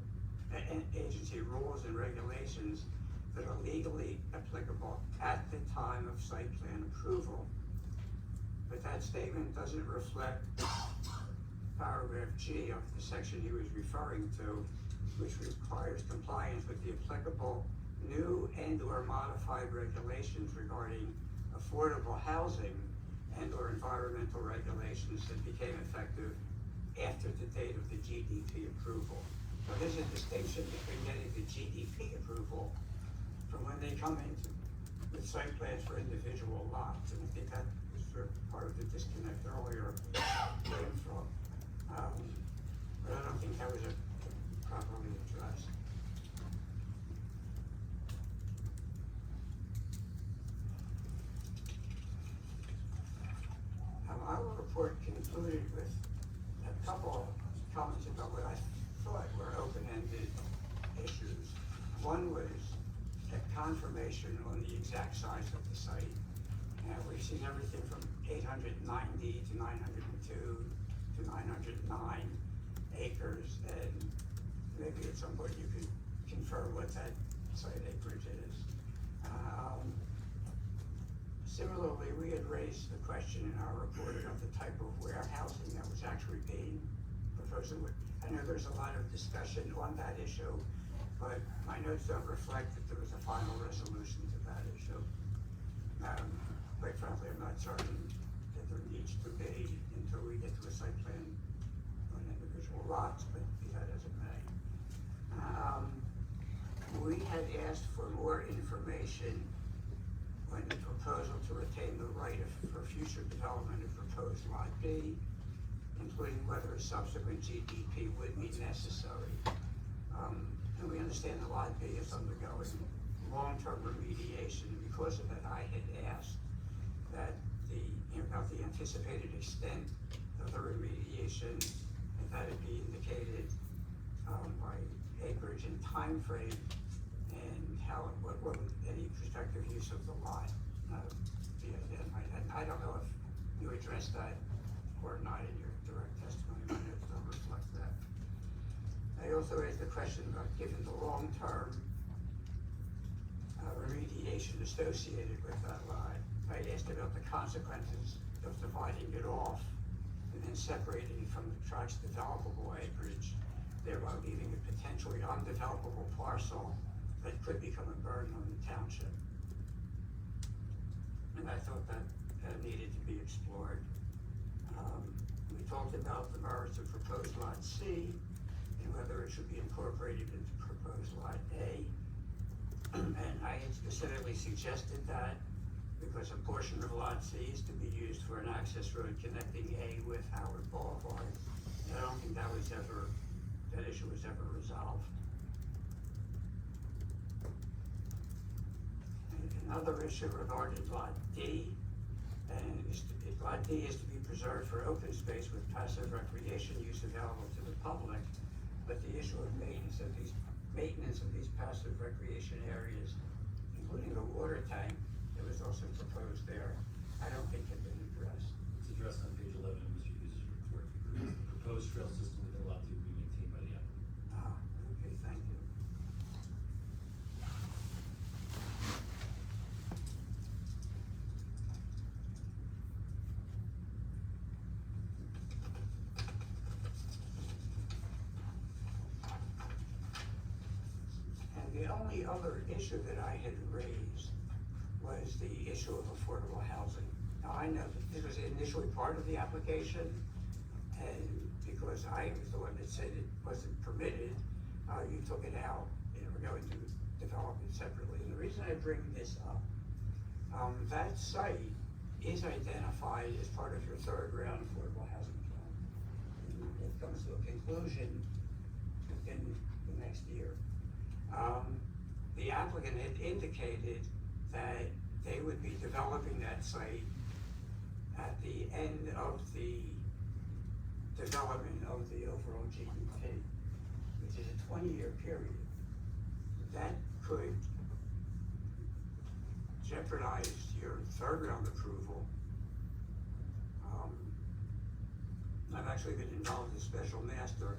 agency rules and regulations that are legally applicable at the time of site plan approval. But that statement doesn't reflect paragraph G of the section he was referring to, which requires compliance with the applicable new and/or modified regulations regarding affordable housing and/or environmental regulations that became effective after the date of the GDP approval. So there's a distinction between getting the GDP approval from when when they come in with site plans for individual lots, and I think that was sort of part of the disconnect earlier came from. But I don't think that was properly addressed. Our report concluded with a couple of comments about what I thought were open-ended issues. One was a confirmation on the exact size of the site. And we've seen everything from 890 to 902 to 909 acres, and maybe at some point you could confirm what that site acreage is. Similarly, we had raised the question in our report about the type of warehousing that was actually being proposed. I know there's a lot of discussion on that issue, but my notes don't reflect that there was a final resolution to that issue. Quite frankly, I'm not certain that there needs to be until we get to a site plan on individual lots, but be that as it may. We had asked for more information on the proposal to retain the right for future development of proposed Lot B, including whether a subsequent GDP would be necessary. And we understand that Lot B is undergoing long-term remediation. Because of that, I had asked that about the anticipated extent of the remediation, and that it be indicated by acreage and time frame, and what would any prospective use of the lot be identified. And I don't know if you addressed that or not in your direct testimony. My notes don't reflect that. I also raised the question about, given the long-term remediation associated with that lot, I asked about the consequences of dividing it off and then separating it from the tract's developable acreage, thereby leaving a potentially undevelopable parcel that could become a burden on the township. And I thought that needed to be explored. We talked about the merits of proposed Lot C and whether it should be incorporated into proposed Lot A. And I had specifically suggested that because a portion of Lot C is to be used for an access road connecting A with Howard Boulevard. And I don't think that issue was ever resolved. Another issue regarding Lot D, and Lot D is to be preserved for open space with passive recreation use available to the public, but the issue of maintenance of these passive recreation areas, including the water tank that was also proposed there, I don't think had been addressed. It's addressed on page 11 of Mr. Hughes' report. The proposed trail system within Lot 2 will be maintained by the applicant. Okay, thank you. And the only other issue that I had raised was the issue of affordable housing. Now, I know that this was initially part of the application, and because I was the one that said it wasn't permitted, you took it out, and we're going to develop it separately. And the reason I bring this up, that site is identified as part of your third round affordable housing plan. And it comes to a conclusion within the next year. The applicant had indicated that they would be developing that site at the end of the development of the overall GDP, which is a 20-year period. That could jeopardize your third round approval. I've actually been involved as special master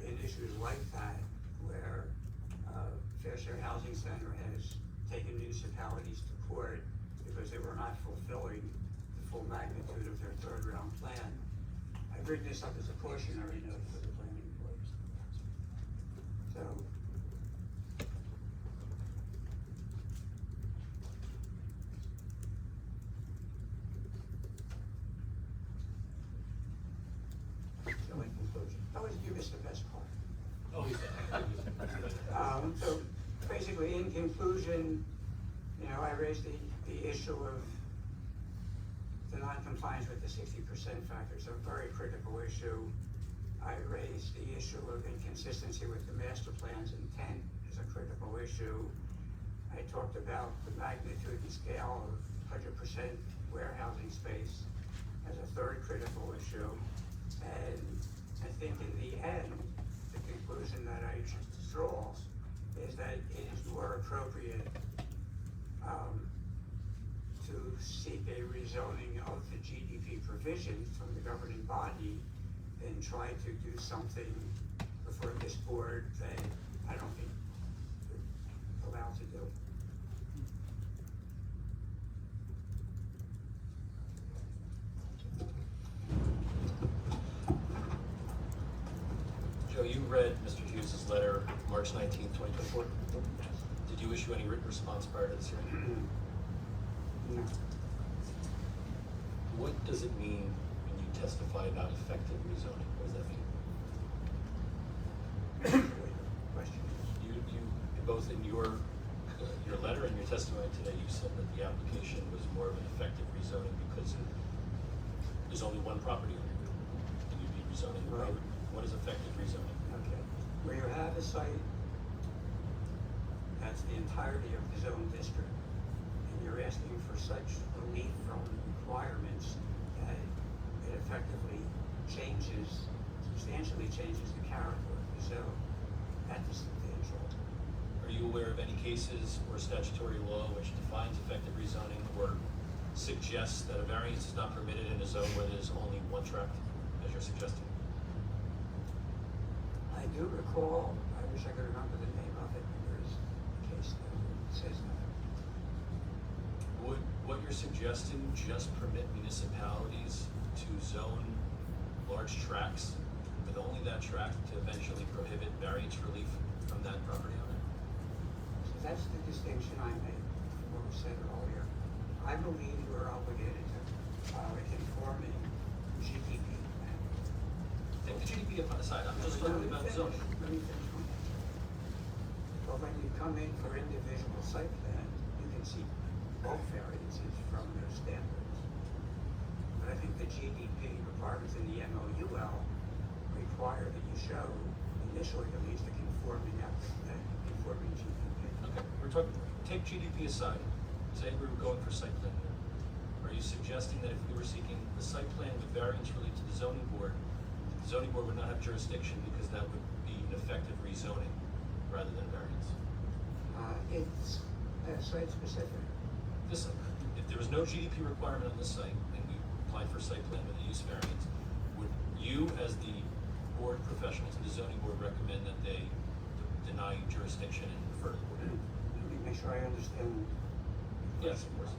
in issues like that, where Fair Share Housing Center has taken municipalities to court because they were not fulfilling the full magnitude of their third round plan. I bring this up as a cautionary note for the planning board. So, in conclusion, you missed the best part. Oh, he's So basically, in conclusion, I raised the issue of the non-compliance with the 60% factor. It's a very critical issue. I raised the issue of inconsistency with the master plan's intent as a critical issue. I talked about the magnitude and scale of 100% warehousing space as a third critical issue. And I think in the end, the conclusion that I draw is that it is more appropriate to seek a rezoning of the GDP provisions from the governing body than try to do something before this board that I don't think we're allowed to do. Joe, you read Mr. Hughes' letter, March 19th, 2024? Did you issue any written response prior to this hearing? No. What does it mean when you testify about effective rezoning? What does that mean? You both in your letter and your testimony today, you said that the application was more of an effective rezoning because there's only one property owner and you'd be rezoning the property. What is effective rezoning? Okay. Where you have a site that's the entirety of the zone district, and you're asking for such relief from requirements that it effectively substantially changes the character of the zone. That is substantial. Are you aware of any cases or statutory law which defines effective rezoning or suggests that a variance is not permitted in a zone where there's only one tract, as you're suggesting? I do recall, I wish I could remember the name of it, but there's a case that says that. Would what you're suggesting just permit municipalities to zone large tracts with only that tract to eventually prohibit variance relief from that property owner? So that's the distinction I made from what was said earlier. I believe we're obligated to follow a conforming GDP plan. Take the GDP aside, I'm just talking about zoning. Let me finish one. Well, when you come in for individual site plan, you can see bulk variances from those standards. But I think the GDP requirements in the MOUL require that you show initially at least a conforming GDP. Okay, we're talking, take GDP aside. Say we were going for site plan here. Are you suggesting that if we were seeking the site plan with variance relief to the zoning board would not have jurisdiction because that would be an effective rezoning rather than variance? It's site specific. Listen, if there was no GDP requirement on this site and we applied for site plan with a use variance, would you as the board professionals in the zoning board recommend that they deny jurisdiction and refer to the board? Let me make sure I understand. Yes, of course.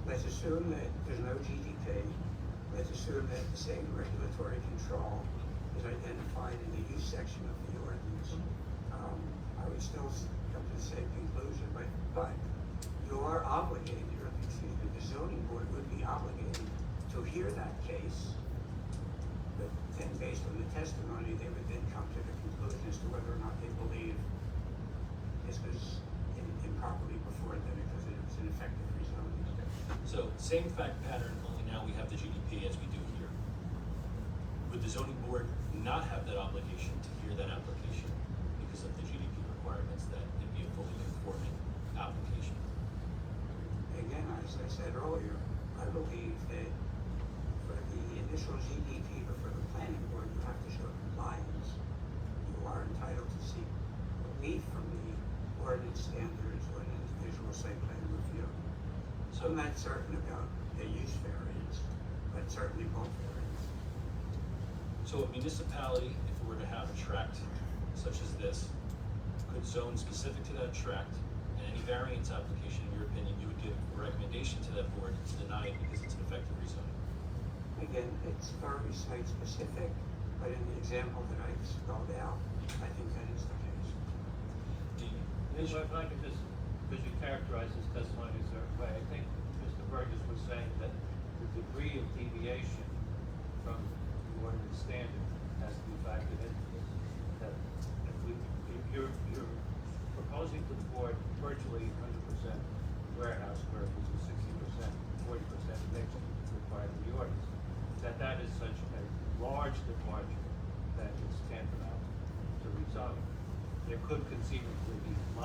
Let's assume that there's no GDP. Let's assume that the same regulatory control is identified in the use section of the ordinance. I would still come to the same conclusion, but you are obligated, or excuse me, the zoning board would be obligated to hear that case. But then based on the testimony, they would then come to the conclusion as to whether or not they believe this was improperly before them because it was an effective rezoning. So same fact pattern, only now we have the GDP as we do here. Would the zoning board not have that obligation to hear that application because of the GDP requirements that it be a fully conforming application? Again, as I said earlier, I believe that for the initial GDP before the planning board, you have to show compliance. You are entitled to seek relief from the ordinance standards or an individual site plan review. So I'm not certain about the use variance, but certainly both variance. So a municipality, if it were to have a tract such as this, could zone specific to that tract, and any variance application, in your opinion, you would give a recommendation to that board to deny it because it's an effective rezoning? Again, it's very site specific, but in the example that I've spelled out, I think that is the case. If I could just, because you characterize this testimony a certain way, I think Mr. Burgess was saying that the degree of deviation from the ordinance standard has to be factored into this. That if you're proposing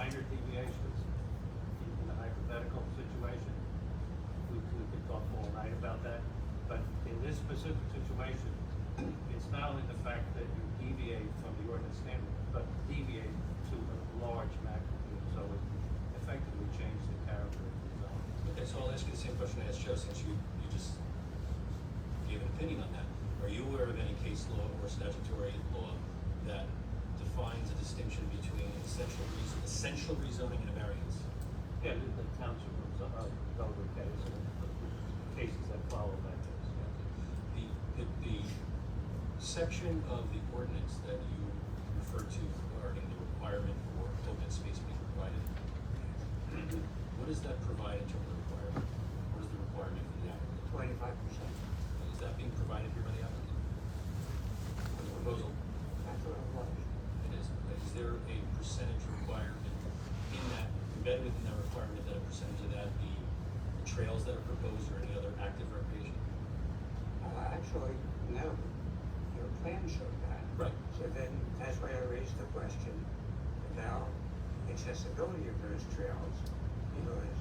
minor deviations in a hypothetical situation, we could talk all night about that. But in this specific situation, it's not only the fact that you deviate from the ordinance standard, but deviate to a large magnitude, so it effectively changed the character of the zone. Okay, so I'll ask you the same question I asked Joe, since you just gave an opinion on that. Are you aware of any case law or statutory law that defines a distinction between essential rezoning and a variance? Yeah, the township of Dover case, and the cases that follow that case, yeah. The section of the ordinance that you referred to regarding the requirement for open space being provided, what does that provide in terms of requirement? What is the requirement for the applicant? 25%. Is that being provided here by the applicant? For the proposal? That's what it was. It is. Is there a percentage requirement in that, embedded within that requirement, that a percentage of that be the trails that are proposed or any other active recreation? Actually, no. Your plan showed that. Right. So then, that's why I raised the question about accessibility of those trails, because,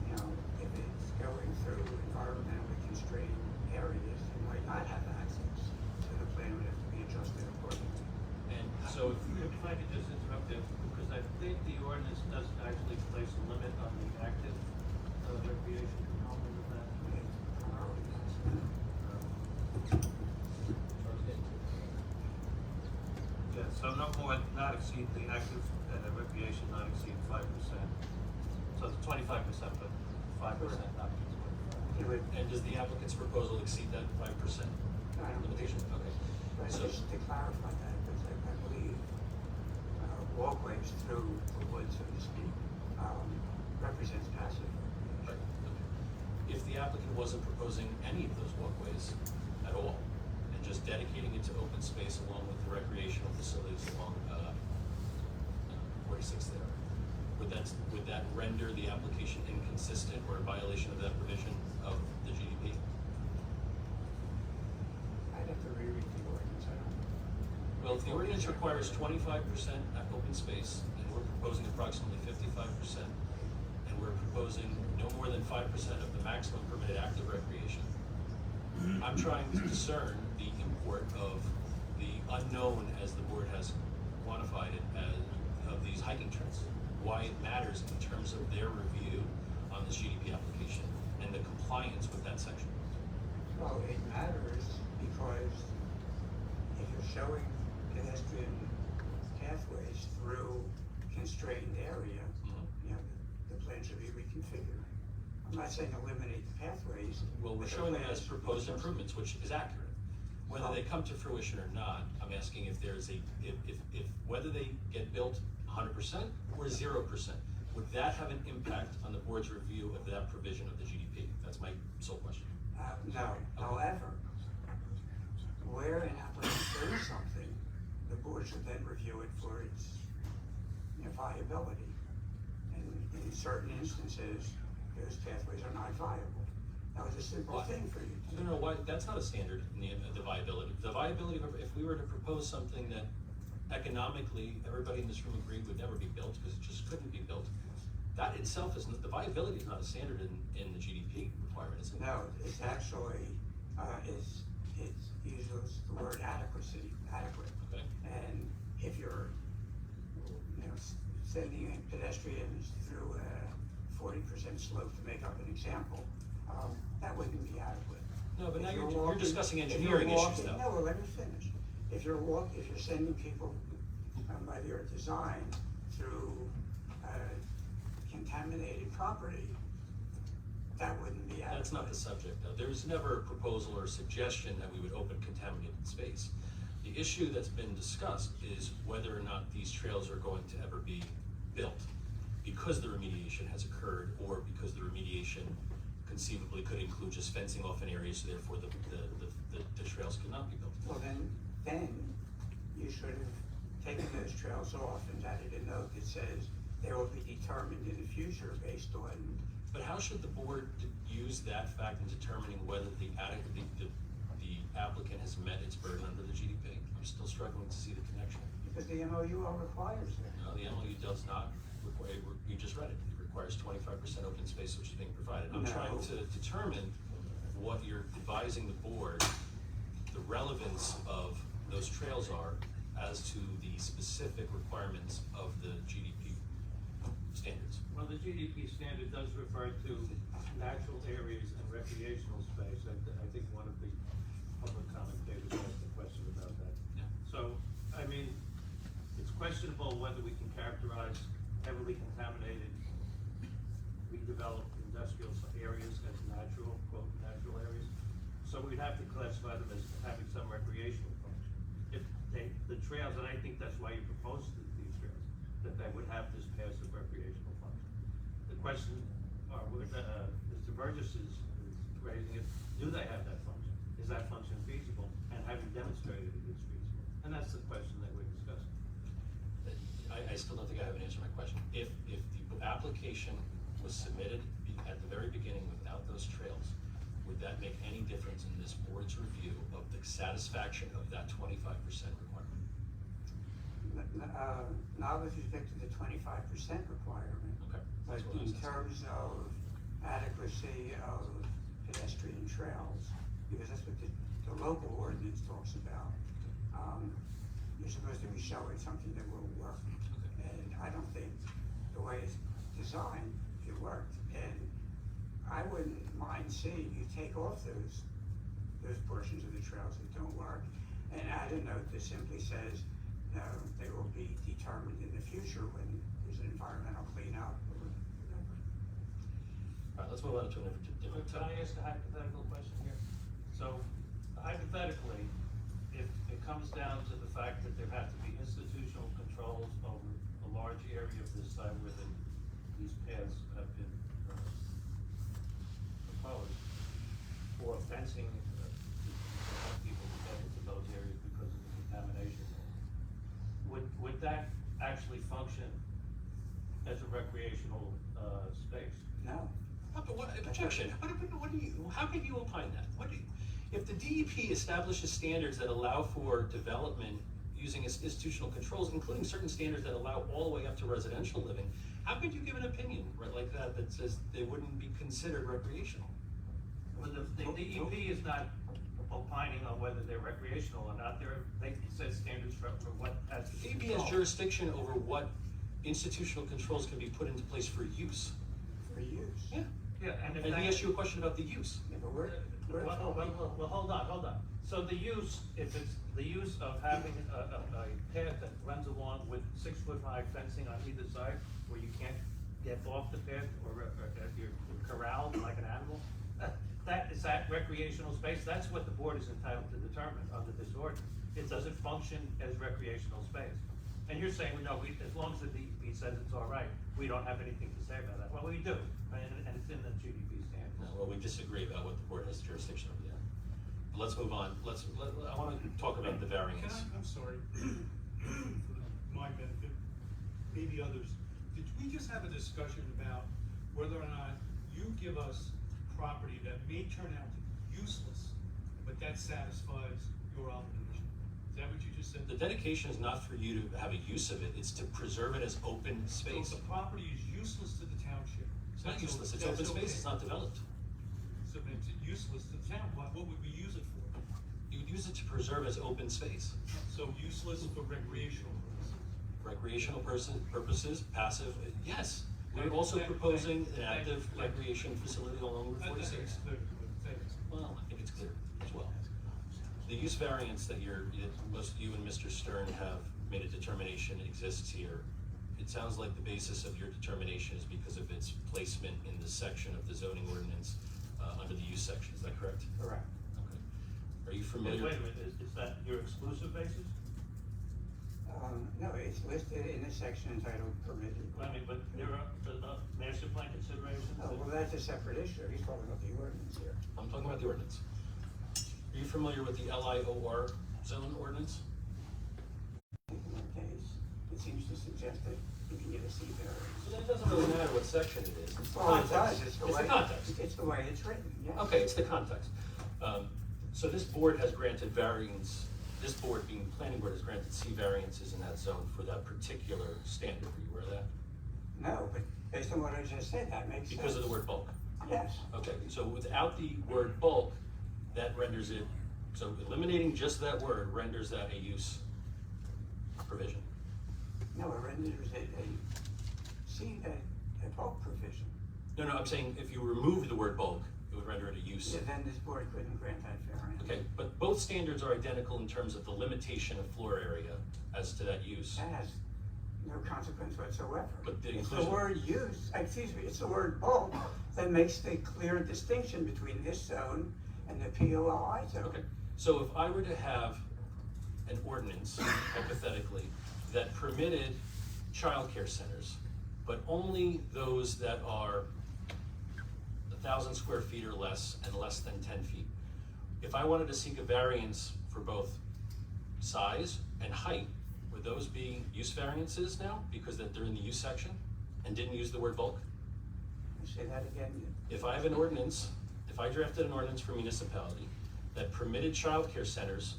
you know, if it's going through environmentally constrained areas, you might not have access, so the plan would have to be adjusted accordingly. And so If I could just interrupt there, because I think the ordinance does actually place a limit on the active recreation component of that. Yeah, so no more, not exceed the active recreation, not exceed 5%. So it's 25%, but 5% not It would, And does the applicant's proposal exceed that 5% I don't believe limitation? Okay. but So, just to clarify that, because I believe walkways through the woods, so to speak, represents passive recreation. right, okay. If the applicant wasn't proposing any of those walkways at all, and just dedicating it to open space along with the recreational facilities along 46 there, would that render the application inconsistent or in violation of that provision of the GDP? I'd have to reread the ordinance, I don't know. Well, if the ordinance requires 25% open space, and we're proposing approximately 55%, and we're proposing no more than 5% of the maximum permitted active recreation, I'm trying to discern the import of the unknown, as the board has quantified it, as of these hiking trails. Why it matters in terms of their review on this GDP application and the compliance with that section. Well, it matters because if you're showing pedestrian pathways through constrained area, you know, the plan should be reconfigured. I'm not saying eliminate the pathways. Well, we're but the showing them plan as should be proposed adjusted. improvements, which is accurate. Whether they come to fruition or not, I'm asking if there's if whether they get built 100% or 0%, would that have an impact on the board's review of that provision of the GDP? That's my sole question. No, however, where an applicant does something, the board should then review it for its, you know, viability. And in certain instances, those pathways are not viable. That was a simple thing for you to do. No, why, that's not a standard in the viability. The viability, if we were to propose something that economically, everybody in this room agreed would never be built, because it just couldn't be built, that itself is, the viability is not a standard in the GDP requirement, is it? No, it's actually, it uses the word adequate. Okay. And if you're, you know, sending in pedestrians through a 40% slope, to make up an example, that wouldn't be adequate. No, but If now you're walking- discussing if you're engineering issues, walking- though. No, well, let me finish. If you're sending people by your design through contaminated property, that wouldn't be adequate. That's not the subject, though. There was never a proposal or a suggestion that we would open contaminated space. The issue that's been discussed is whether or not these trails are going to ever be built because the remediation has occurred, or because the remediation conceivably could include just fencing off an area, so therefore the trails cannot be built. Well, then you should have taken those trails off and added a note that says they will be determined in the future based on. But how should the board use that fact in determining whether the applicant has met its burden under the GDP? I'm still struggling to see the connection. Because the MOU requires that. No, the MOU does not just read it. It requires 25% open space, which is being provided. I'm No. trying to determine what you're advising the board, the relevance of those trails are as to the specific requirements of the GDP standards. Well, the GDP standard does refer to natural areas and recreational space. I think one of the public commentators asked a question about that. Yeah. So, I mean, it's questionable whether we can characterize heavily contaminated, redeveloped industrial areas as natural, quote, natural areas. So we'd have to classify them as having some recreational function. If the trails, and I think that's why you proposed these trails, that they would have this passive recreational function. The question, Mr. Burgess is raising it, do they have that function? Is that function feasible? And have you demonstrated it is feasible? And that's the question that we're discussing. I still don't think I have an answer to my question. If the application was submitted at the very beginning without those trails, would that make any difference in this board's review of the satisfaction of that 25% requirement? Not with respect to the 25% requirement. Okay. But That's what I was in asking. terms of adequacy of pedestrian trails, because that's what the local ordinance talks about. You're supposed to be showing something that will work. And I don't think the way it's designed, it worked. And I wouldn't mind seeing you take off those portions of the trails that don't work and add a note that simply says, no, they will be determined in the future when there's an environmental cleanup or whatever. All right, let's move on to a different Can I ask a hypothetical question here? So hypothetically, if it comes down to the fact that there have to be institutional controls over a large area of this site where these paths have been proposed, or fencing to help people to get into those areas because of the contamination, would that actually function as a recreational space? No. Objection. How can you opine that? If the DEP establishes standards that allow for development using its institutional controls, including certain standards that allow all the way up to residential living, how could you give an opinion like that that says they wouldn't be considered recreational? Well, the DEP is not opining on whether they're recreational or not. They set standards for what has to be DEP has controlled. jurisdiction over what institutional controls can be put into place for use. For use. Yeah. Yeah, and if And that- he asked you a question about the use. Yeah, but Well, hold on. So the use, if it's the use of having a path that runs along with 6-foot-high fencing on either side, where you can't get off the path or you're corralled like an animal, is that recreational space? That's what the board is entitled to determine under this ordinance. It doesn't function as recreational space. And you're saying, well, no, as long as the DEP says it's all right, we don't have anything to say about that. Well, we do, and it's in the GDP standards. No, well, we disagree about what the board has jurisdiction over there. But let's move on. I want to talk about the variance. I'm sorry, for my benefit, maybe others, did we just have a discussion about whether or not you give us property that may turn out to be useless, but that satisfies your obligation? Is that what you just said? The dedication is not for you to have a use of it, it's to preserve it as open So space. if the property is useless to the township. It's not that's useless, it's that's open space, okay. it's not developed. So if it's useless to the town, what would we use it for? You would use it to preserve as open space. So useless for recreational purposes. Recreational purposes, passive, yes. We're also proposing an active recreation facility along Route 46. Well, I think it's clear as well. The use variance that you and Mr. Stern have made a determination exists here. It sounds like the basis of your determination is because of its placement in the section of the zoning ordinance under the use section, is that correct? Correct. Okay. Are you familiar? Wait a minute, is that your exclusive basis? No, it's listed in the section entitled permitted. I mean, but there are master plan considerations? Oh, well, that's a separate issue. He's talking about the ordinance here. I'm talking about the ordinance. Are you familiar with the LIOR zone ordinance? In that case, it seems to suggest that you can get a C variance. So that doesn't really matter what section it is. It's the Well, it context. does. It's the It's way, the context. it's the way it's written, yes. Okay, it's the context. So this board has granted variance, this board being the planning board has granted C variances in that zone for that particular standard. Are you aware of that? No, but on what I just said, that makes sense. Because of the word bulk? Yes. Okay, so without the word bulk, that renders it, so eliminating just that word renders that a use provision. No, it renders it a bulk provision. No, I'm saying if you remove the word bulk, it would render it a use. Yeah, then this board couldn't grant that variance. Okay, but both standards are identical in terms of the limitation of floor area as to that use. That has no consequence whatsoever. But the It's the inclusion- word use, excuse me, it's the word bulk that makes the clear distinction between this zone and the POLI zone. Okay, so if I were to have an ordinance, hypothetically, that permitted childcare centers, but only those that are 1,000 square feet or less and less than 10 feet. If I wanted to seek a variance for both size and height, would those be use variances now because that they're in the use section and didn't use the word bulk? Say that again. If I have an ordinance, if I drafted an ordinance for municipality that permitted childcare centers,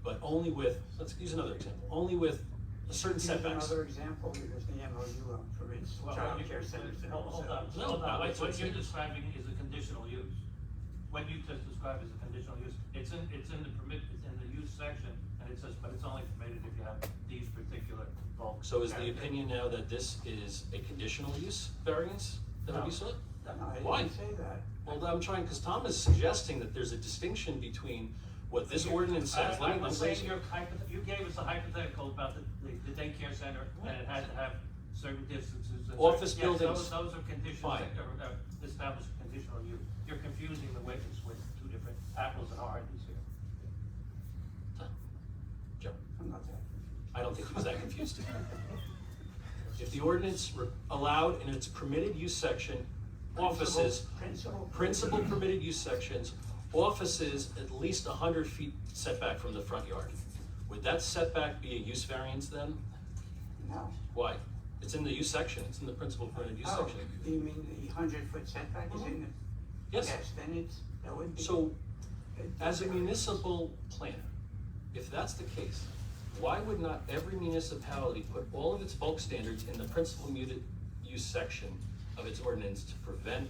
but only with, let's use another example, only with a certain setbacks. Another example, because the MOU permits childcare centers in all Hold on, zones. hold on, that's what what you're it is. describing is a conditional use. What you just described is a conditional use, it's in the permit, it's in the use section, and it says, but it's only permitted if you have these particular bulk. So is the characteristics. opinion now that this is a conditional use variance that would be sought? No, I Why? didn't say that. Well, I'm trying, because Tom is suggesting that there's a distinction between what this ordinance says. I Let me was raise saying it. you gave us a hypothetical about the daycare center, and it had to have certain distances. and Office certain- yes, buildings. Those are conditions Fine. that are established conditional use. You're confusing the witness with two different apples and oranges here. Joe, I'm not that. I don't think he was that confused. If the ordinance allowed in its permitted use section, offices, principal permitted use sections, offices at least 100 feet setback from the front yard, would that setback be a use variance then? No. Why? It's in the use section, it's in the principal permitted use Oh, section. you mean the 100-foot setback is in the? Yes. Yes, then that would be. So, as a municipal planner, if that's the case, why would not every municipality put all of its bulk standards in the principal use section of its ordinance to prevent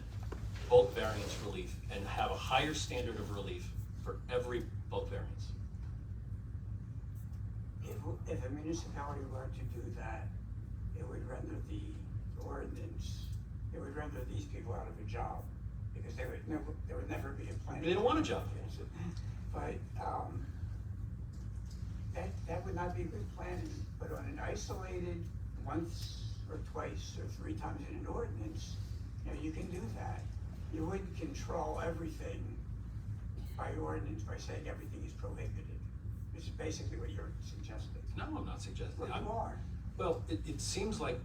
bulk variance relief and have a higher standard of relief for every bulk variance? If a municipality were to do that, it would render the ordinance, it would render these people out of a job, because there would never be a plan. They don't want a job. But, that would not be good planning, but on an isolated, once or twice or 3 times in an ordinance, you can do that. You wouldn't control everything by ordinance by saying everything is prohibited, which is basically what you're suggesting. No, I'm not suggesting. Well, you are. Well, it seems like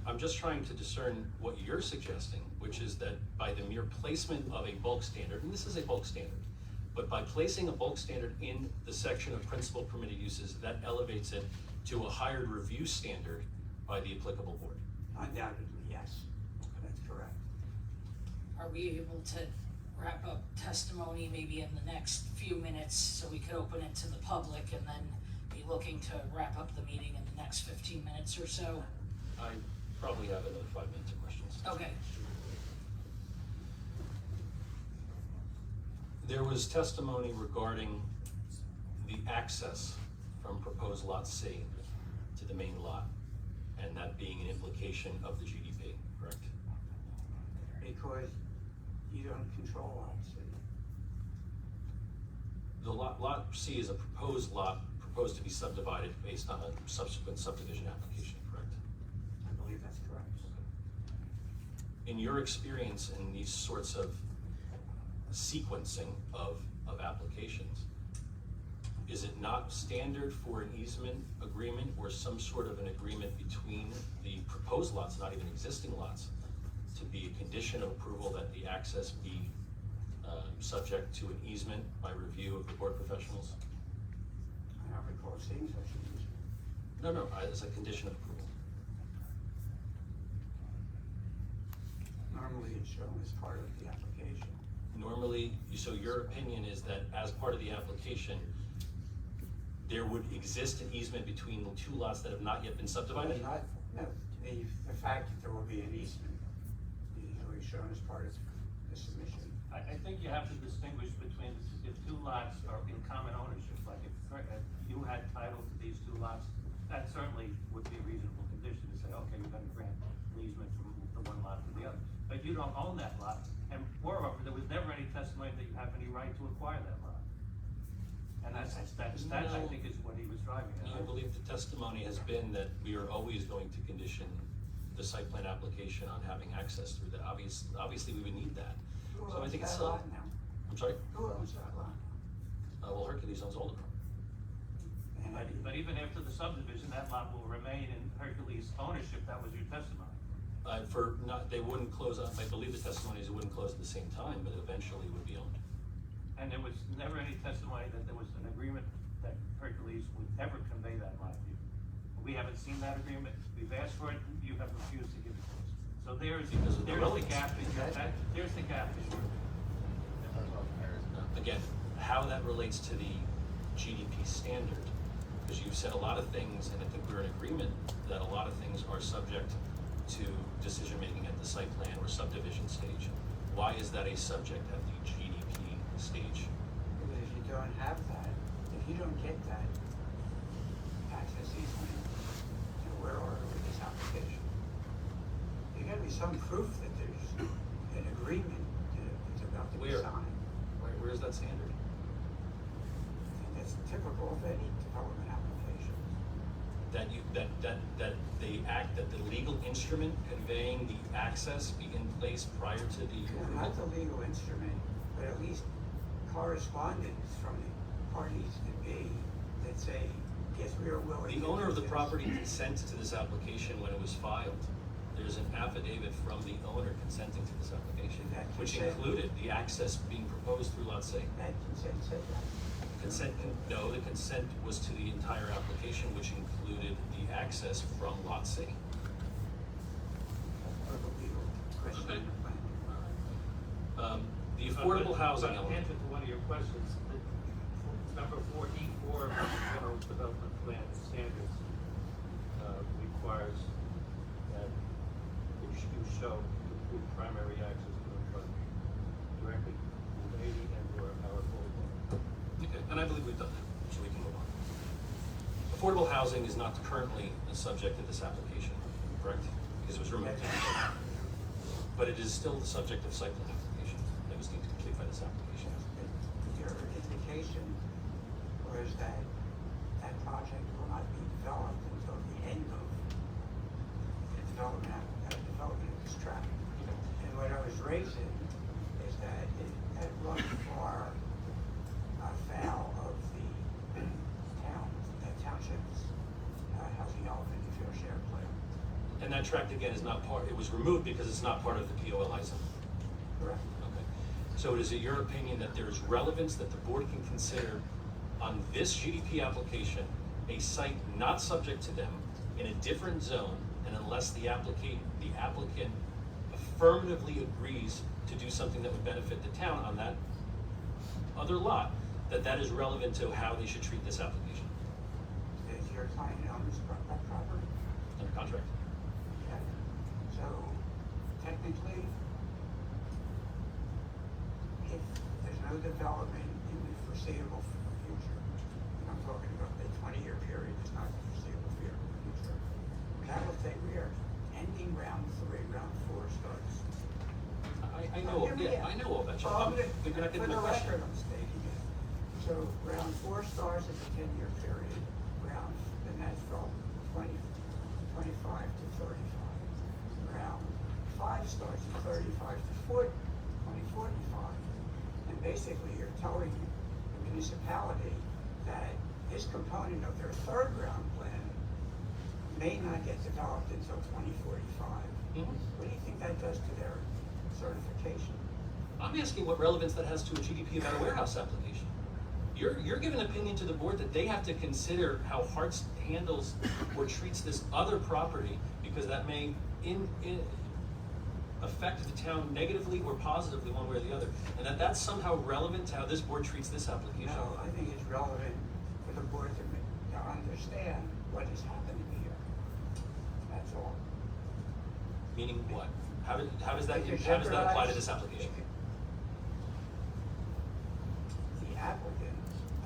I'm just trying to discern what you're suggesting, which is that by the mere placement of a bulk standard, and this is a bulk standard, but by placing a bulk standard in the section of principal permitted uses, that elevates it to a higher review standard by the applicable board. Undoubtedly, yes, that's correct. Are we able to wrap up testimony maybe in the next few minutes so we could open it to the public and then be looking to wrap up the meeting in the next 15 minutes or so? I probably have another 5 minutes of questions. Okay. There was testimony regarding the access from proposed lot C to the main lot, and that being an implication of the GDP, correct? Because you don't control lot C. The lot C is a proposed lot, proposed to be subdivided based on a subsequent subdivision application, correct? I believe that's correct. In your experience in these sorts of sequencing of applications, is it not standard for an easement agreement or some sort of an agreement between the proposed lots, not even existing lots, to be a condition of approval that the access be subject to an easement by review of the board professionals? I don't recall seeing such an easement. No, as a condition of approval. Normally it's shown as part of the application. Normally, so your opinion is that as part of the application, there would exist an easement between the 2 lots that have not yet been subdivided? No, the fact that there will be be an easement, usually shown as part of the submission. I think you have to distinguish between if two lots are in common ownership, like if you had title to these two lots, that certainly would be a reasonable condition to say, okay, you're gonna grant an easement from the one lot to the other. But you don't own that lot, and moreover, there was never any testimony that you have any right to acquire that lot. And that I think is what he was driving at. I believe the testimony has been that we are always going to condition the site plan application on having access through that. Obviously, we would need that. Who So I owns think it's that lot now? I'm sorry? Who owns that lot? Well, Hercules owns all the property. But even after the subdivision, that lot will remain in Hercules' ownership, that was your testimony. They wouldn't close up, I believe the testimony is it wouldn't close at the same time, but eventually would be owned. And there was never any testimony that there was an agreement that Hercules would ever convey that lot to you. We haven't seen that agreement, we've asked for it, you have refused to give it to us. So there's the gap, there's the gap issue. Again, how that relates to the GDP standard, because you've said a lot of things, and I think we're in agreement that a lot of things are subject to decision-making at the site plan or subdivision stage. Why is that a subject at the GDP stage? Because if you don't have that, if you don't get that access easement, where are we with this application? There gotta be some proof that there's an agreement that it's about to be signed. Where is that standard? I think that's typical of any development application. That the legal instrument conveying the access be in place prior to the approval? Not the legal instrument, but at least correspondence from the parties to be that say, yes, we are willing. The owner of the property consented to this application when it was filed. There's an affidavit from the owner consenting to this application, which included the access being proposed through Lot C. That consent said that. No, the consent was to the entire application, which included the access from Lot C. Okay. The affordable housing But element. answer to one of your questions, number 4E4 of the General Development Plan standards requires that you show the primary access to the front directly to 80 and/or our affordable. Okay, and I believe we've done that, so we can move on. Affordable housing is not currently a subject of this application, correct? Because it was removed. But it is still the subject of site plan application that was deemed complete by this application. Your indication was that that project will not be developed until the end of the development of this tract. And what I was raising is that it had run far afoul of the township's housing element and fair share plan. And that tract, again, is not part, it was removed because it's not part of the POLI zone. Correct. Okay. So is it your opinion that there is relevance that the board can consider on this GDP application, a site not subject to them in a different zone, and unless the applicant affirmatively agrees to do something that would benefit the town on that other lot, that is relevant to how they should treat this application? Is your client owns that property? Under contract. Okay. So technically, if there's no development in the foreseeable future, and I'm talking about the 20-year period, it's not the foreseeable future, that will say we are ending round 3, round 4 starts. I know all that. Well, You're not getting for my the question. record, I'm stating it. So round 4 starts at the 10-year period, and that's from 25 to 35. Round 5 starts at 35 to 40, 2045. And basically, you're telling the municipality that this component of their third round plan may not get developed until 2045. What do you think that does to their certification? I'm asking what relevance that has to a GDP about a warehouse application. You're giving an opinion to the board that they have to consider how Hartz handles or treats this other property because that may affect the town negatively or positively one way or the other, and that's somehow relevant to how this board treats this application. No, I think it's relevant for the board to understand what is happening here. That's all. Meaning what? How does that If you apply to jeopardize- this application? The applicant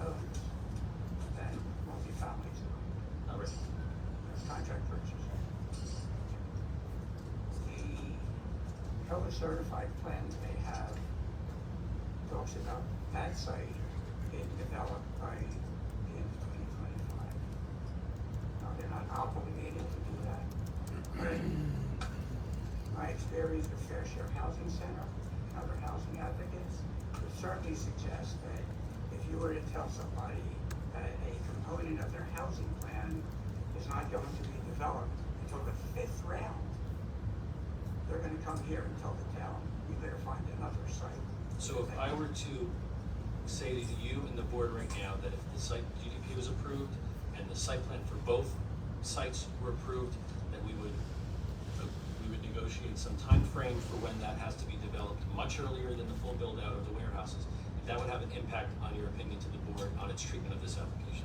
owns that multifamily zone, Not really. contract purchase. The color certified plans they have talks about that site being developed by the end of 2025. Now, they're not obligated to do that. But my experience with Fair Share Housing Center and other housing advocates would certainly suggest that if you were to tell somebody that a component of their housing plan is not going to be developed until the 5th round, they're gonna come here and tell the town, we better find another site. So if I were to say to you in the board right now that if the site GDP was approved and the site plan for both sites were approved, that we would negotiate some time frame for when that has to be developed much earlier than the full build out of the warehouses, if that would have an impact on your opinion to the board on its treatment of this application.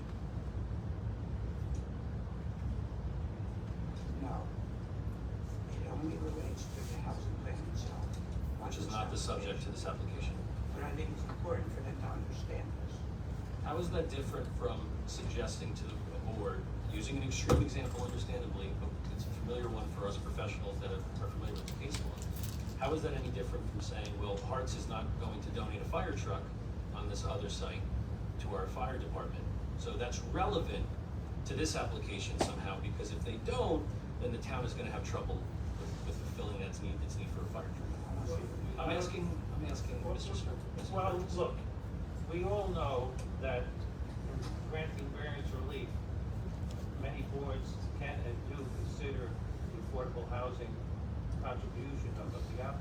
No. It only relates to the housing plan itself. Which is not the subject to this application. But I think it's important for them to understand this. How is that different from suggesting to the board, using an extreme example understandably, but it's a familiar one for us professionals that are familiar with the case law. How is that any different from saying, well, Harts is not going to donate a fire truck on this other site to our fire department? So that's relevant to this application somehow, because if they don't, then the town is gonna have trouble with fulfilling its need for a fire truck. I'm asking Mr. Stern. Well, look, we all know that granting variance relief, many boards can and do consider the affordable housing contribution of the applicant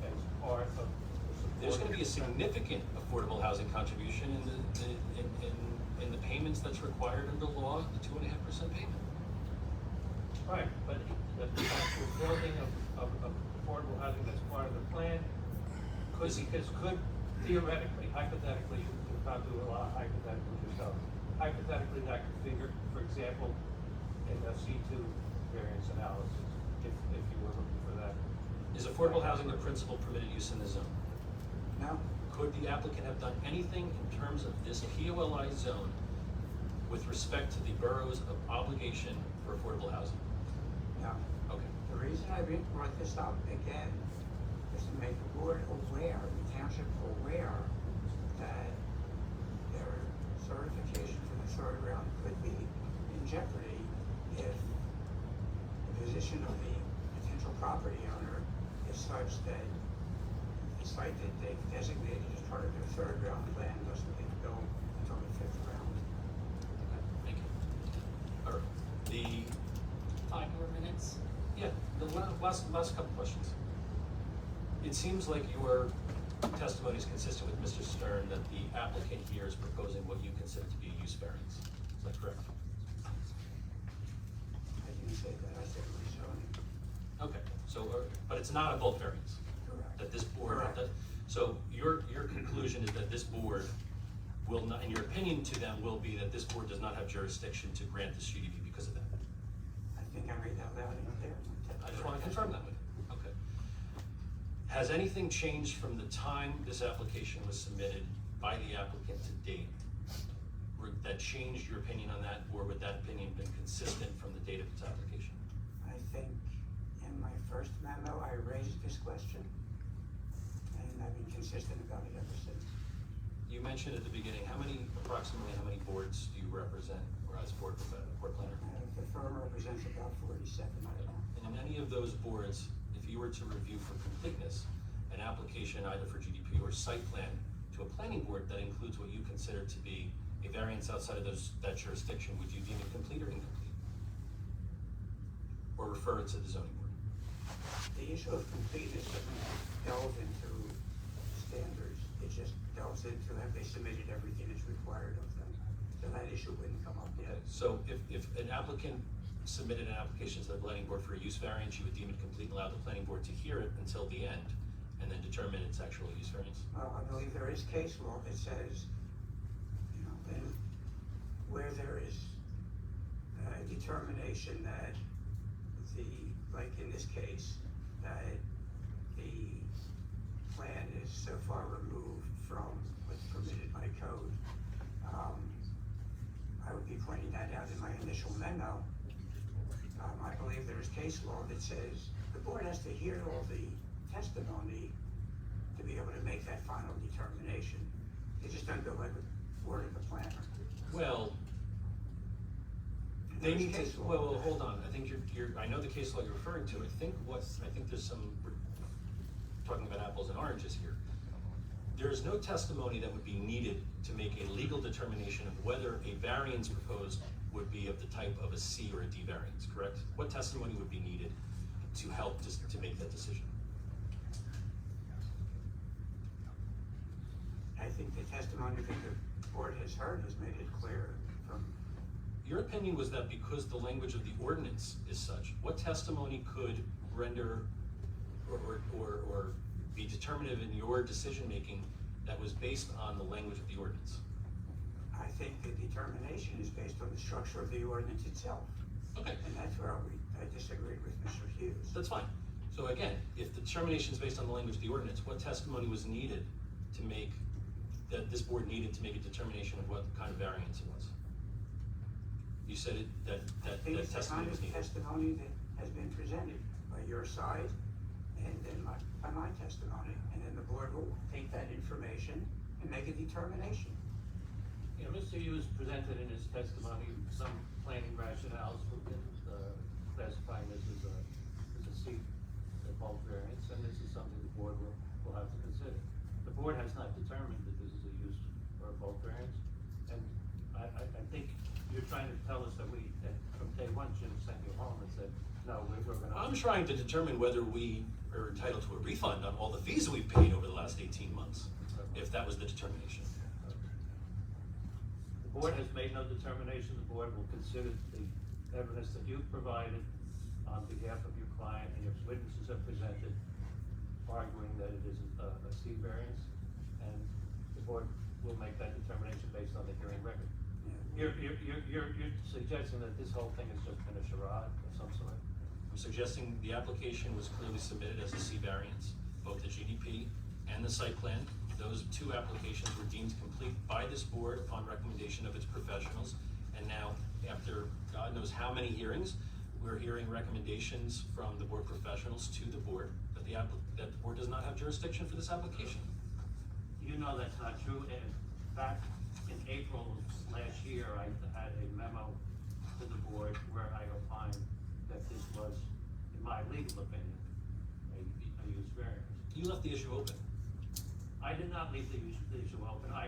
as part of the support. There's gonna be a significant affordable housing contribution in the payments that's required under law, the 2.5% payment. Right, but the actual building of affordable housing that's part of the plan could theoretically, hypothetically, you can't do a lot of hypotheticals yourself. Hypothetically, that could figure, for example, in a C2 variance analysis, if you were looking for that. Is affordable housing the principal permitted use in the zone? No. Could the applicant have done anything in terms of this POLI zone with respect to the borough's obligation for affordable housing? No. Okay. The reason I brought this up again is to make the board aware, the township aware, that their certification for the third round could be in jeopardy if the position of the potential property owner is such that the site that they've designated as part of their third round plan doesn't get built until the 5th round. Okay, thank you. All right, 5 more minutes. Yeah, the last couple questions. It seems like your testimony is consistent with Mr. Stern that the applicant here is proposing what you consider to be a use variance. Is that correct? I didn't say that, I said rezoning. Okay, so, but it's not a bulk variance? Correct. That this board, Correct. so your conclusion is that this board will not, in your opinion to them, will be that this board does not have jurisdiction to grant this UDP because of that? I think I made that loud and clear. I just want to confirm that with you. Okay. Has anything changed from the time this application was submitted by the applicant to date? That changed your opinion on that, or would that opinion been consistent from the date of its application? I think in my first memo, I raised this question, and I've been consistent about it ever since. You mentioned at the beginning, approximately how many boards do you represent, or as board planner? The firm represents about 47 right now. And in any of those boards, if you were to review for completeness, an application either for GDP or site plan to a planning board that includes what you consider to be a variance outside of that jurisdiction, would you deem it complete or incomplete? Or refer it to the zoning board? The issue of completeness doesn't delve into standards. It just delves into have they submitted everything that's required of them. So that issue wouldn't come up yet. So if an applicant submitted an application to the planning board for a use variance, you would deem it complete and allow the planning board to hear it until the end and then determine its actual use variance? I believe there is case law that says, you know, that where there is a determination that like in this case, know, I believe there is case law that says the board has to hear all the testimony to be able to make that final determination. They just don't go by the word of the planner. Well, they need to, well, hold on, I think I know the case law you're referring to, I think there's some, we're talking about apples and oranges here. There is no testimony that would be needed to make a legal determination of whether a variance proposed would be of the type of a C or a D variance, correct? What testimony would be needed to help to make that decision? I think the testimony that the board has heard has made it clear from. Your opinion was that because the language of the ordinance is such, what testimony could render or be determinative in your decision-making that was based on the language of the ordinance? I think the determination is based on the structure of the ordinance itself. Okay. And that's where I disagreed with Mr. Hughes. That's fine. So again, if the determination is based on the language of the ordinance, what testimony was needed to make, that this board needed to make a determination of what kind of variance it was? You said that testimony was needed. It's the kind of testimony that has been presented by your side and then by my testimony. And then the board will take that information and make a determination. You know, Mr. Hughes presented in his testimony some planning rationales for classifying this as a C, a bulk variance, and this is something the board will have to consider. The board has not determined that this is a use or a bulk variance, and I think you're trying to tell us that from day one, should have sent you home and said, no, we're gonna. I'm trying to determine whether we are entitled to a refund on all the fees we've paid over the last 18 months, if that was the determination. The board has made no determination. The board will consider the evidence that you've provided on behalf of your client, and your witnesses have presented, arguing that it is a C variance, and the board will make that determination based on the hearing record. You're suggesting that this whole thing has just been a charade of some sort? I'm suggesting the application was clearly submitted as a C variance, both the GDP and the site plan. Those two applications were deemed complete by this board upon recommendation of its professionals. And now, after God knows how many hearings, we're hearing recommendations from the board professionals to the board that the board does not have jurisdiction for this application. You know that's not true, and back in April of last year, I had a memo to the board where I opined that this was, in my legal opinion, a use variance. You left the issue open. I did not leave the issue open. I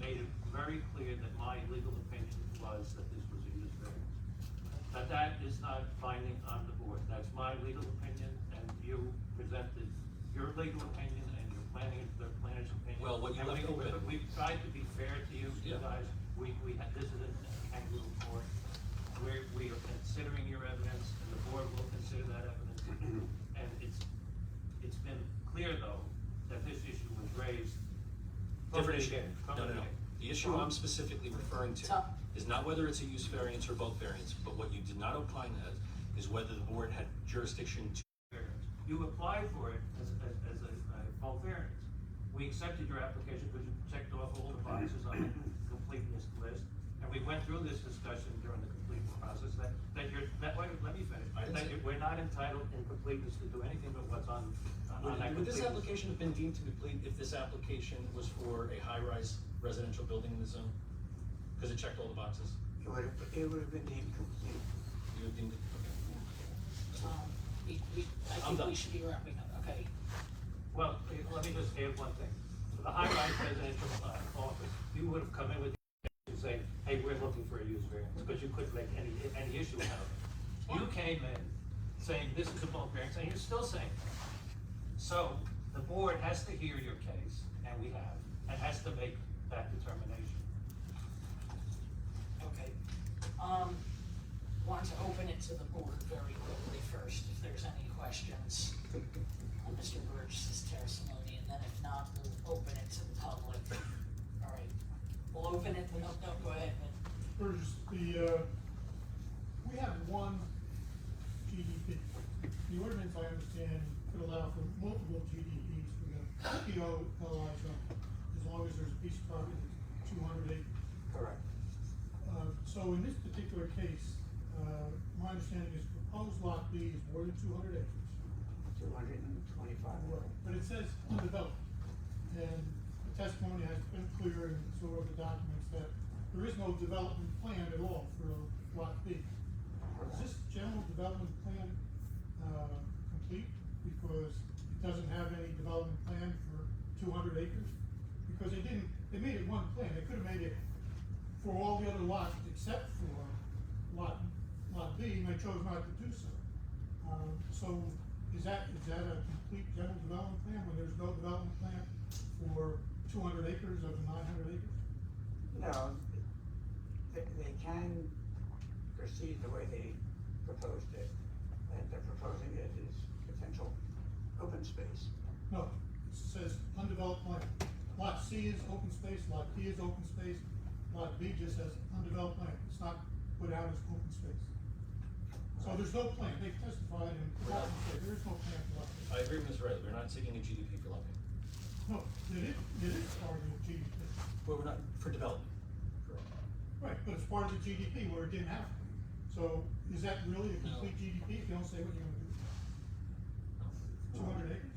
made it very clear that my legal opinion was that this was a use variance. That is not binding on the board. That's my legal opinion, and you presented your legal opinion and your the planner's opinion. Well, what you left open. We've tried to be fair to you guys. This is a kangaroo court. We are considering your evidence, and the board will consider that evidence. And it's been clear though that this issue was raised. Different issue. No. The issue I'm specifically referring to is not whether it's a use variance or bulk variance, but what you did not opine as is whether the board had jurisdiction to. You applied for it as a bulk variance. We accepted your application because you checked off all the boxes on the completeness list, and we went through this discussion during the completeness process let me finish. We're not entitled in completeness to do anything but what's on that. Would this application have been deemed to be complete if this application was for a high-rise residential building in the zone? Because it checked all the boxes? It would have been deemed complete. You would deem it, I think we should be wrapping up, okay? Well, let me just add one thing. For the high-rise residential office, you would have come in with and say, hey, we're looking for a use variance, because you couldn't make any issue out of it. You came in saying this is a bulk variance, and you're still saying that. So the board has to hear your case, and we have, and has to make that determination. Okay. Want to open it to the board very quickly first, if there's any questions on Mr. Burgess's testimony, and then if not, we'll open it to the public. All right, we'll open it, no, go ahead. Burgess, we have one GDP. The ordinance, I understand, could allow for multiple GDPs. We got PO, as long as there's a piece of property that's 200 acres. Correct. So in this particular case, my understanding is proposed lot B is more than 200 acres. 225. But it says undeveloped, and the testimony has been clear in sort of the documents that there is no development plan at all for lot B. Is this general development plan, complete? Because it doesn't have any development plan for 200 acres? Because they made it one plan, they could have made it for all the other lots except for lot B, and they chose not to do so. So is that a complete general development plan when there's no development plan for 200 acres of the 900 acres? No, they can proceed the way they proposed it, and they're proposing it as potential open space. No, it says undeveloped land. Lot C is open space, lot D is open space, lot B just says undeveloped land. It's not put out as open space. So there's no plan, they've testified and there is no plan for lot B. I agree with Mr. Riley, we're not seeking a GDP for Lot B. No, it is part of the GDP. Well, we're not, for development. Right, but it's part of the GDP where it didn't have to. So is that really a complete GDP if you don't say what you're gonna do? 200 acres?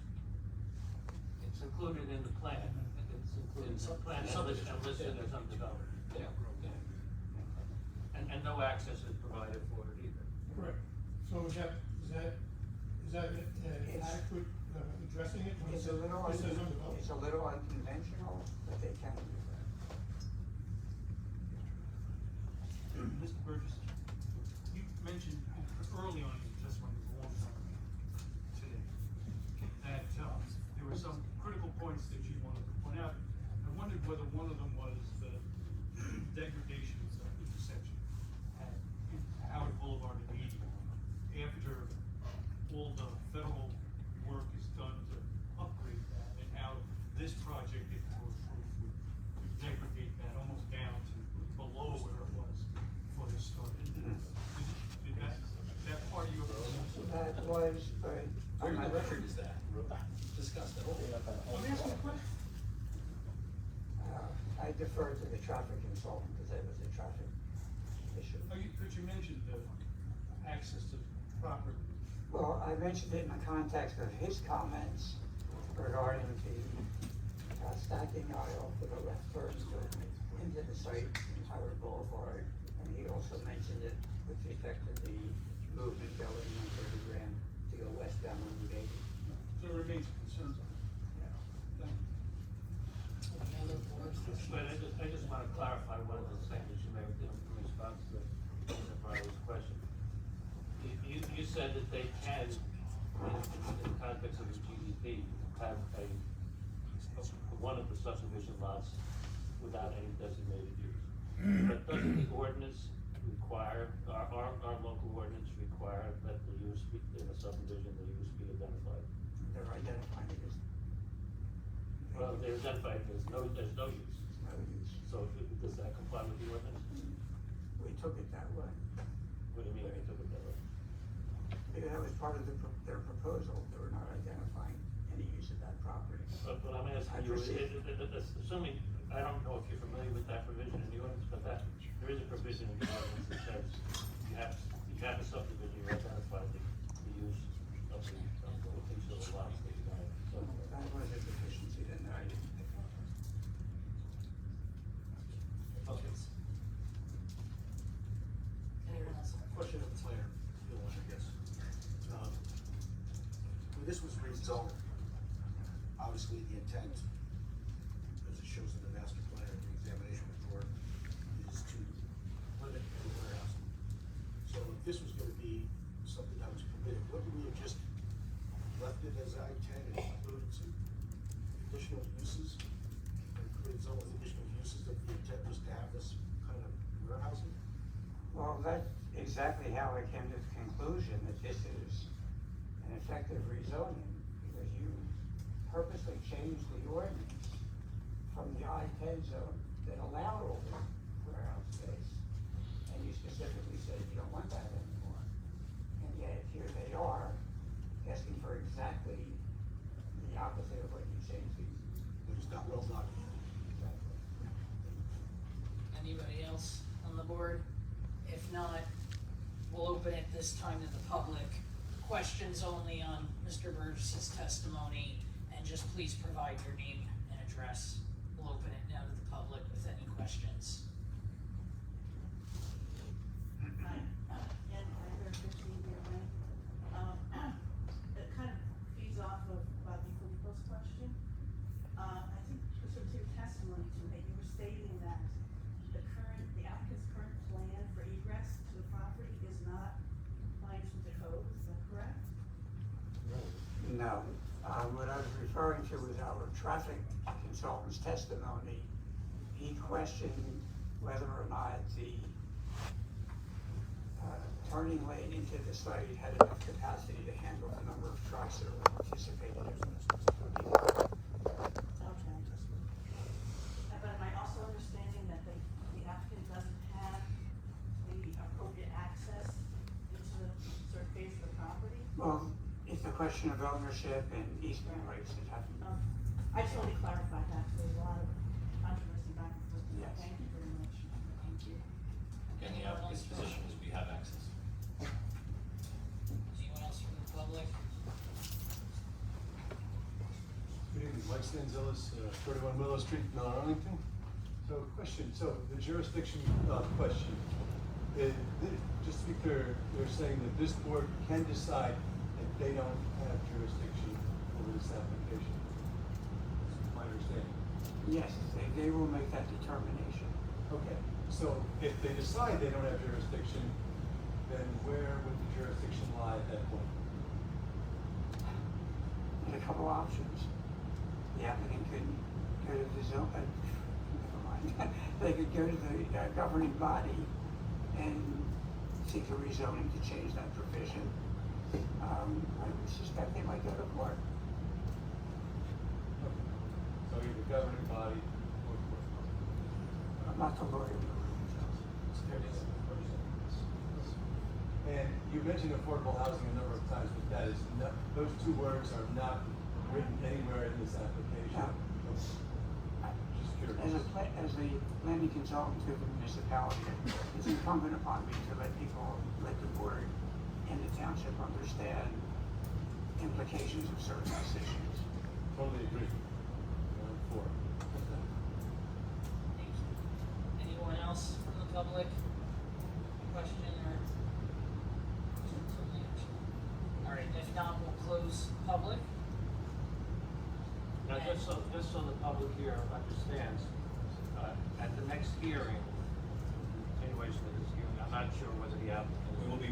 It's included in the plan, it's included in the plan, and listed as undeveloped. Yeah. And no access is provided for it either. Correct. So is that adequate addressing it when it It's says undeveloped? a little unconventional, but they can do that. Mr. Burgess, you mentioned early on in your testimony, a long time ago today, that there were some critical points that you wanted to point out. I wondered whether one of them was the degradation of intersection at Howard Boulevard and Median. After all the federal work is done to upgrade that, and how this project, if it were approved, would degrade that almost down to below where it was before they started. Did that part of your proposal? That was, but. Where in the record is that? Discussed at all? Let me ask you a question. I defer to the traffic consultant because that was a traffic issue. But you mentioned the access to property. Well, I mentioned it in the context of his comments regarding the stacking aisle for the left turn into the site in Howard Boulevard. And he also mentioned it with respect to the movement going on 30 Grand to go westbound on Route 80. So there remains concerns on it. But I just want to clarify one of the things that you made in response to Mr. Riley's question. You said that they can, in the context of the GDP, have one of the subdivision lots without any designated use. But doesn't the ordinance require, our local ordinance require that the use be, in a subdivision, the use be identified? They're identifying it as. Well, they're identified as there's no use. No use. So does that comply with the ordinance? We took it that way. What do you mean we took it that way? Because that was part of their proposal. They were not identifying any use of that property. But I'm asking you, assuming, I don't know if you're familiar with that provision in the ordinance, but there is a provision in the ordinance that says you have a subdivision, you identify the use of the each of the lots that you have. So, That was a deficiency then that I didn't pick up. okay. Anyone else? Question of the planner, I guess. When this was rezoned, obviously the intent, as it shows in the master plan and the examination report, is to limit the warehousing. So if this was gonna be something that was permitted, wouldn't we have just left it as I-10 and included some additional uses? And created some with additional uses if the intent was to have this kind of warehousing? Well, that's exactly how I came to the conclusion that this is an effective rezoning, because you purposely changed the ordinance from the I-10 zone that allowed all the warehouse space, and you specifically said you don't want that anymore. And yet here they are, asking for exactly the opposite of what you changed these. Which is not well documented. Exactly. Anybody else on the board? If not, we'll questions only on Mr. Burgess's testimony, and just please provide your name and address. We'll open it now to the public with any questions. Hi, Jen Carter, 15 Deer Lane. It kind of feeds off of Bobby Filippo's question. I think pursuant to your testimony tonight, you were stating that the applicant's current plan for egress to the property is not compliant with the code, is that correct? No. What I was referring to was our traffic consultant's testimony. He questioned whether or not the turning lane into the site had enough capacity to handle the number of trucks that were participating in this. Okay. But am I also understanding that the applicant doesn't have the appropriate access into the certain phase of the property? Well, it's a question of ownership and easement rights that have to be. I just want to clarify that, there's a lot of controversy back and forth. Yes. Thank you very much. Thank you. Again, the applicant's position is we have access. Anyone else from the public? Good evening, Mike Stanzillis, 41 Willow Street, Mount Arlington. So question, the jurisdiction question, just to be clear, they're saying that this board can decide that they don't have jurisdiction over this application. That's my understanding. Yes, they will make that determination. Okay, so if they decide they don't have jurisdiction, then where would the jurisdiction lie at that point? There's a couple options. The applicant could go to the zone, never mind. They could go to the governing body and seek a rezoning to change that provision. I would suspect they might go to court. Okay. So either governing body or court. I'm not the lawyer. And you mentioned affordable housing a number of times, but that is not, those two words are not written anywhere in this application. No. Just curious. As a planning consultant to the municipality, it's incumbent upon me to let the board and the township understand implications of certain decisions. Totally agree. For. Anyone else from the public? Question or? All right, if not, we'll close public. Now, just so the public here understands, at the next hearing, continuation of this hearing, I'm not sure whether the applicant. We will be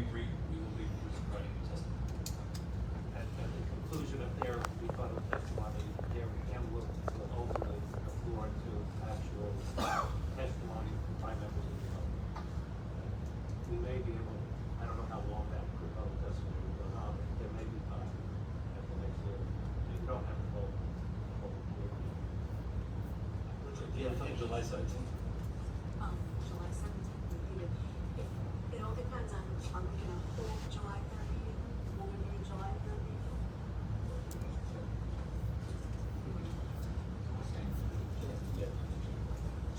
providing testimony. At the conclusion of their rebuttal testimony, there again will open the floor to actual testimony from five members of the public. We may be able, I don't know how long that rebuttal testimony will go on, but there may be time at the next hearing. You don't have to vote. July 17th. July 17th, it all depends on, are we gonna hold July 3rd meeting? Will we be July 3rd meeting?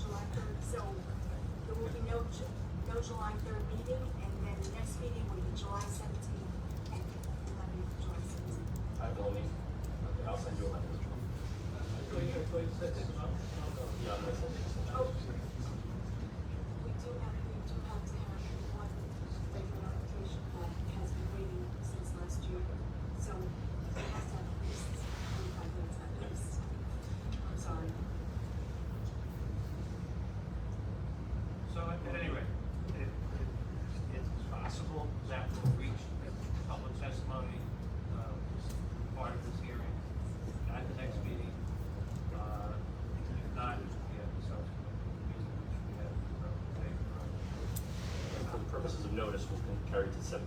July 3rd, so there will be no July 3rd meeting, and then the next meeting will be July 17th, and we'll have it July 17th. I will need, I'll send you a letter. Oh, we do have to have one regular application that has been waiting since last year, so it has to have at least 45 minutes at least. I'm sorry. So at any rate, it's possible that we'll reach public testimony, part of this hearing at the next meeting. If not, we have the subsequent meeting, which we have For the purposes of notice, we'll carry it to 17th.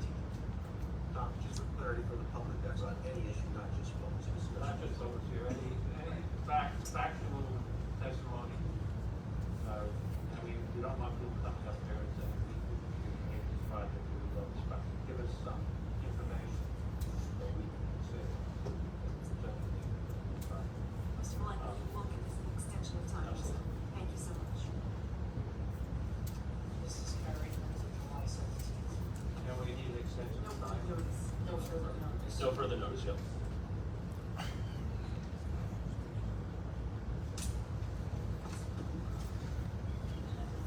Just for clarity for the public, that's on any issue, not just what was discussed. not just over here, any factual testimony. I mean, we don't want people coming up there and saying, we hate this project, we love this project. Give us some information that we can consider. Mr. Malek, we'll give this an extension of time, so thank you so much. This is carried until July 17th. And we need an extension No of time. further notice. No further notice. So further notice, yep.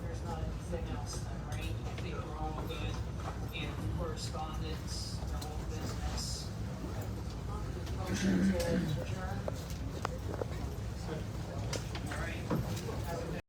There's not anything else then, right? I think we're all good in correspondence, no old business. Motion to adjourn.